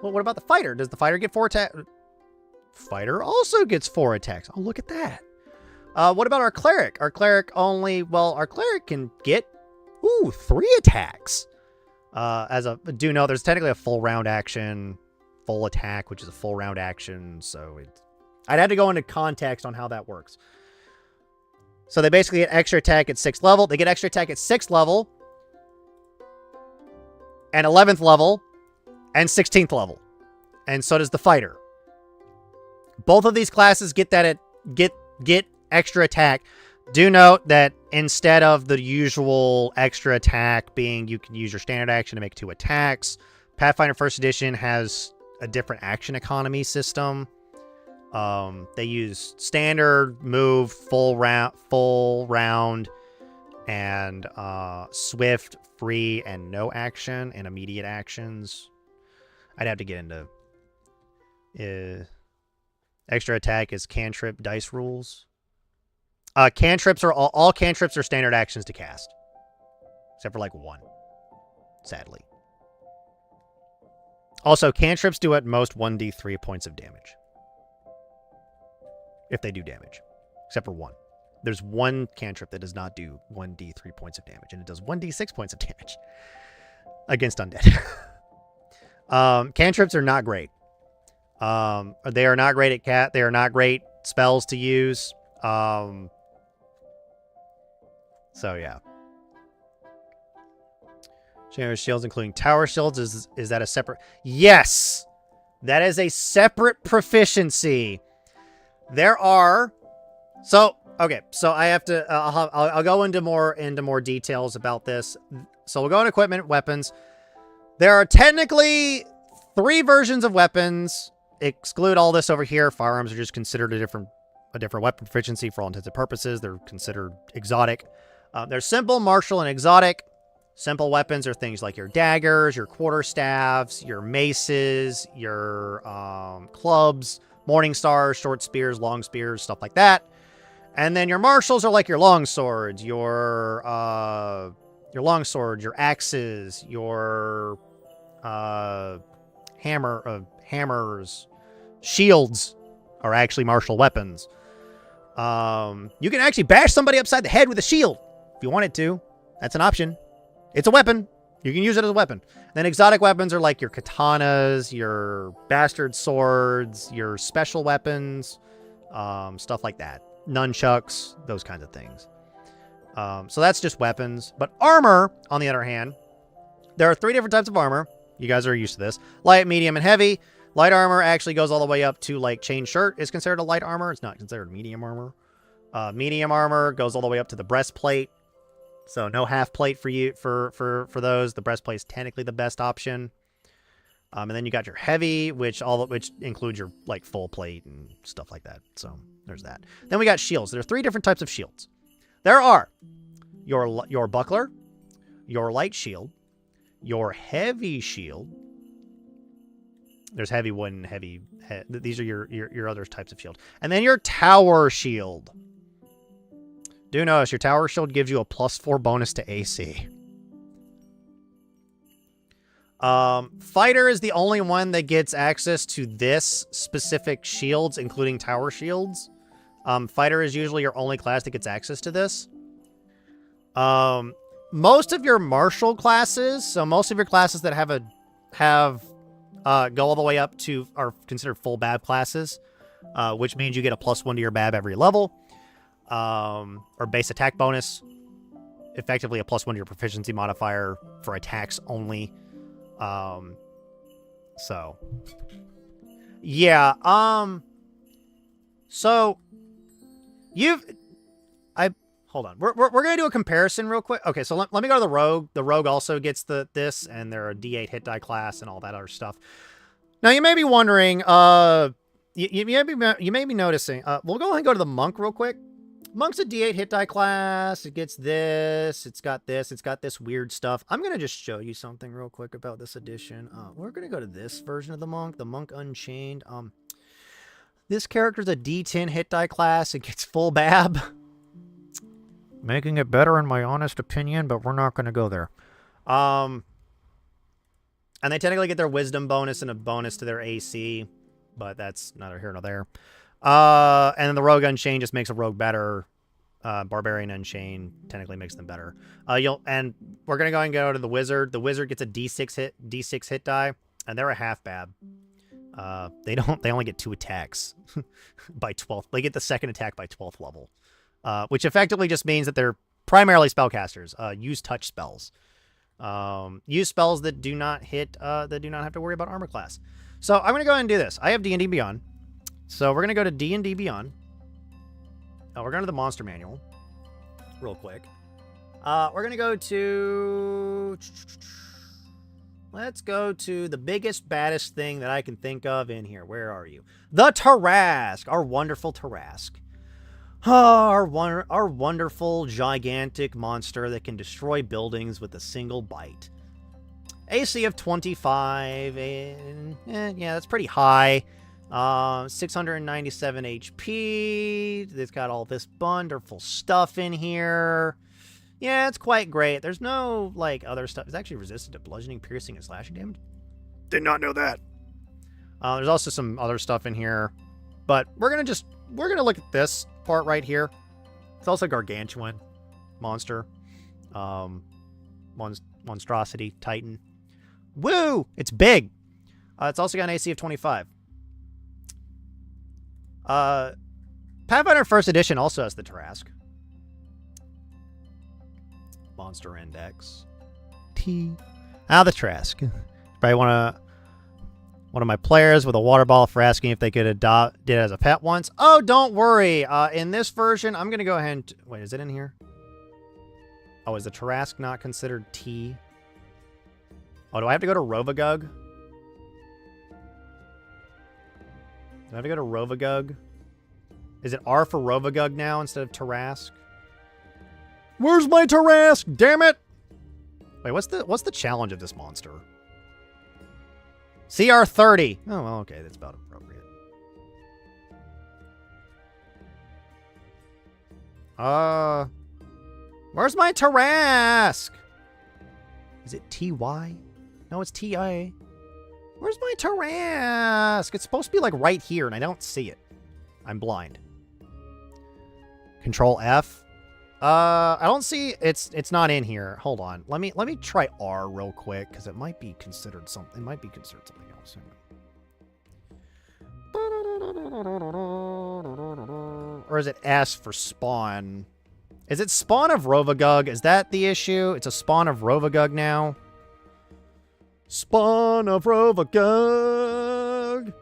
Well, what about the fighter? Does the fighter get 4 attacks? Fighter also gets 4 attacks. Oh, look at that. What about our cleric? Our cleric our cleric can get, 3 attacks. Do know there's technically a full round action, full attack, which is a full round action. So I'd have to go into context on how that works. So they basically get extra attack at 6th level. They get extra attack at 6th level and 11th level and 16th level. And so does the fighter. Both of these classes get that get extra attack. Do note that instead of the usual extra attack being you can use your standard action to make 2 attacks, Pathfinder 1st edition has a different action economy system. They use standard, move, full round, and swift, free, and no action, and immediate actions. I'd have to get into extra attack is cantrip dice rules. Cantrips are all cantrips are standard actions to cast, except for like 1, sadly. Also, cantrips do at most 1d3 points of damage. If they do damage. Except for 1. There's 1 cantrip that does not do 1d3 points of damage, and it does 1d6 points of damage against undead. Cantrips are not great. They are not great at they are not great spells to use. So yeah. Shields, including tower shields, is that a separate? Yes, that is a separate proficiency. There are, so I have to. I'll go into more details about this. So we'll go into equipment, weapons. There are technically 3 versions of weapons. Exclude all this over here. Firearms are just considered a different weapon proficiency for all intents and purposes. They're considered exotic. They're simple, martial, and exotic. Simple weapons are things like your daggers, your quarterstaffs, your maces, your clubs, morning stars, short spears, long spears, stuff like that. And then your martials are like your long swords, your axes, your hammers, shields are actually martial weapons. You can actually bash somebody upside the head with a shield if you wanted to. That's an option. It's a weapon. You can use it as a weapon. Then exotic weapons are like your katanas, your bastard swords, your special weapons, stuff like that. Nunchucks, those kinds of things. So that's just weapons. But armor, on the other hand, there are 3 different types of armor. You guys are used to this. Light, medium, and heavy. Light armor actually goes all the way up to, like, chain shirt is considered a light armor. It's not considered medium armor. Medium armor goes all the way up to the breastplate. So no half plate for you for those. The breastplate is technically the best option. And then you got your heavy, which includes your like full plate and stuff like that. So there's that. Then we got shields. There are 3 different types of shields. There are your buckler, your light shield, your heavy shield. There's heavy wooden, heavy. These are your other types of shield, and then your tower shield. Do notice your tower shield gives you a +4 bonus to AC. Fighter is the only one that gets access to this specific shields, including tower shields. Fighter is usually your only class that gets access to this. Most of your martial classes, so most of your classes that go all the way up to are considered full BAB classes, which means you get a +1 to your BAB every level, or base attack bonus. Effectively a +1 to your proficiency modifier for attacks only. So yeah. So hold on. We're gonna do a comparison real quick. Okay, so let me go to the rogue. The rogue also gets this, and they're a D8 hit die class and all that other stuff. Now you may be wondering, you may be noticing. We'll go ahead and go to the monk real quick. Monk's a D8 hit die class. It gets this. It's got this. It's got this weird stuff. I'm gonna just show you something real quick about this edition. We're gonna go to this version of the Monk Unchained. This character's a D10 hit die class. It gets full BAB. Making it better in my honest opinion, but we're not gonna go there. And they technically get their wisdom bonus and a bonus to their AC, but that's neither here nor there. And then the Rogue Unchained just makes a rogue better. Barbarian Unchained technically makes them better. And we're gonna go and go to the Wizard. The Wizard gets a D6 hit die, and they're a half BAB. They only get 2 attacks by 12th. They get the second attack by 12th level, which effectively just means that they're primarily spellcasters. Use touch spells. Use spells that do not hit. That do not have to worry about armor class. So I'm gonna go ahead and do this. I have D&D Beyond. So we're going to go to D&D Beyond. We're going to the Monster Manual real quick. We're going to go to... Let's go to the biggest, baddest thing that I can think of in here. Where are you? The Tarrasque. Our wonderful Tarrasque. Our wonderful, gigantic monster that can destroy buildings with a single bite. AC of 25. And, yeah, that's pretty high. 697 HP. It's got all this wonderful stuff in here. Yeah, it's quite great. There's no, like, other stuff. It's actually resistant to bludgeoning, piercing, and slashing damage. Did not know that. There's also some other stuff in here. But we're gonna look at this part right here. It's also gargantuan. Monster. Monstrosity. Titan. Woo! It's big! It's also got an AC of 25. Pathfinder 1st Edition also has the Tarrasque. Monster Index. T. The Tarrasque. Probably one of my players with a water ball for asking if they could adopt it as a pet once. Oh, don't worry. In this version, I'm going to go ahead and... Wait, is it in here? Oh, is the Tarrasque not considered T? Oh, do I have to go to Rovagug? Do I have to go to Rovagug? Is it R for Rovagug now instead of Tarrasque? Where's my Tarrasque? Damn it! Wait, what's the challenge of this monster? CR 30. Oh, well, okay, that's about appropriate. Where's my Tarrasque? Is it TY? No, it's TI. Where's my Tarrasque? It's supposed to be like right here, and I don't see it. I'm blind. Control F. I don't see it's not in here. Hold on. Let me try R real quick because it might be considered something. It might be considered something else. Or is it S for spawn? Is it spawn of Rovagug? Is that the issue? It's a spawn of Rovagug now. Spawn of Rovagug.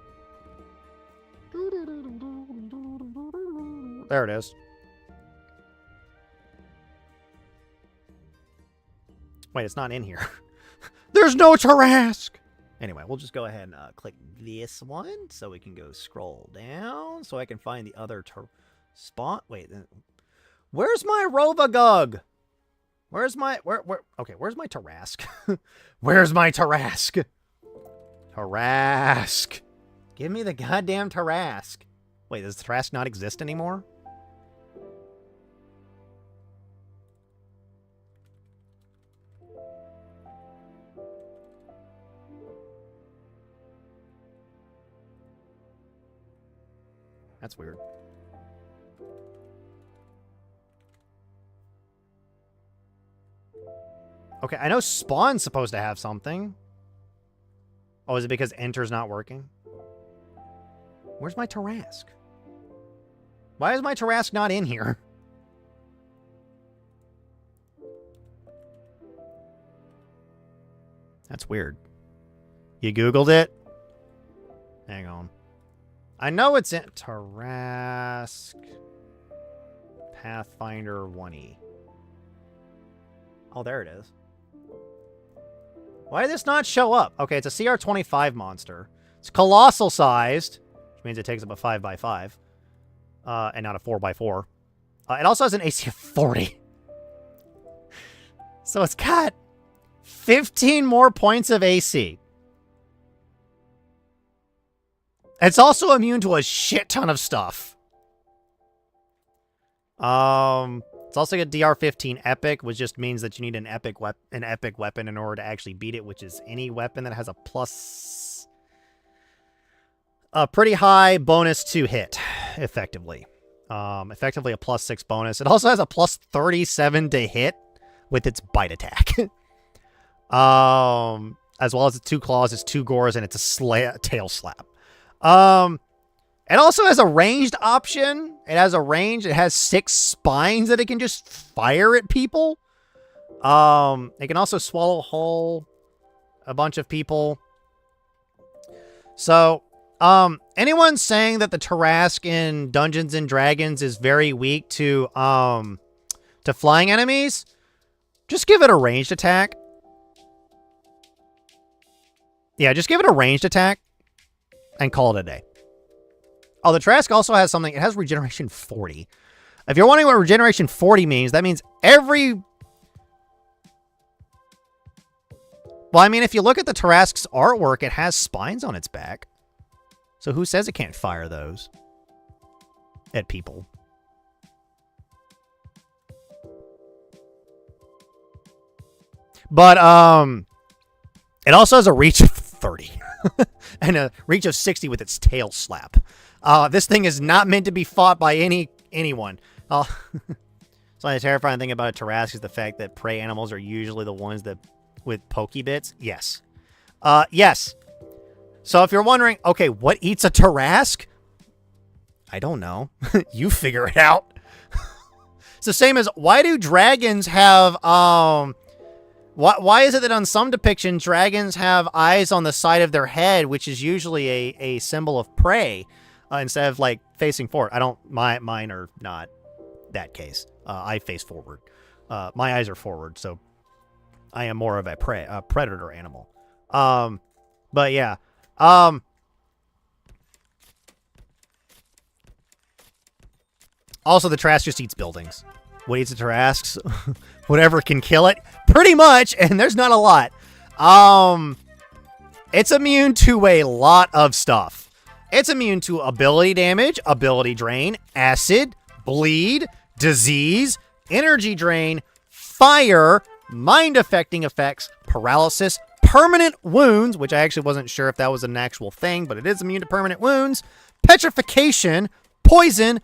There it is. Wait, it's not in here. There's no Tarrasque! Anyway, we'll just go ahead and click this one so we can go scroll down so I can find the other spawn. Wait, where's my Rovagug? Where's my... Okay, where's my Tarrasque? Where's my Tarrasque? Tarrasque. Give me the goddamn Tarrasque. Wait, does Tarrasque not exist anymore? That's weird. Okay, I know Spawn's supposed to have something. Oh, is it because Enter's not working? Where's my Tarask? Why is my Tarask not in here? That's weird. You Googled it? Hang on. I know it's in Tarask Pathfinder 1E. Oh, there it is. Why did this not show up? Okay, it's a CR25 monster. It's colossal sized, which means it takes up a 5x5, and not a 4x4. It also has an AC of 40. So it's got 15 more points of AC. It's also immune to a shit ton of stuff. It's also got DR15 epic, which just means that you need an epic weapon in order to actually beat it, which is any weapon that has a pretty high bonus to hit, effectively. Effectively a +6 bonus. It also has a +37 to hit with its bite attack. As well as its 2 claws, its 2 gores, and it's a tail slap. It also has a ranged option. It has a range. It has 6 spines that it can just fire at people. It can also swallow whole a bunch of people. So, anyone saying that the Tarask in Dungeons and Dragons is very weak to flying enemies, just give it a ranged attack. Yeah, just give it a ranged attack and call it a day. Oh, the Trask also has something. It has regeneration 40. If you're wondering what regeneration 40 means, that means every... Well, I mean, if you look at the Tarask's artwork, it has spines on its back. So who says it can't fire those at people? But, it also has a reach of 30. And a reach of 60 with its tail slap. This thing is not meant to be fought by anyone. So the terrifying thing about a Tarask is the fact that prey animals are usually the ones that with pokey bits. Yes. Yes. So if you're wondering, okay, what eats a Tarask? I don't know. You figure it out. It's the same as, why do dragons have, why is it that on some depictions, dragons have eyes on the side of their head, which is usually a symbol of prey, instead of, like, facing forward? Mine are not that case. I face forward. My eyes are forward, so I am more of a predator animal. But yeah. Also, the Tarask just eats buildings. What eats the Tarasks? Whatever can kill it. Pretty much, and there's not a lot. It's immune to a lot of stuff. It's immune to ability damage, ability drain, acid, bleed, disease, energy drain, fire, mind-affecting effects, paralysis, permanent wounds, which I actually wasn't sure if that was an actual thing, but it is immune to permanent wounds, petrification, poison,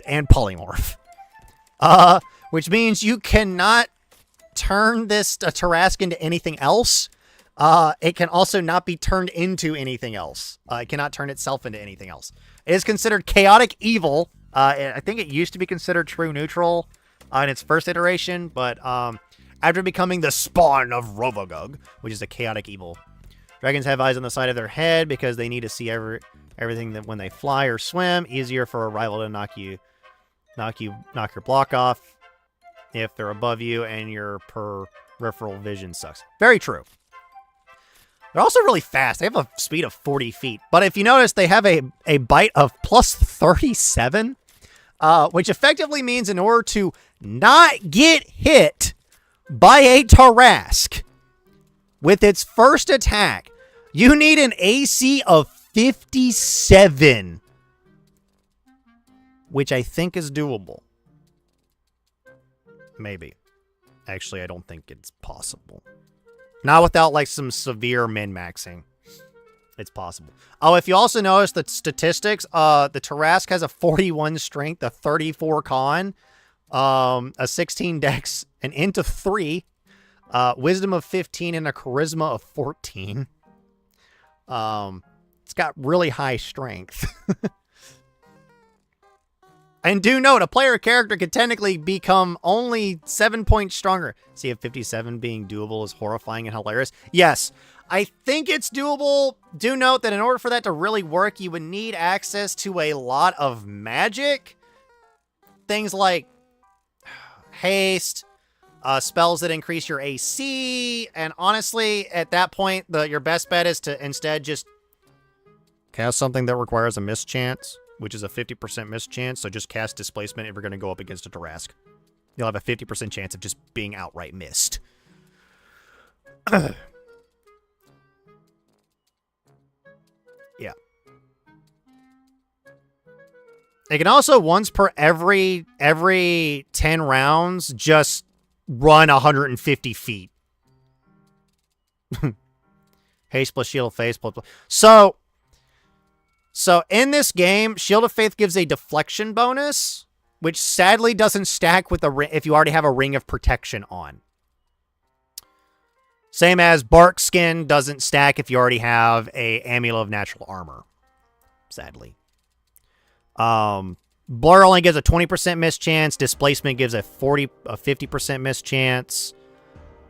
and polymorph. Which means you cannot turn this Tarask into anything else. It can also not be turned into anything else. It cannot turn itself into anything else. It is considered chaotic evil. I think it used to be considered true neutral in its first iteration, but after becoming the spawn of Rovagug, which is a chaotic evil. Dragons have eyes on the side of their head because they need to see everything that when they fly or swim. Easier for a rival to knock your block off if they're above you and your peripheral vision sucks. Very true. They're also really fast. They have a speed of 40 feet. But if you notice, they have a bite of +37, which effectively means in order to not get hit by a Tarask with its first attack, you need an AC of 57, which I think is doable. Maybe. Actually, I don't think it's possible. Not without, like, some severe min-maxing. It's possible. Oh, if you also notice the statistics, the Tarrasque has a 41 strength, a 34 con, a 16 dex, an int of 3, wisdom of 15, and a charisma of 14. It's got really high strength. And do note, a player character could technically become only 7 points stronger. See if 57 being doable is horrifying and hilarious. Yes, I think it's doable. Do note that in order for that to really work, you would need access to a lot of magic. Things like haste, spells that increase your AC, and honestly, at that point, your best bet is to instead just cast something that requires a miss chance, which is a 50% miss chance, so just cast Displacement if you're going to go up against a Tarrasque. You'll have a 50% chance of just being outright missed. Yeah. It can also, once per every 10 rounds, just run 150 feet. Haste plus Shield of Faith plus... So in this game, Shield of Faith gives a deflection bonus, which sadly doesn't stack with if you already have a Ring of Protection on. Same as Bark Skin doesn't stack if you already have a Amulet of Natural Armor. Sadly. Blur only gives a 20% miss chance. Displacement gives a 50% miss chance.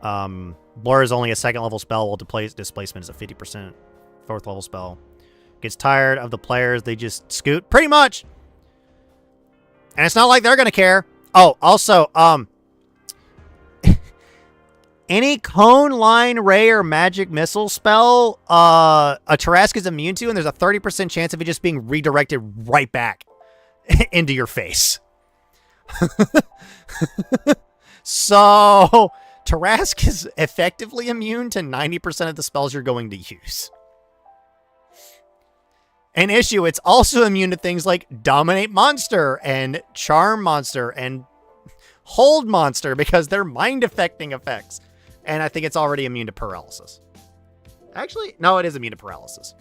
Blur is only a 2nd level spell, while Displacement is a 50% 4th level spell. Gets tired of the players, they just scoot. Pretty much. And it's not like they're going to care. Oh, also, any cone, line, ray, or magic missile spell, a Tarrasque is immune to, and there's a 30% chance of it just being redirected right back into your face. So, Tarrasque is effectively immune to 90% of the spells you're going to use. An issue, it's also immune to things like Dominate Monster and Charm Monster and Hold Monster because they're mind-affecting effects. And I think it's already immune to Paralysis. Actually, no, it is immune to Paralysis.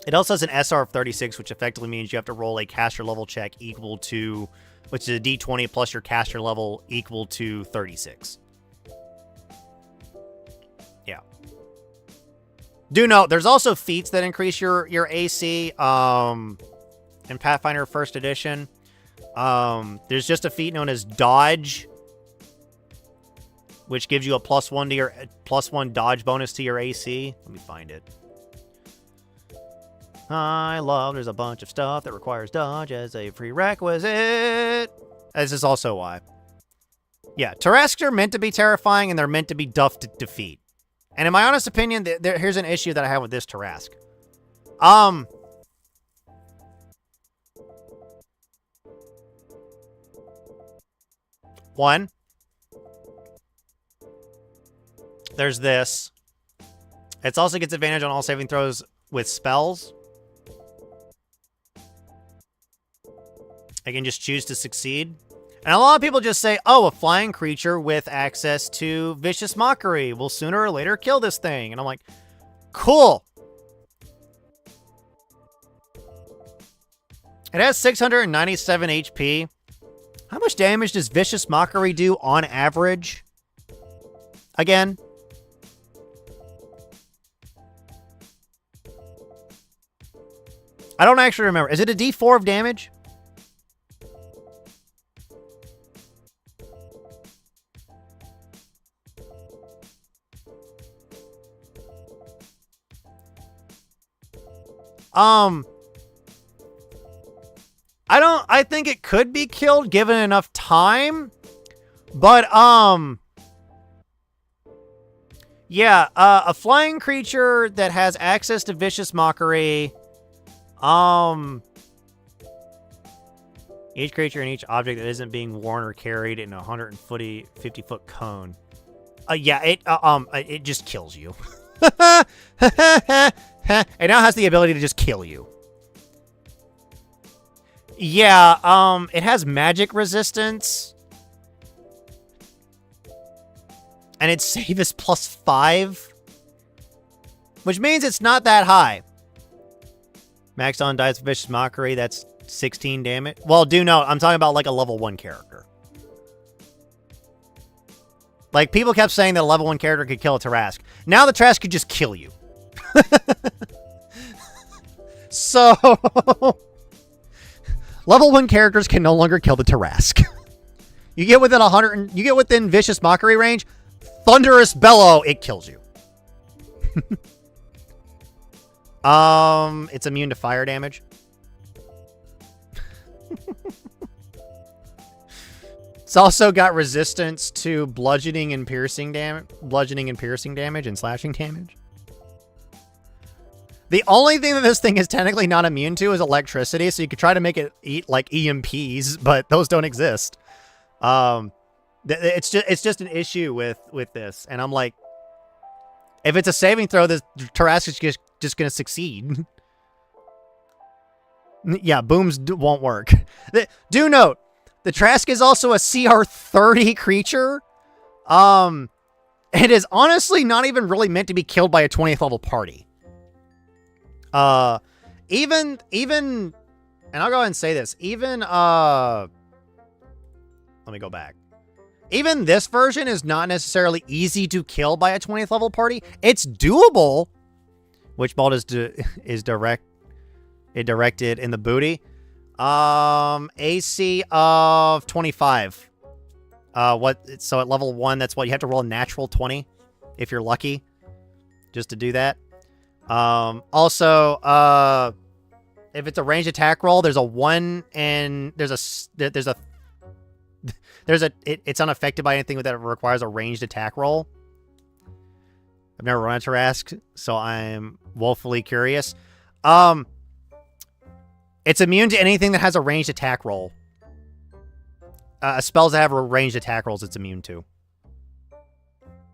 It also has an SR of 36, which effectively means you have to roll a caster level check equal to, which is a D20 plus your caster level equal to 36. Yeah. Do note, there's also feats that increase your AC in Pathfinder 1st Edition. There's just a feat known as Dodge, which gives you a +1 to your +1 dodge bonus to your AC. Let me find it. There's a bunch of stuff that requires dodge as a prerequisite. This is also why. Yeah, Tarrasques are meant to be terrifying, and they're meant to be tough to defeat. And in my honest opinion, here's an issue that I have with this Tarrasque. One, there's this. It also gets advantage on all saving throws with spells. I can just choose to succeed. And a lot of people just say, oh, a flying creature with access to Vicious Mockery will sooner or later kill this thing. And I'm like, cool. It has 697 HP. How much damage does Vicious Mockery do on average? Again. I don't actually remember. Is it a D4 of damage? I think it could be killed given enough time, but, yeah, a flying creature that has access to Vicious Mockery, each creature and each object that isn't being worn or carried in a 150-foot cone. Yeah, it just kills you. It now has the ability to just kill you. Yeah, it has magic resistance. And its save is +5. which means it's not that high. Max on dies vicious mockery. That's 16 damage. Well, do note, I'm talking about like a level 1 character. Like, people kept saying that a level 1 character could kill a Tarask. Now the Tarask could just kill you. So, level 1 characters can no longer kill the Tarask. You get within 100, you get within vicious mockery range, thunderous bellow, it kills you. It's immune to fire damage. It's also got resistance to bludgeoning and piercing damage, and slashing damage. The only thing that this thing is technically not immune to is electricity, so you could try to make it eat like EMPs, but those don't exist. It's just an issue with this, and I'm like, if it's a saving throw, this Tarask is just going to succeed. Yeah, booms won't work. Do note, the Tarask is also a CR 30 creature. It is honestly not even really meant to be killed by a 20th level party. Even, and I'll go ahead and say this, even, let me go back. Even this version is not necessarily easy to kill by a 20th level party. It's doable. Witchbolt is directed in the booty. AC of 25. So at level 1, that's what you have to roll a natural 20 if you're lucky, just to do that. Also, if it's a ranged attack roll, there's a 1 and it's unaffected by anything that requires a ranged attack roll. I've never run a Tarask, so I'm woefully curious. It's immune to anything that has a ranged attack roll. Spells that have ranged attack rolls, it's immune to.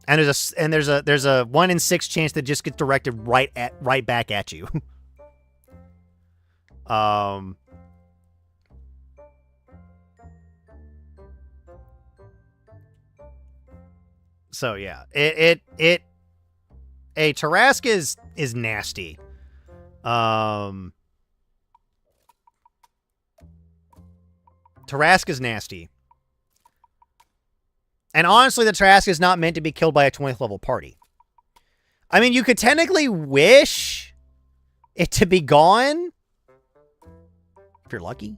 And there's a 1 in 6 chance that just gets directed right back at you. So yeah, a Tarask is nasty. Tarask is nasty. And honestly, the Tarask is not meant to be killed by a 20th level party. I mean, you could technically wish it to be gone. If you're lucky.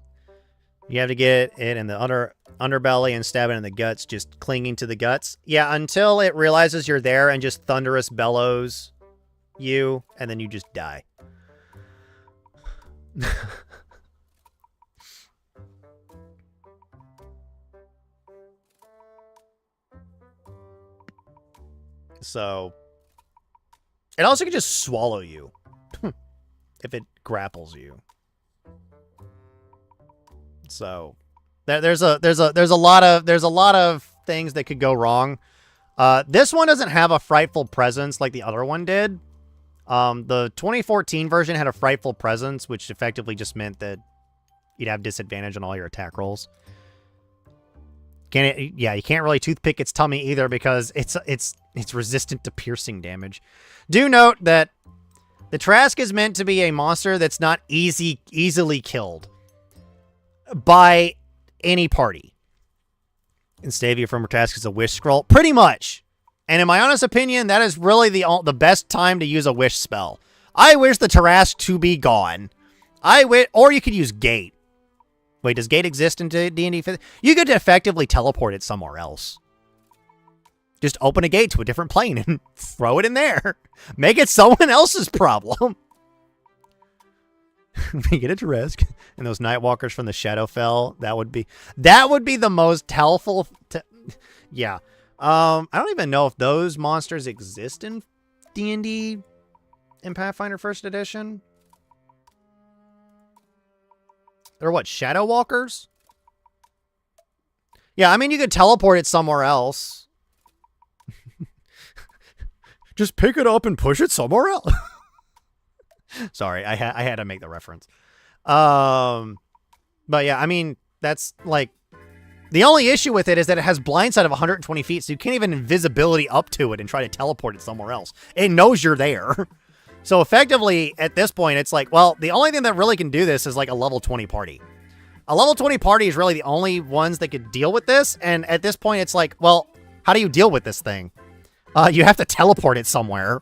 You have to get it in the underbelly and stab it in the guts, just clinging to the guts. Yeah, until it realizes you're there and just thunderous bellows you, and then you just die. So, it also can just swallow you if it grapples you. So, there's a lot of things that could go wrong. This one doesn't have a frightful presence like the other one did. The 2014 version had a frightful presence, which effectively just meant that you'd have disadvantage on all your attack rolls. Yeah, you can't really toothpick its tummy either because it's resistant to piercing damage. Do note that the Tarask is meant to be a monster that's not easily killed by any party. And save you from a Tarask is a wish scroll, pretty much. And in my honest opinion, that is really the best time to use a wish spell. I wish the Tarask to be gone. Or you could use Gate. Wait, does Gate exist in D&D? You could effectively teleport it somewhere else. Just open a gate to a different plane and throw it in there. Make it someone else's problem. We get a Tarask and those Nightwalkers from the Shadowfell. That would be the most helpful. Yeah. I don't even know if those monsters exist in D&D in Pathfinder 1st Edition. They're what, Shadow Walkers? Yeah, I mean, you could teleport it somewhere else. Just pick it up and push it somewhere else. Sorry, I had to make the reference. But yeah, I mean, that's like... The only issue with it is that it has blindside of 120 feet, so you can't even invisibility up to it and try to teleport it somewhere else. It knows you're there. So effectively, at this point, it's like, well, the only thing that really can do this is like a level 20 party. A level 20 party is really the only ones that could deal with this. And at this point, it's like, well, how do you deal with this thing? You have to teleport it somewhere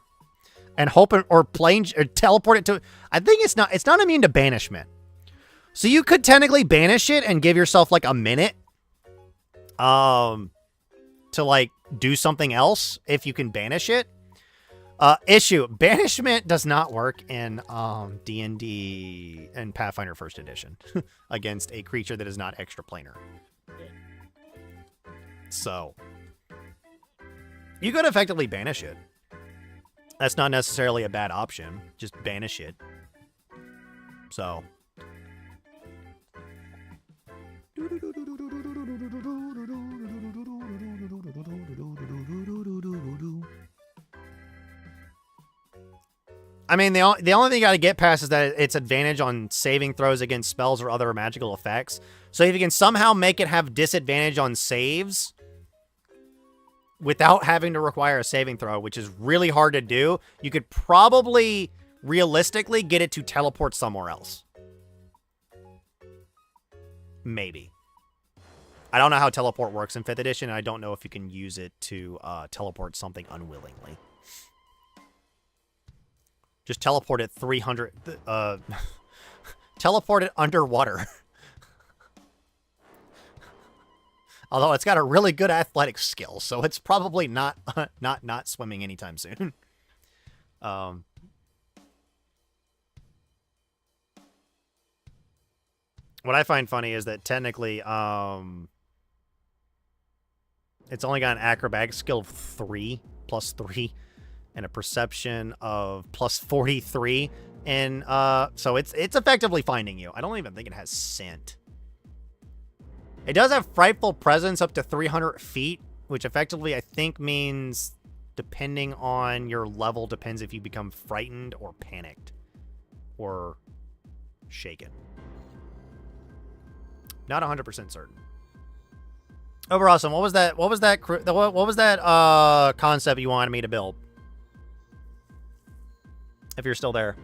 and hope or plane or teleport it to. I think it's not immune to banishment. So you could technically banish it and give yourself like a minute, to like do something else if you can banish it. Issue: banishment does not work in D&D and Pathfinder First Edition against a creature that is not extraplanar. So you could effectively banish it. That's not necessarily a bad option. Just banish it. So I mean, the only thing you got to get past is that it's advantage on saving throws against spells or other magical effects. So if you can somehow make it have disadvantage on saves without having to require a saving throw, which is really hard to do, you could probably realistically get it to teleport somewhere else. Maybe. I don't know how teleport works in 5th edition. And I don't know if you can use it to teleport something unwillingly. Just teleport it 300... teleport it underwater. Although it's got a really good athletic skill, so it's probably not swimming anytime soon. What I find funny is that technically, it's only got an acrobatic skill of 3, plus 3, and a perception of plus 43. And so it's effectively finding you. I don't even think it has scent. It does have frightful presence up to 300 feet, which effectively I think means, depending on your level, depends if you become frightened or panicked or shaken. Not 100% certain. Over awesome. What was that concept you wanted me to build? If you're still there.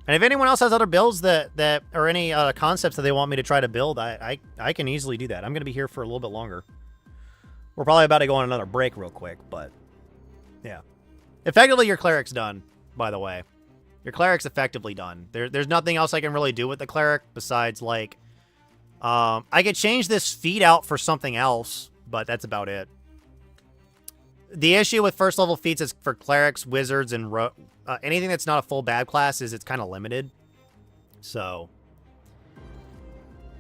And if anyone else has other builds that or any concepts that they want me to try to build, I can easily do that. I'm going to be here for a little bit longer. We're probably about to go on another break real quick, but yeah. Effectively, your cleric's done, by the way. Your cleric's effectively done. There's nothing else I can really do with the cleric besides, like, I could change this feat out for something else, but that's about it. The issue with first level feats is for clerics, wizards, and anything that's not a full bad class is it's kind of limited. So,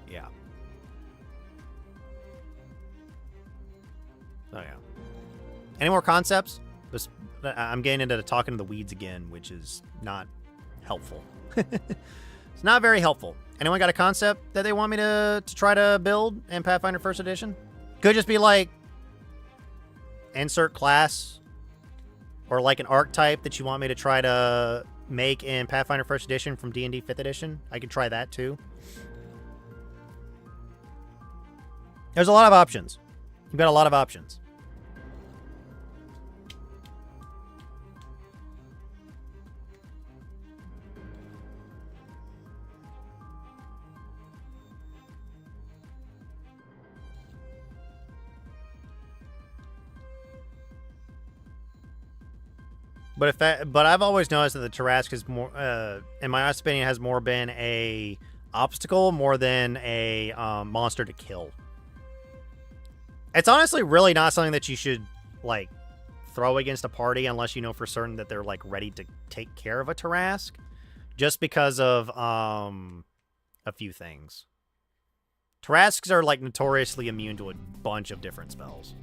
yeah. So, yeah. Any more concepts? I'm getting into talking to the weeds again, which is not helpful. It's not very helpful. Anyone got a concept that they want me to try to build in Pathfinder First Edition? Could just be like, insert class, or like an archetype that you want me to try to make in Pathfinder First Edition from D&D 5th Edition. I could try that too. There's a lot of options. You've got a lot of options. But I've always noticed that the Tarrasque is more, in my honest opinion, has more been a obstacle more than a monster to kill. It's honestly really not something that you should like throw against a party unless you know for certain that they're like ready to take care of a Tarrasque, just because of a few things. Tarrasques are like notoriously immune to a bunch of different spells.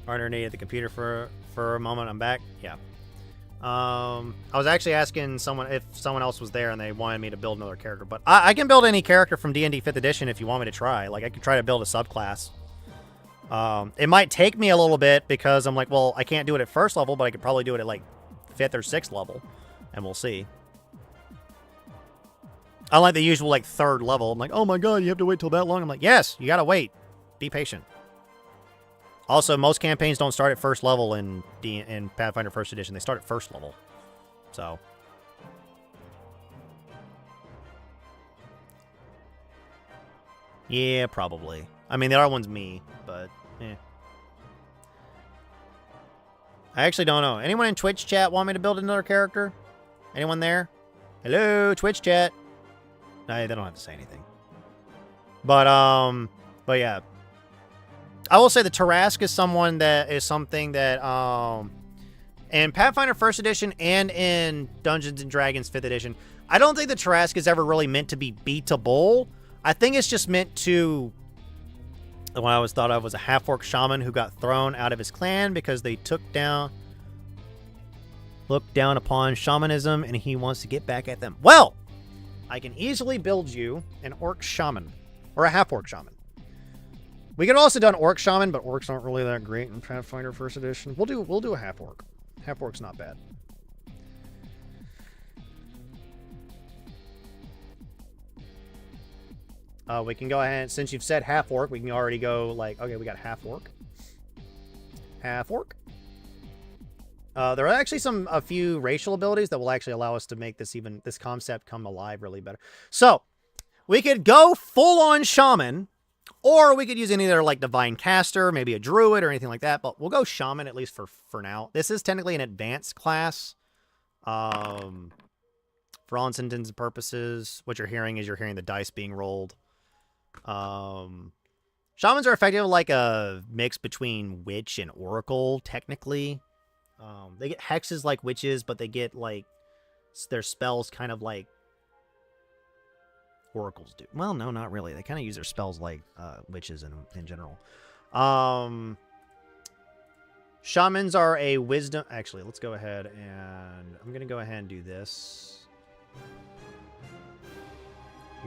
Underneath the computer for a moment. I'm back. Yeah. I was actually asking someone if someone else was there and they wanted me to build another character, but I can build any character from D&D 5th Edition if you want me to try. Like, I could try to build a subclass. It might take me a little bit because I'm like, well, I can't do it at first level, but I could probably do it at like 5th or 6th level, and we'll see. Unlike the usual, like, 3rd level. I'm like, oh my god, you have to wait till that long? I'm like, yes, you gotta wait. Be patient. Also, most campaigns don't start at 1st level in Pathfinder 1st Edition. They start at 1st level. So... yeah, probably. I mean, the other one's me, but, eh. I actually don't know. Anyone in Twitch chat want me to build another character? Anyone there? Hello, Twitch chat. No, they don't have to say anything. But yeah. I will say the Tarask is something that, in Pathfinder 1st Edition and in Dungeons & Dragons 5th Edition, I don't think the Tarask is ever really meant to be beatable. I think it's just meant to... the one I always thought of was a half-orc shaman who got thrown out of his clan because they looked down upon shamanism, and he wants to get back at them. Well, I can easily build you an orc shaman, or a half-orc shaman. We could have also done orc shaman, but orcs aren't really that great in Pathfinder 1st Edition. We'll do a half-orc. Half-orc's not bad. We can go ahead, since you've said half-orc, we can already go, like, okay, we got half-orc. Half-orc. There are actually a few racial abilities that will actually allow us to make this concept come alive really better. So, we could go full-on shaman, or we could use any other, like, divine caster, maybe a druid or anything like that, but we'll go shaman at least for now. This is technically an advanced class. For all intents and purposes, what you're hearing is the dice being rolled. Shamans are effectively like a mix between witch and oracle, technically. They get hexes like witches, but they get, like, their spells kind of like oracles do. Well, no, not really. They kind of use their spells like witches in general. Shamans are a wisdom... actually, let's go ahead and... I'm going to go ahead and do this.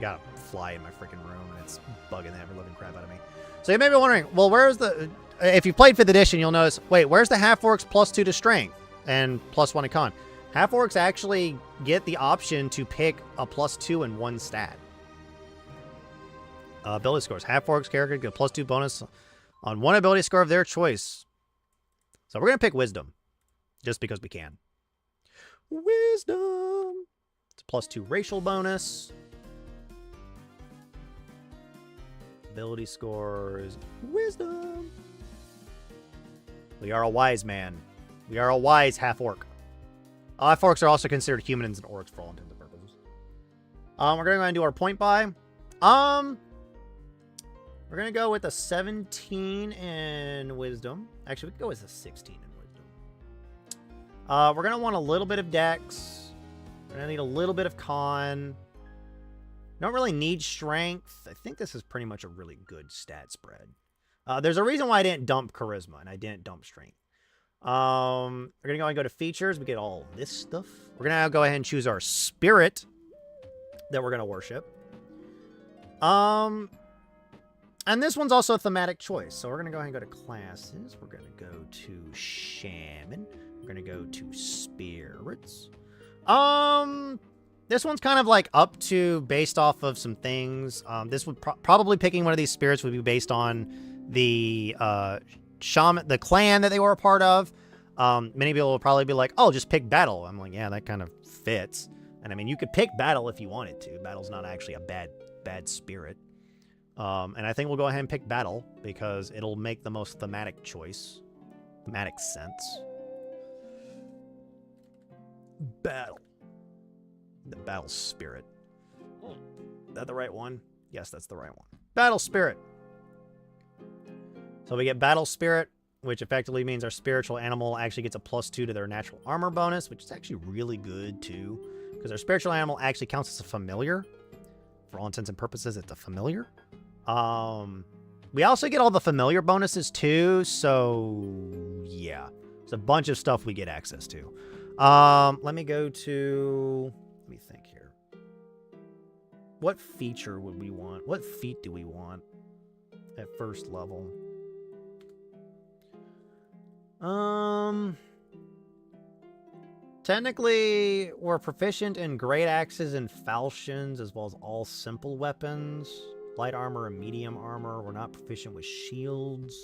Got a fly in my freaking room, and it's bugging the ever-living crap out of me. So you may be wondering, well, where's the... if you played 5th edition, you'll notice, wait, where's the half-orcs +2 to strength and +1 to con? Half-orcs actually get the option to pick a +2 in one stat. Ability scores. Half-orcs character get a +2 bonus on one ability score of their choice. So we're going to pick Wisdom, just because we can. Wisdom! It's a +2 racial bonus. Ability scores. Wisdom. We are a wise man. We are a wise half-orc. Half-orcs are also considered humans and orcs for all intents and purposes. We're going to go ahead and do our point buy. We're going to go with a 17 in wisdom. Actually, we can go with a 16 in wisdom. We're going to want a little bit of dex. We're going to need a little bit of con. Don't really need strength. I think this is pretty much a really good stat spread. There's a reason why I didn't dump charisma and I didn't dump strength. We're going to go and go to features. We get all this stuff. We're going to go ahead and choose our spirit that we're going to worship. And this one's also a thematic choice. So we're going to go ahead and go to classes. We're going to go to shaman. We're going to go to spirits. This one's kind of like up to based off of some things. This would probably picking one of these spirits would be based on the shaman, the clan that they were a part of. Many people will probably be like, "Oh, just pick battle." I'm like, yeah, that kind of fits. And I mean, you could pick battle if you wanted to. Battle's not actually a bad spirit. And I think we'll go ahead and pick battle because it'll make the most thematic choice, thematic sense. Battle. The battle spirit. Is that the right one? Yes, that's the right one. Battle spirit. So we get battle spirit, which effectively means our spiritual animal actually gets a +2 to their natural armor bonus, which is actually really good too, because our spiritual animal actually counts as a familiar. For all intents and purposes, it's a familiar. We also get all the familiar bonuses too, so yeah. There's a bunch of stuff we get access to. Let me go to... let me think here. What feature would we want? What feat do we want at first level? Technically, we're proficient in great axes and falchions, as well as all simple weapons. Light armor and medium armor. We're not proficient with shields.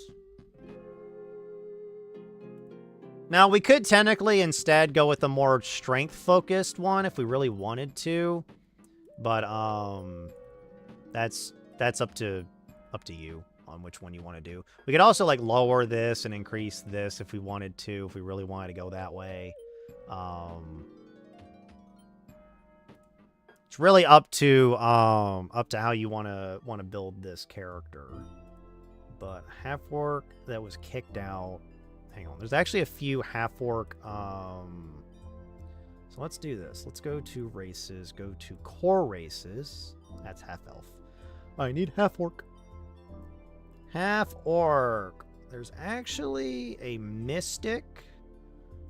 Now, we could technically instead go with a more strength-focused one if we really wanted to. But, that's up to you on which one you want to do. We could also, like, lower this and increase this if we wanted to, if we really wanted to go that way. It's really up to how you want to build this character. But half-orc that was kicked out. Hang on, there's actually a few half-orc. So let's do this. Let's go to races. Go to core races. That's half-elf. I need half-orc. Half-orc. There's actually a mystic.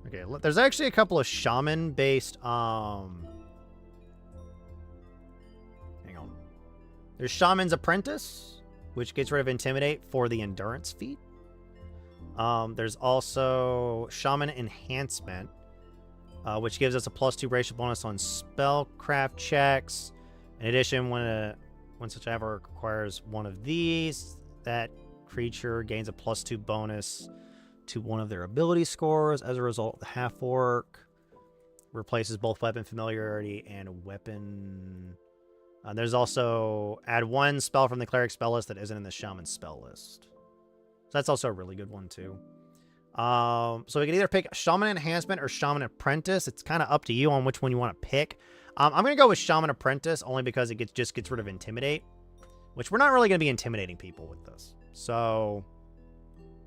Okay, there's actually a couple of shaman-based, hang on. There's Shaman's Apprentice, which gets rid of Intimidate for the Endurance feat. There's also Shaman Enhancement, which gives us a +2 racial bonus on spellcraft checks. In addition, when such ever requires one of these, that creature gains a +2 bonus to one of their ability scores. As a result, the half-orc replaces both weapon familiarity and weapon. There's also add 1 spell from the cleric spell list that isn't in the shaman spell list. So that's also a really good one too. So we can either pick Shaman Enhancement or Shaman Apprentice. It's kind of up to you on which one you want to pick. I'm going to go with Shaman Apprentice only because it just gets rid of Intimidate, which we're not really going to be intimidating people with this. So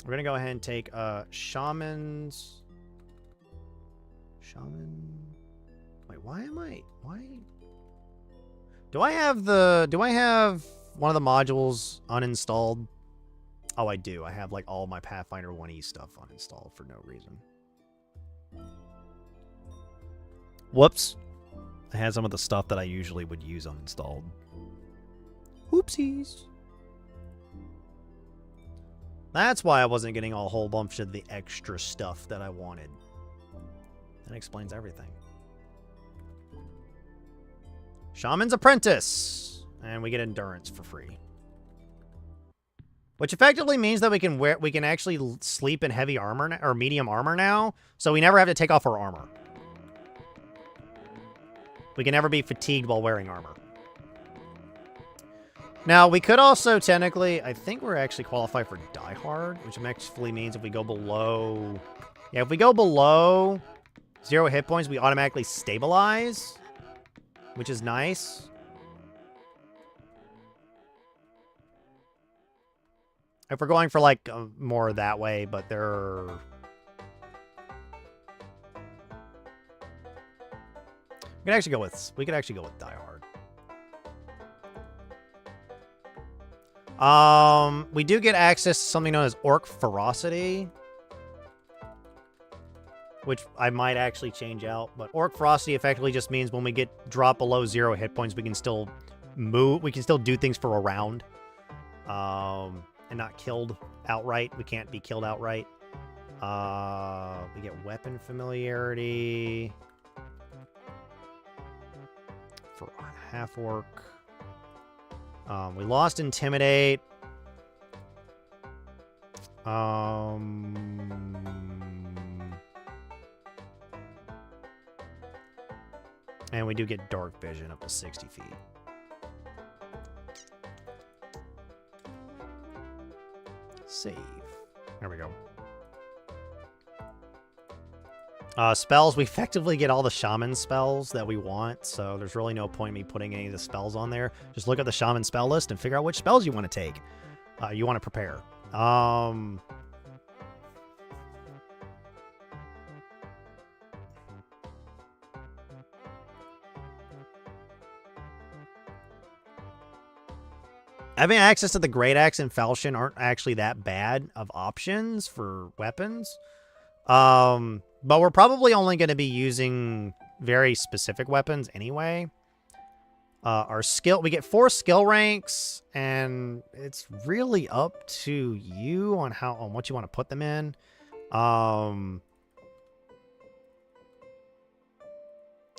we're going to go ahead and take Shaman. Wait, why? Do I have one of the modules uninstalled? Oh, I do. I have like all my Pathfinder 1E stuff uninstalled for no reason. Whoops. I had some of the stuff that I usually would use uninstalled. Oopsies. That's why I wasn't getting a whole bunch of the extra stuff that I wanted. That explains everything. Shaman's Apprentice. And we get Endurance for free. Which effectively means that we can actually sleep in heavy armor or medium armor now, so we never have to take off our armor. We can never be fatigued while wearing armor. Now, we could also technically, I think we're actually qualified for Die Hard, which actually means if we go below... Yeah, if we go below 0 hit points, we automatically stabilize, which is nice. If we're going for, like, more that way, but they're... We could actually go with Die Hard. We do get access to something known as Orc Ferocity, which I might actually change out. But Orc Ferocity effectively just means when we drop below 0 hit points, we can still move. We can still do things for a round, and not killed outright. We can't be killed outright. We get weapon familiarity for half-orc. We lost Intimidate. And we do get Dark Vision up to 60 feet. Save. There we go. Spells, we effectively get all the shaman spells that we want, so there's really no point in me putting any of the spells on there. Just look at the shaman spell list and figure out which spells you want to take. You want to prepare. Having access to the Great Axe and Falchion aren't actually that bad of options for weapons. But we're probably only going to be using very specific weapons anyway. Our skill, we get 4 skill ranks, and it's really up to you on what you want to put them in.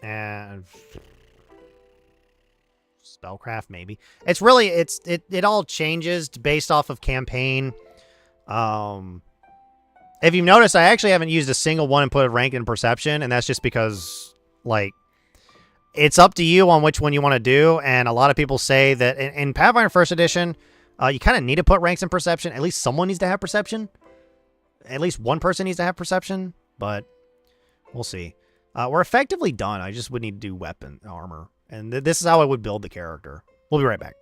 And spellcraft, maybe. It's really it all changes based off of campaign. If you've noticed, I actually haven't used a single one and put a rank in perception, and that's just because, like, it's up to you on which one you want to do. And a lot of people say that in Pathfinder First Edition, you kind of need to put ranks in perception. At least someone needs to have perception. At least one person needs to have perception, but we'll see. We're effectively done. I just would need to do weapon armor, and this is how I would build the character. We'll be right back.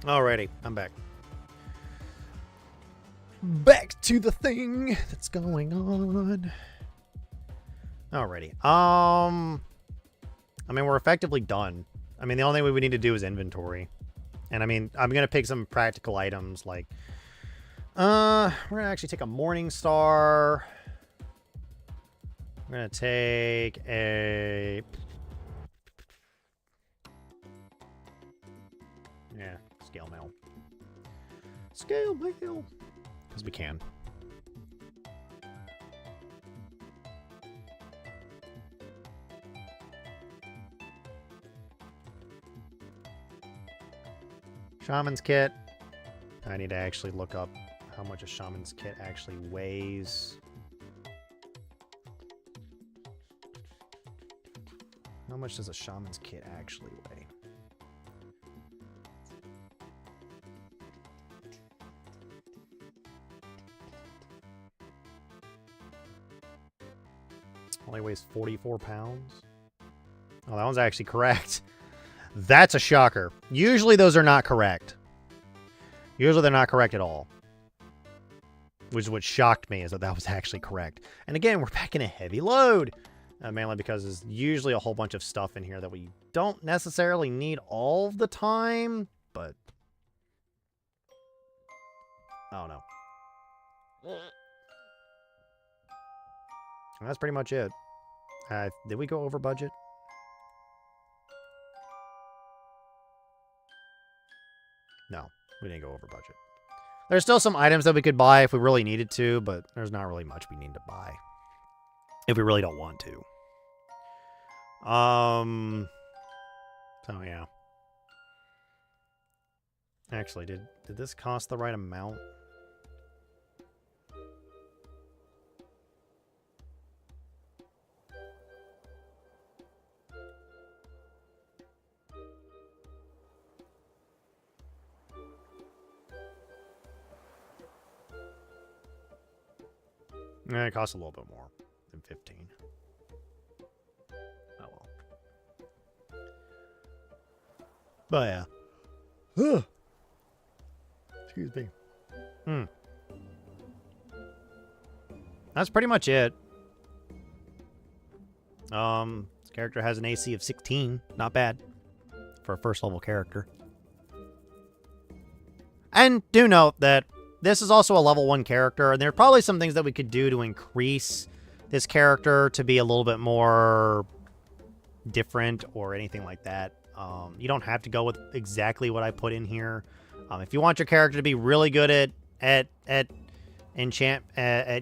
Alrighty, I'm back. Back to the thing that's going on. Alrighty. I mean, we're effectively done. I mean, the only thing we would need to do is inventory. And I mean, I'm going to pick some practical items like, we're going to actually take a Morning Star. We're going to take a, yeah, scale mail. Scale mail. Because we can. Shaman's kit. I need to actually look up how much a shaman's kit actually weighs. How much does a shaman's kit actually weigh? Only weighs 44 pounds. Oh, that one's actually correct. That's a shocker. Usually those are not correct. Usually they're not correct at all. Which is what shocked me, is that that was actually correct. And again, we're back in a heavy load. Mainly because there's usually a whole bunch of stuff in here that we don't necessarily need all of the time. But I don't know. And that's pretty much it. Did we go over budget? No, we didn't go over budget. There's still some items that we could buy if we really needed to, but there's not really much we need to buy if we really don't want to. So yeah. Actually, did this cost the right amount? It costs a little bit more than 15. Oh well. But yeah. Ugh. Excuse me. That's pretty much it. This character has an AC of 16. Not bad for a first level character. And do note that this is also a level 1 character, and there are probably some things that we could do to increase this character to be a little bit more different or anything like that. You don't have to go with exactly what I put in here. If you want your character to be really good at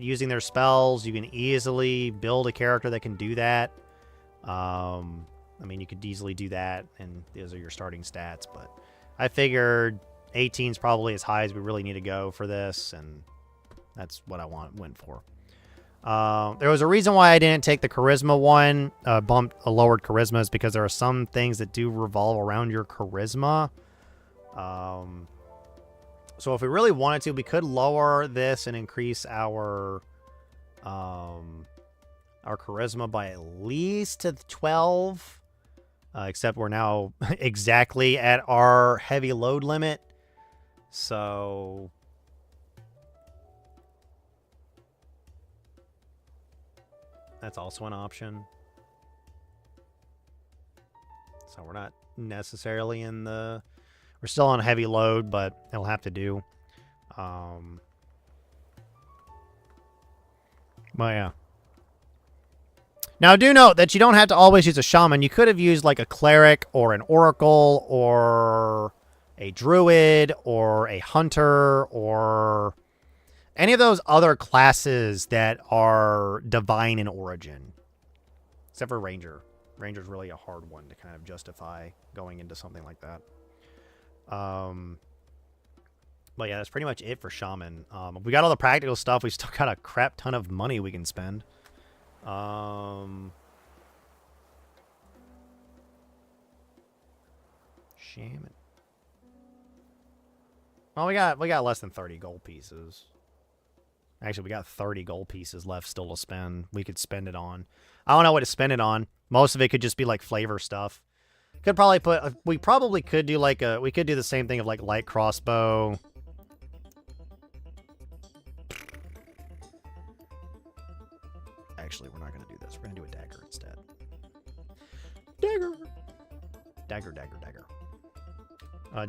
using their spells, you can easily build a character that can do that. I mean, you could easily do that, and those are your starting stats, but I figured 18 is probably as high as we really need to go for this, and that's what I went for. There was a reason why I didn't take the charisma one, lowered charisma, is because there are some things that do revolve around your charisma. So if we really wanted to, we could lower this and increase our charisma by at least to 12. Except we're now exactly at our heavy load limit. So that's also an option. So we're not necessarily in the... We're still on a heavy load, but it'll have to do. But yeah. Now, do note that you don't have to always use a shaman. You could have used like a cleric or an oracle or a druid or a hunter or any of those other classes that are divine in origin. Except for ranger. Ranger's really a hard one to kind of justify going into something like that. But yeah, that's pretty much it for shaman. We got all the practical stuff. We still got a crap ton of money we can spend. Shaman. Well, we got less than 30 gold pieces. Actually, we got 30 gold pieces left still to spend. We could spend it on. I don't know what to spend it on. Most of it could just be like flavor stuff. Could probably put. We probably could do like a. We could do the same thing of like light crossbow. Actually, we're not gonna do this. We're gonna do a dagger instead. Dagger. Dagger. Dagger. Dagger.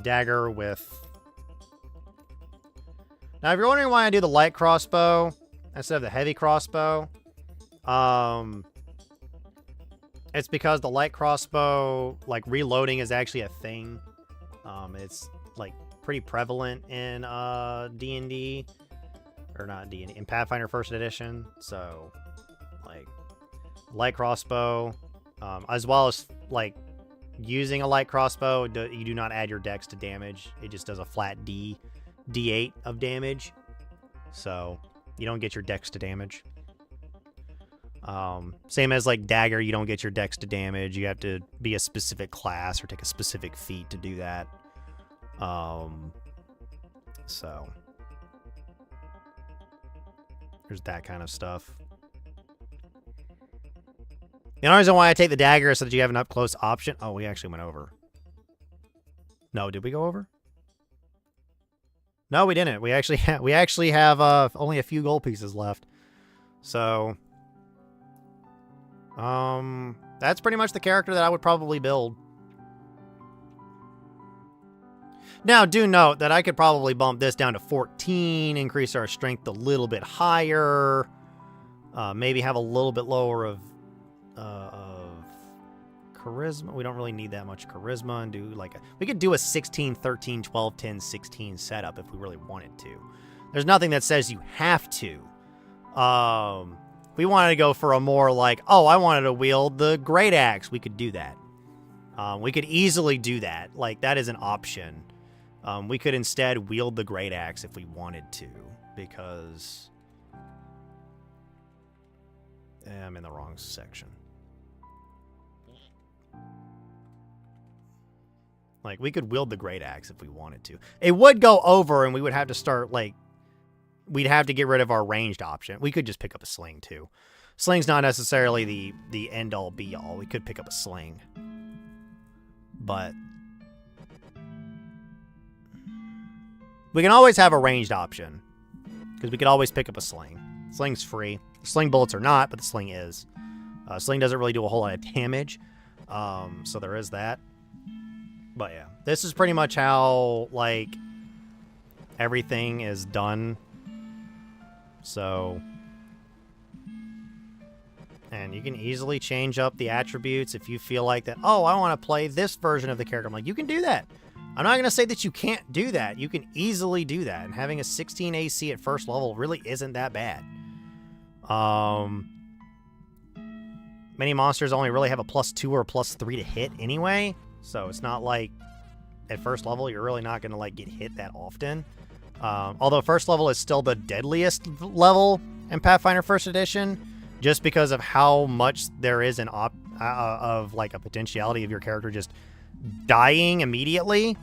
Dagger with. Now, if you're wondering why I do the light crossbow instead of the heavy crossbow, it's because the light crossbow, like, reloading is actually a thing. It's, like, pretty prevalent in D&D, or not D&D, in Pathfinder 1st Edition. So, like, light crossbow, as well as, like, using a light crossbow, you do not add your dex to damage. It just does a flat D8 of damage. So, you don't get your dex to damage. Same as like dagger, you don't get your dex to damage. You have to be a specific class or take a specific feat to do that. So there's that kind of stuff. The only reason why I take the dagger is so that you have an up close option. Oh, we actually went over. No, did we go over? No, we didn't. We actually have only a few gold pieces left. So that's pretty much the character that I would probably build. Now, do note that I could probably bump this down to 14, increase our strength a little bit higher, maybe have a little bit lower of charisma. We don't really need that much charisma, and do like we could do a 16, 13, 12, 10, 16 setup if we really wanted to. There's nothing that says you have to. If we wanted to go for a more like, oh, I wanted to wield the great axe, we could do that. We could easily do that. Like, that is an option. We could instead wield the great axe if we wanted to, because I'm in the wrong section. Like, we could wield the great axe if we wanted to. It would go over, and we would have to start, like, we'd have to get rid of our ranged option. We could just pick up a sling, too. Sling's not necessarily the end-all, be-all. We could pick up a sling. But we can always have a ranged option, because we could always pick up a sling. Sling's free. Sling bullets are not, but the sling is. Sling doesn't really do a whole lot of damage, so there is that. But yeah, this is pretty much how, like, everything is done. So, and you can easily change up the attributes if you feel like that, oh, I want to play this version of the character. I'm like, you can do that. I'm not going to say that you can't do that. You can easily do that. And having a 16 AC at first level really isn't that bad. Many monsters only really have a +2 or a +3 to hit anyway. So it's not like at first level you're really not going to like get hit that often. Although first level is still the deadliest level in Pathfinder 1st Edition, just because of how much there is of like a potentiality of your character just dying immediately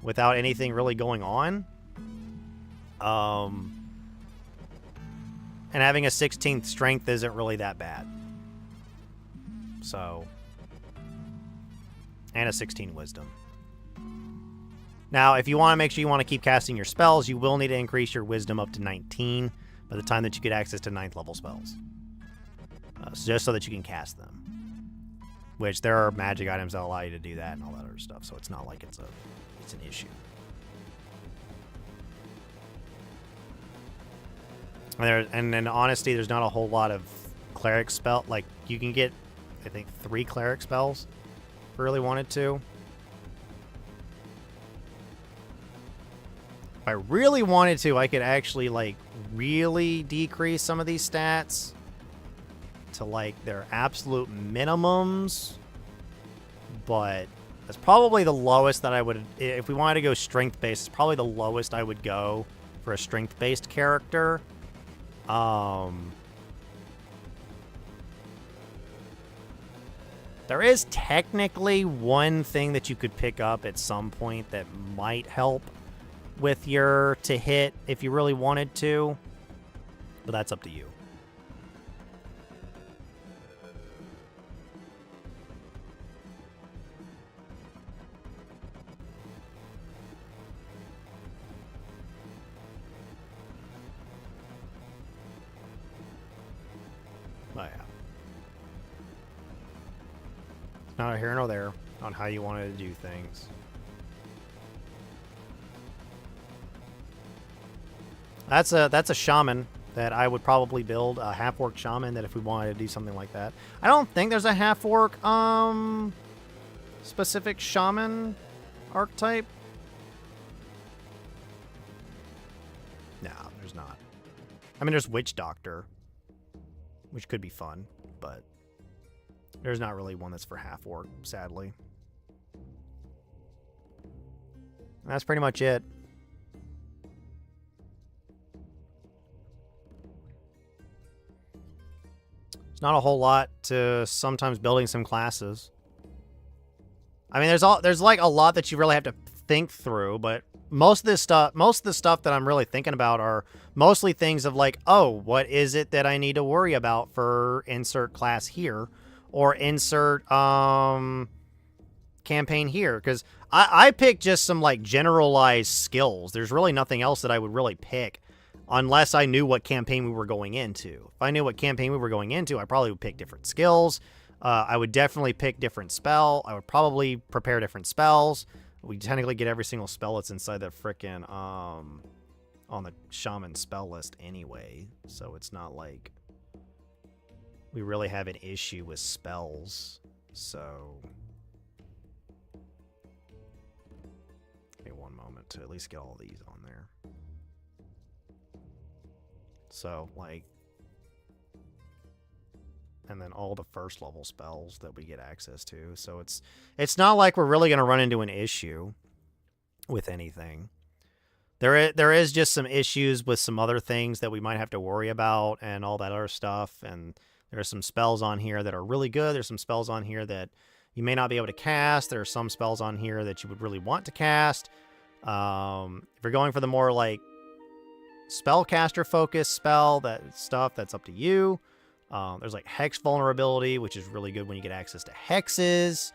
without anything really going on. And having a 16th strength isn't really that bad. So, and a 16 wisdom. Now, if you want to make sure you want to keep casting your spells, you will need to increase your wisdom up to 19 by the time that you get access to 9th level spells. Just so that you can cast them. Which there are magic items that allow you to do that and all that other stuff, so it's not like it's an issue. And in honesty, there's not a whole lot of cleric spell. Like, you can get, I think, 3 cleric spells if you really wanted to. If I really wanted to, I could actually, like, really decrease some of these stats to, like, their absolute minimums. But that's probably the lowest that I would, if we wanted to go strength-based, it's probably the lowest I would go for a strength-based character. There is technically one thing that you could pick up at some point that might help with your to hit if you really wanted to, but that's up to you. not here nor there on how you wanted to do things. That's a shaman that I would probably build, a half-orc shaman, that if we wanted to do something like that. I don't think there's a half-orc specific shaman archetype. No, there's not. I mean, there's witch doctor, which could be fun, but there's not really one that's for half-orc, sadly. And that's pretty much it. Not a whole lot to sometimes building some classes. I mean, there's like a lot that you really have to think through, but most of the stuff that I'm really thinking about are mostly things of like, oh, what is it that I need to worry about for insert class here, or insert campaign here? Because I picked just some like generalized skills. There's really nothing else that I would really pick. Unless I knew what campaign we were going into. If I knew what campaign we were going into, I probably would pick different skills. I would definitely pick different spell. I would probably prepare different spells. We technically get every single spell that's inside the frickin' on the shaman spell list anyway. So it's not like we really have an issue with spells. So give me one moment to at least get all these on there. So, like, and then all the first level spells that we get access to. So it's not like we're really going to run into an issue with anything. There is just some issues with some other things that we might have to worry about and all that other stuff. And there are some spells on here that are really good. There's some spells on here that you may not be able to cast. There are some spells on here that you would really want to cast. If you're going for the more, like, spellcaster focused spell, that's up to you. There's like hex vulnerability, which is really good when you get access to hexes.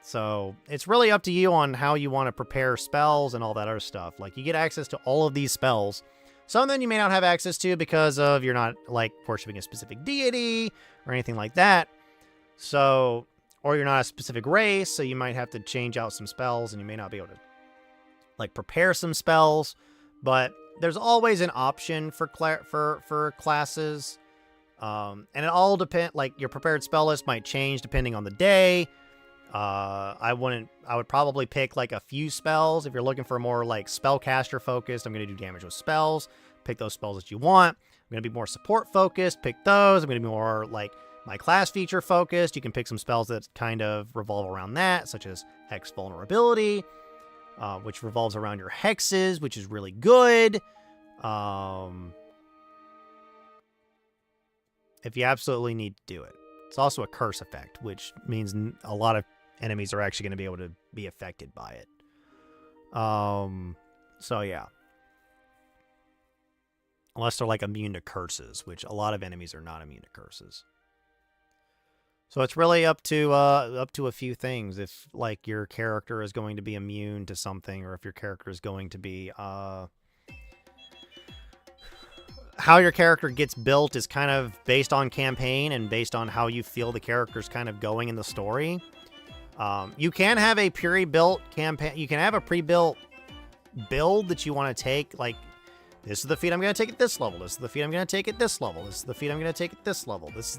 So it's really up to you on how you want to prepare spells and all that other stuff. Like, you get access to all of these spells. Some of them you may not have access to because of you're not like worshiping a specific deity or anything like that. So, or you're not a specific race, so you might have to change out some spells and you may not be able to like prepare some spells. But there's always an option for classes, and it all depends. Like, your prepared spell list might change depending on the day. I would probably pick like a few spells if you're looking for more like spellcaster focused. I'm going to do damage with spells. Pick those spells that you want. I'm going to be more support focused. Pick those. I'm going to be more like my class feature focused. You can pick some spells that kind of revolve around that, such as hex vulnerability. Which revolves around your hexes, which is really good. If you absolutely need to do it. It's also a curse effect, which means a lot of enemies are actually going to be able to be affected by it. So yeah. Unless they're like immune to curses, which a lot of enemies are not immune to curses. So it's really up to a few things. If like your character is going to be immune to something, or if your character is going to be how your character gets built is kind of based on campaign and based on how you feel the character's kind of going in the story. You can have a pre-built campaign. You can have a pre-built build that you want to take. Like, this is the feat I'm going to take at this level. This is the feat I'm going to take at this level. This is the feat I'm going to take at this level. These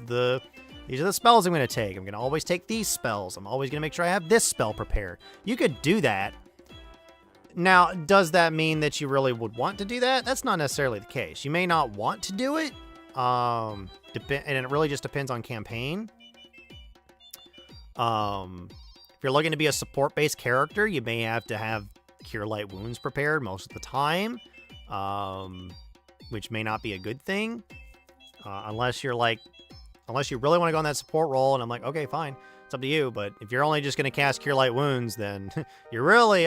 are the spells I'm going to take. I'm going to always take these spells. I'm always going to make sure I have this spell prepared. You could do that. Now, does that mean that you really would want to do that? That's not necessarily the case. You may not want to do it. And it really just depends on campaign. If you're looking to be a support-based character, you may have to have Cure Light Wounds prepared most of the time. Which may not be a good thing. Unless you really want to go on that support role, and I'm like, okay, fine, it's up to you. But if you're only just going to cast Cure Light Wounds, then you're really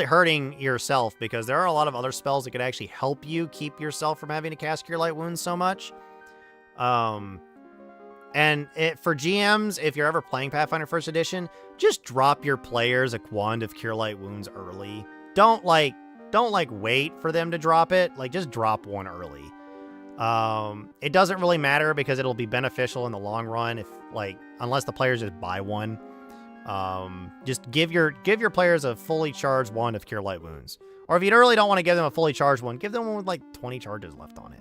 hurting yourself, because there are a lot of other spells that could actually help you keep yourself from having to cast Cure Light Wounds so much. For GMs, if you're ever playing Pathfinder First Edition, just drop your players a wand of Cure Light Wounds early. Don't wait for them to drop it. Like, just drop one early. It doesn't really matter because it'll be beneficial in the long run if, like, unless the players just buy one. Just give your players a fully charged one of Cure Light Wounds. Or if you really don't want to give them a fully charged one, give them one with like 20 charges left on it.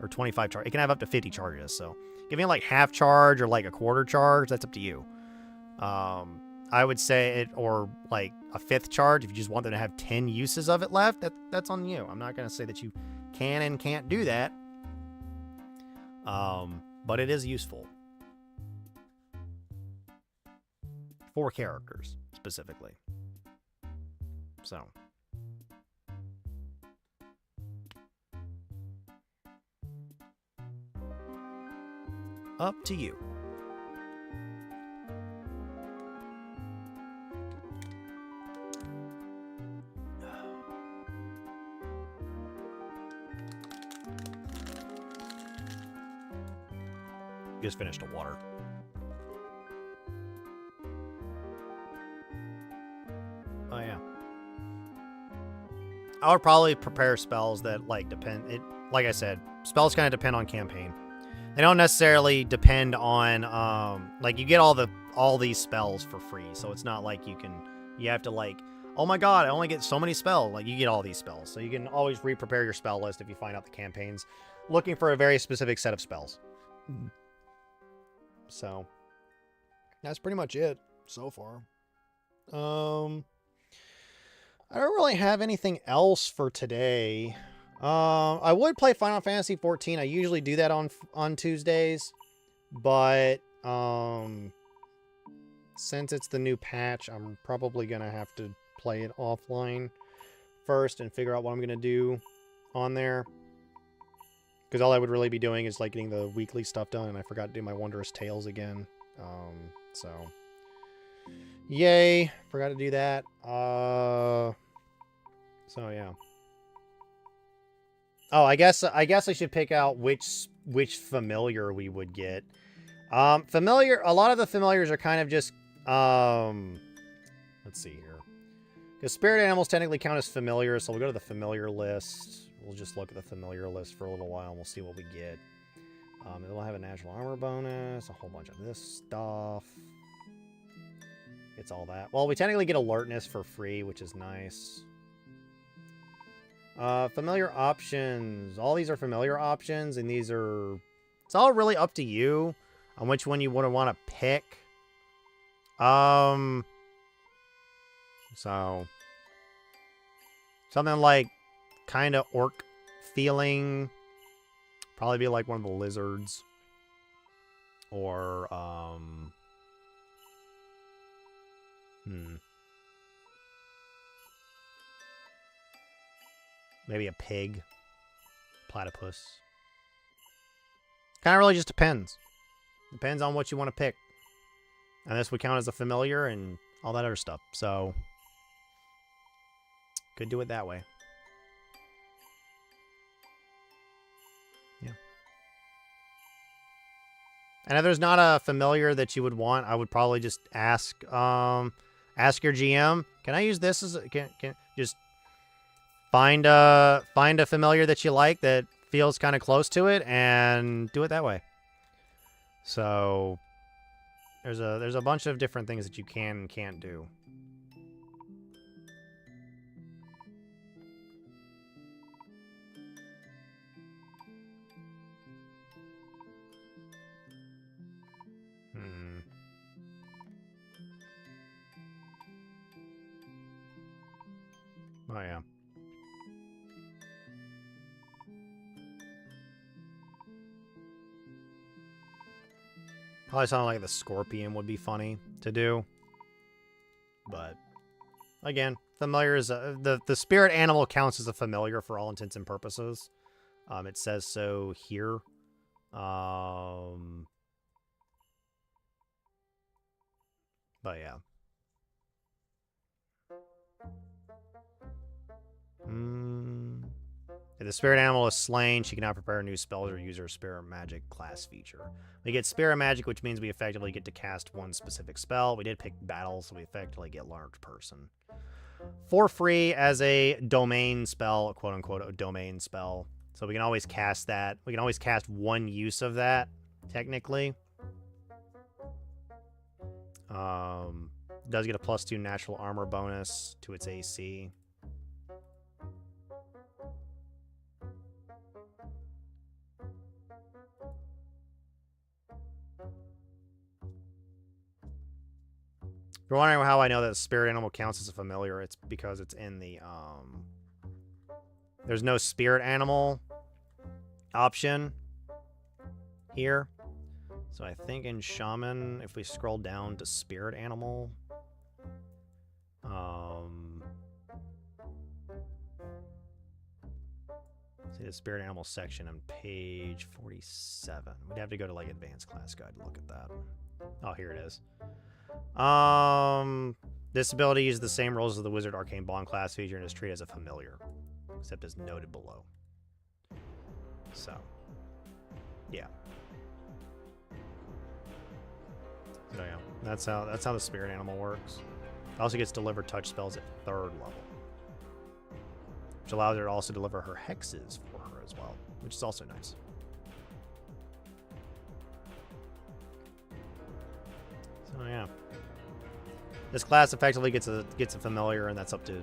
Or 25 charges. It can have up to 50 charges, so giving it like half charge or like a quarter charge, that's up to you. I would say it, or like a fifth charge if you just want them to have 10 uses of it left, that's on you. I'm not going to say that you can and can't do that. But it is useful. For characters, specifically. So. Up to you. Just finished the water. Oh, yeah. I would probably prepare spells that, like, depend... Like I said, spells kind of depend on campaign. They don't necessarily depend on, like, you get all these spells for free, so it's not like you have to, like, oh my god, I only get so many spells. Like, you get all these spells, so you can always re-prepare your spell list if you find out the campaign's looking for a very specific set of spells. So, that's pretty much it so far. I don't really have anything else for today. I would play Final Fantasy 14. I usually do that on Tuesdays, but since it's the new patch, I'm probably gonna have to play it offline first and figure out what I'm gonna do on there. Because all I would really be doing is like getting the weekly stuff done, and I forgot to do my Wondrous Tales again. So yay, forgot to do that. So yeah. Oh, I guess I should pick out which familiar we would get. Familiar. A lot of the familiars are kind of just let's see here. Because spirit animals technically count as familiars, so we'll go to the familiar list. We'll just look at the familiar list for a little while and we'll see what we get. It'll have a natural armor bonus, a whole bunch of this stuff. It's all that. Well, we technically get alertness for free, which is nice. Familiar options. All these are familiar options, and these are... It's all really up to you on which one you would want to pick. So... Something like kind of orc feeling. Probably be like one of the lizards. Or, maybe a pig. Platypus. Kind of really just depends. Depends on what you want to pick. And this would count as a familiar and all that other stuff. So, could do it that way. Yeah. And if there's not a familiar that you would want, I would probably just ask ask your GM, can I use this as a, can just find a familiar that you like that feels kind of close to it and do it that way. So there's a bunch of different things that you can and can't do. Oh, yeah. Probably something like the scorpion would be funny to do. But, again, familiar is... the spirit animal counts as a familiar for all intents and purposes. It says so here. But, yeah. If the spirit animal is slain, she cannot prepare new spells or use her spirit magic class feature. We get spirit magic, which means we effectively get to cast one specific spell. We did pick battle, so we effectively get large person. For free as a domain spell, quote unquote, a domain spell. So we can always cast that. We can always cast one use of that, technically. Does get a +2 natural armor bonus to its AC. If you're wondering how I know that spirit animal counts as a familiar, it's because it's in the there's no spirit animal option here. So I think in Shaman, if we scroll down to spirit animal, see the spirit animal section on page 47. We'd have to go to like advanced class guide to look at that. Oh, here it is. This ability uses the same rules as the wizard arcane bond class feature and is treated as a familiar, except as noted below. So, yeah. So yeah, that's how the spirit animal works. It also gets delivered touch spells at 3rd level, which allows her to also deliver her hexes for her as well, which is also nice. So yeah, this class effectively gets a familiar, and that's up to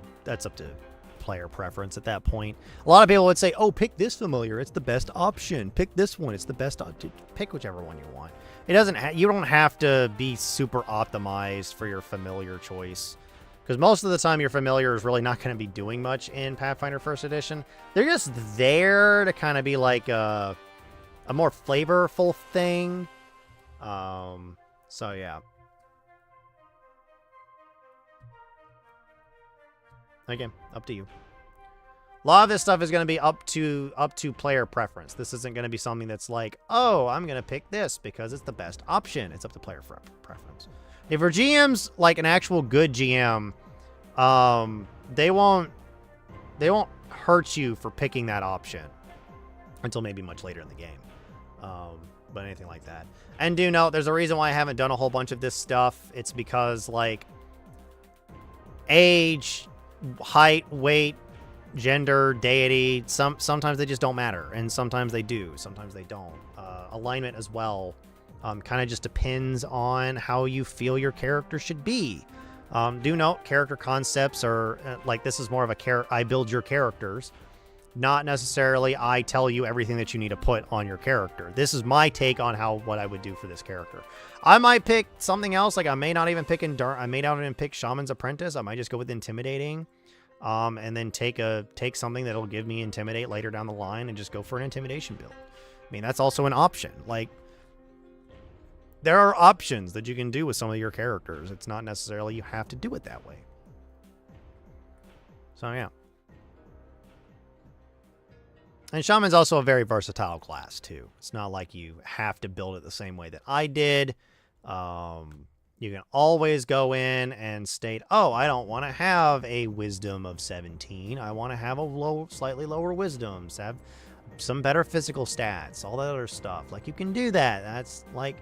player preference at that point. A lot of people would say, "Oh, pick this familiar; it's the best option. Pick this one; it's the best option." Pick whichever one you want. It doesn't. You don't have to be super optimized for your familiar choice, because most of the time your familiar is really not going to be doing much in Pathfinder First Edition. They're just there to kind of be like a more flavorful thing. So yeah. Again, up to you. A lot of this stuff is going to be up to player preference. This isn't going to be something that's like, oh, I'm going to pick this because it's the best option. It's up to player preference. If your GM's like an actual good GM, they won't hurt you for picking that option until maybe much later in the game. But anything like that. And do note, there's a reason why I haven't done a whole bunch of this stuff. It's because like age, height, weight, gender, deity, sometimes they just don't matter, and sometimes they do, sometimes they don't. Alignment as well kind of just depends on how you feel your character should be. Do note, character concepts are like, this is more of a I build your characters, not necessarily I tell you everything that you need to put on your character. This is my take on what I would do for this character. I might pick something else, like I may not even pick Shaman's Apprentice. I might just go with Intimidating, and then take something that'll give me Intimidate later down the line and just go for an Intimidation build. I mean, that's also an option. Like, there are options that you can do with some of your characters. It's not necessarily you have to do it that way. So yeah. And Shaman's also a very versatile class, too. It's not like you have to build it the same way that I did. You can always go in and state, oh, I don't want to have a wisdom of 17. I want to have a slightly lower wisdoms, have some better physical stats, all that other stuff. Like, you can do that. That's, like,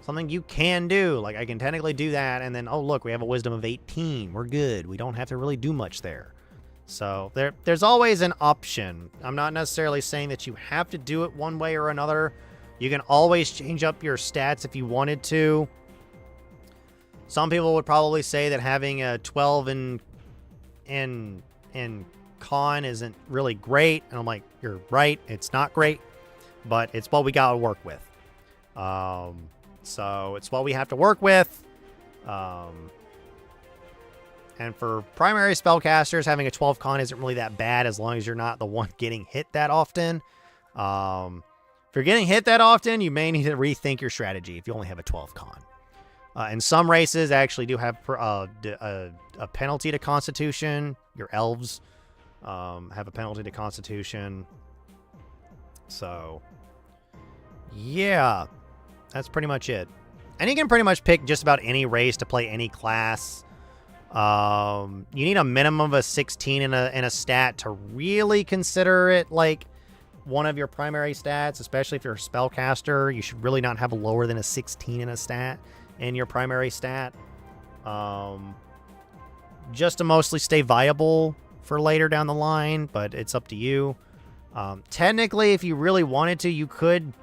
something you can do. Like, I can technically do that, and then, oh, look, we have a wisdom of 18. We're good. We don't have to really do much there. So there's always an option. I'm not necessarily saying that you have to do it one way or another. You can always change up your stats if you wanted to. Some people would probably say that having a 12 in con isn't really great. And I'm like, you're right. It's not great, but it's what we got to work with. So it's what we have to work with. And for primary spellcasters, having a 12 con isn't really that bad as long as you're not the one getting hit that often. If you're getting hit that often, you may need to rethink your strategy if you only have a 12 con. And some races actually do have a penalty to Constitution. Your elves have a penalty to Constitution. So, yeah, that's pretty much it. And you can pretty much pick just about any race to play any class. You need a minimum of a 16 in a stat to really consider it like one of your primary stats, especially if you're a spellcaster. You should really not have a lower than a 16 in a stat in your primary stat. Just to mostly stay viable for later down the line, but it's up to you. Technically, if you really wanted to, you could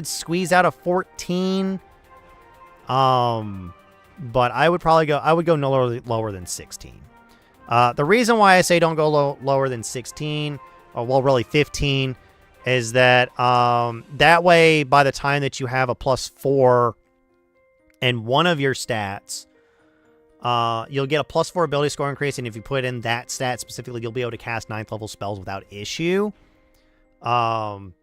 squeeze out a 14. But I would go no lower than 16. The reason why I say don't go lower than 16, or well, really 15, is that that way, by the time that you have a +4 in one of your stats, you'll get a +4 ability score increase, and if you put in that stat specifically, you'll be able to cast 9th level spells without issue. And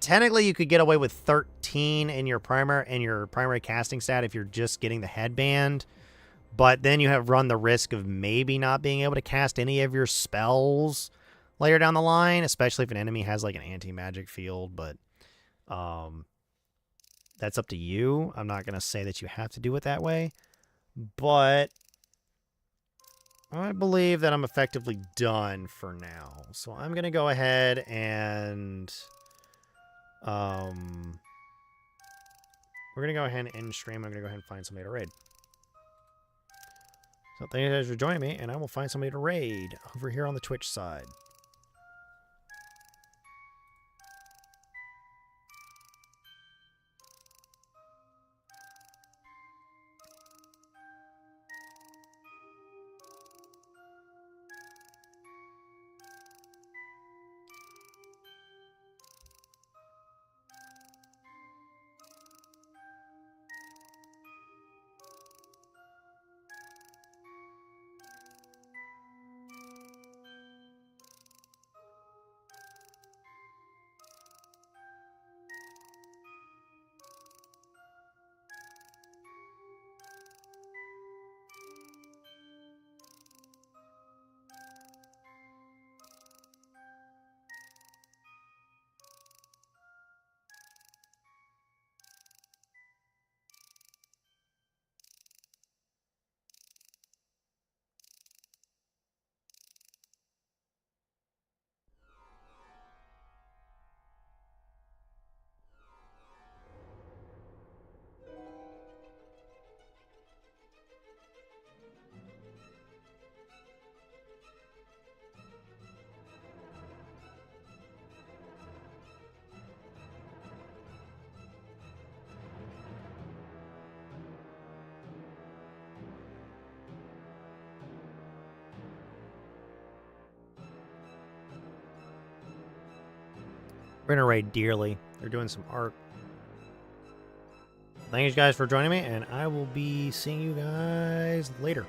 technically, you could get away with 13 in your primary casting stat if you're just getting the headband. But then you have run the risk of maybe not being able to cast any of your spells later down the line, especially if an enemy has like an anti-magic field. But that's up to you. I'm not going to say that you have to do it that way. But I believe that I'm effectively done for now. So I'm going to go ahead and we're going to go ahead and end stream. I'm going to go ahead and find somebody to raid. So thank you guys for joining me, and I will find somebody to raid over here on the Twitch side. We're going to raid Dearly. They're doing some art. Thank you guys for joining me, and I will be seeing you guys later.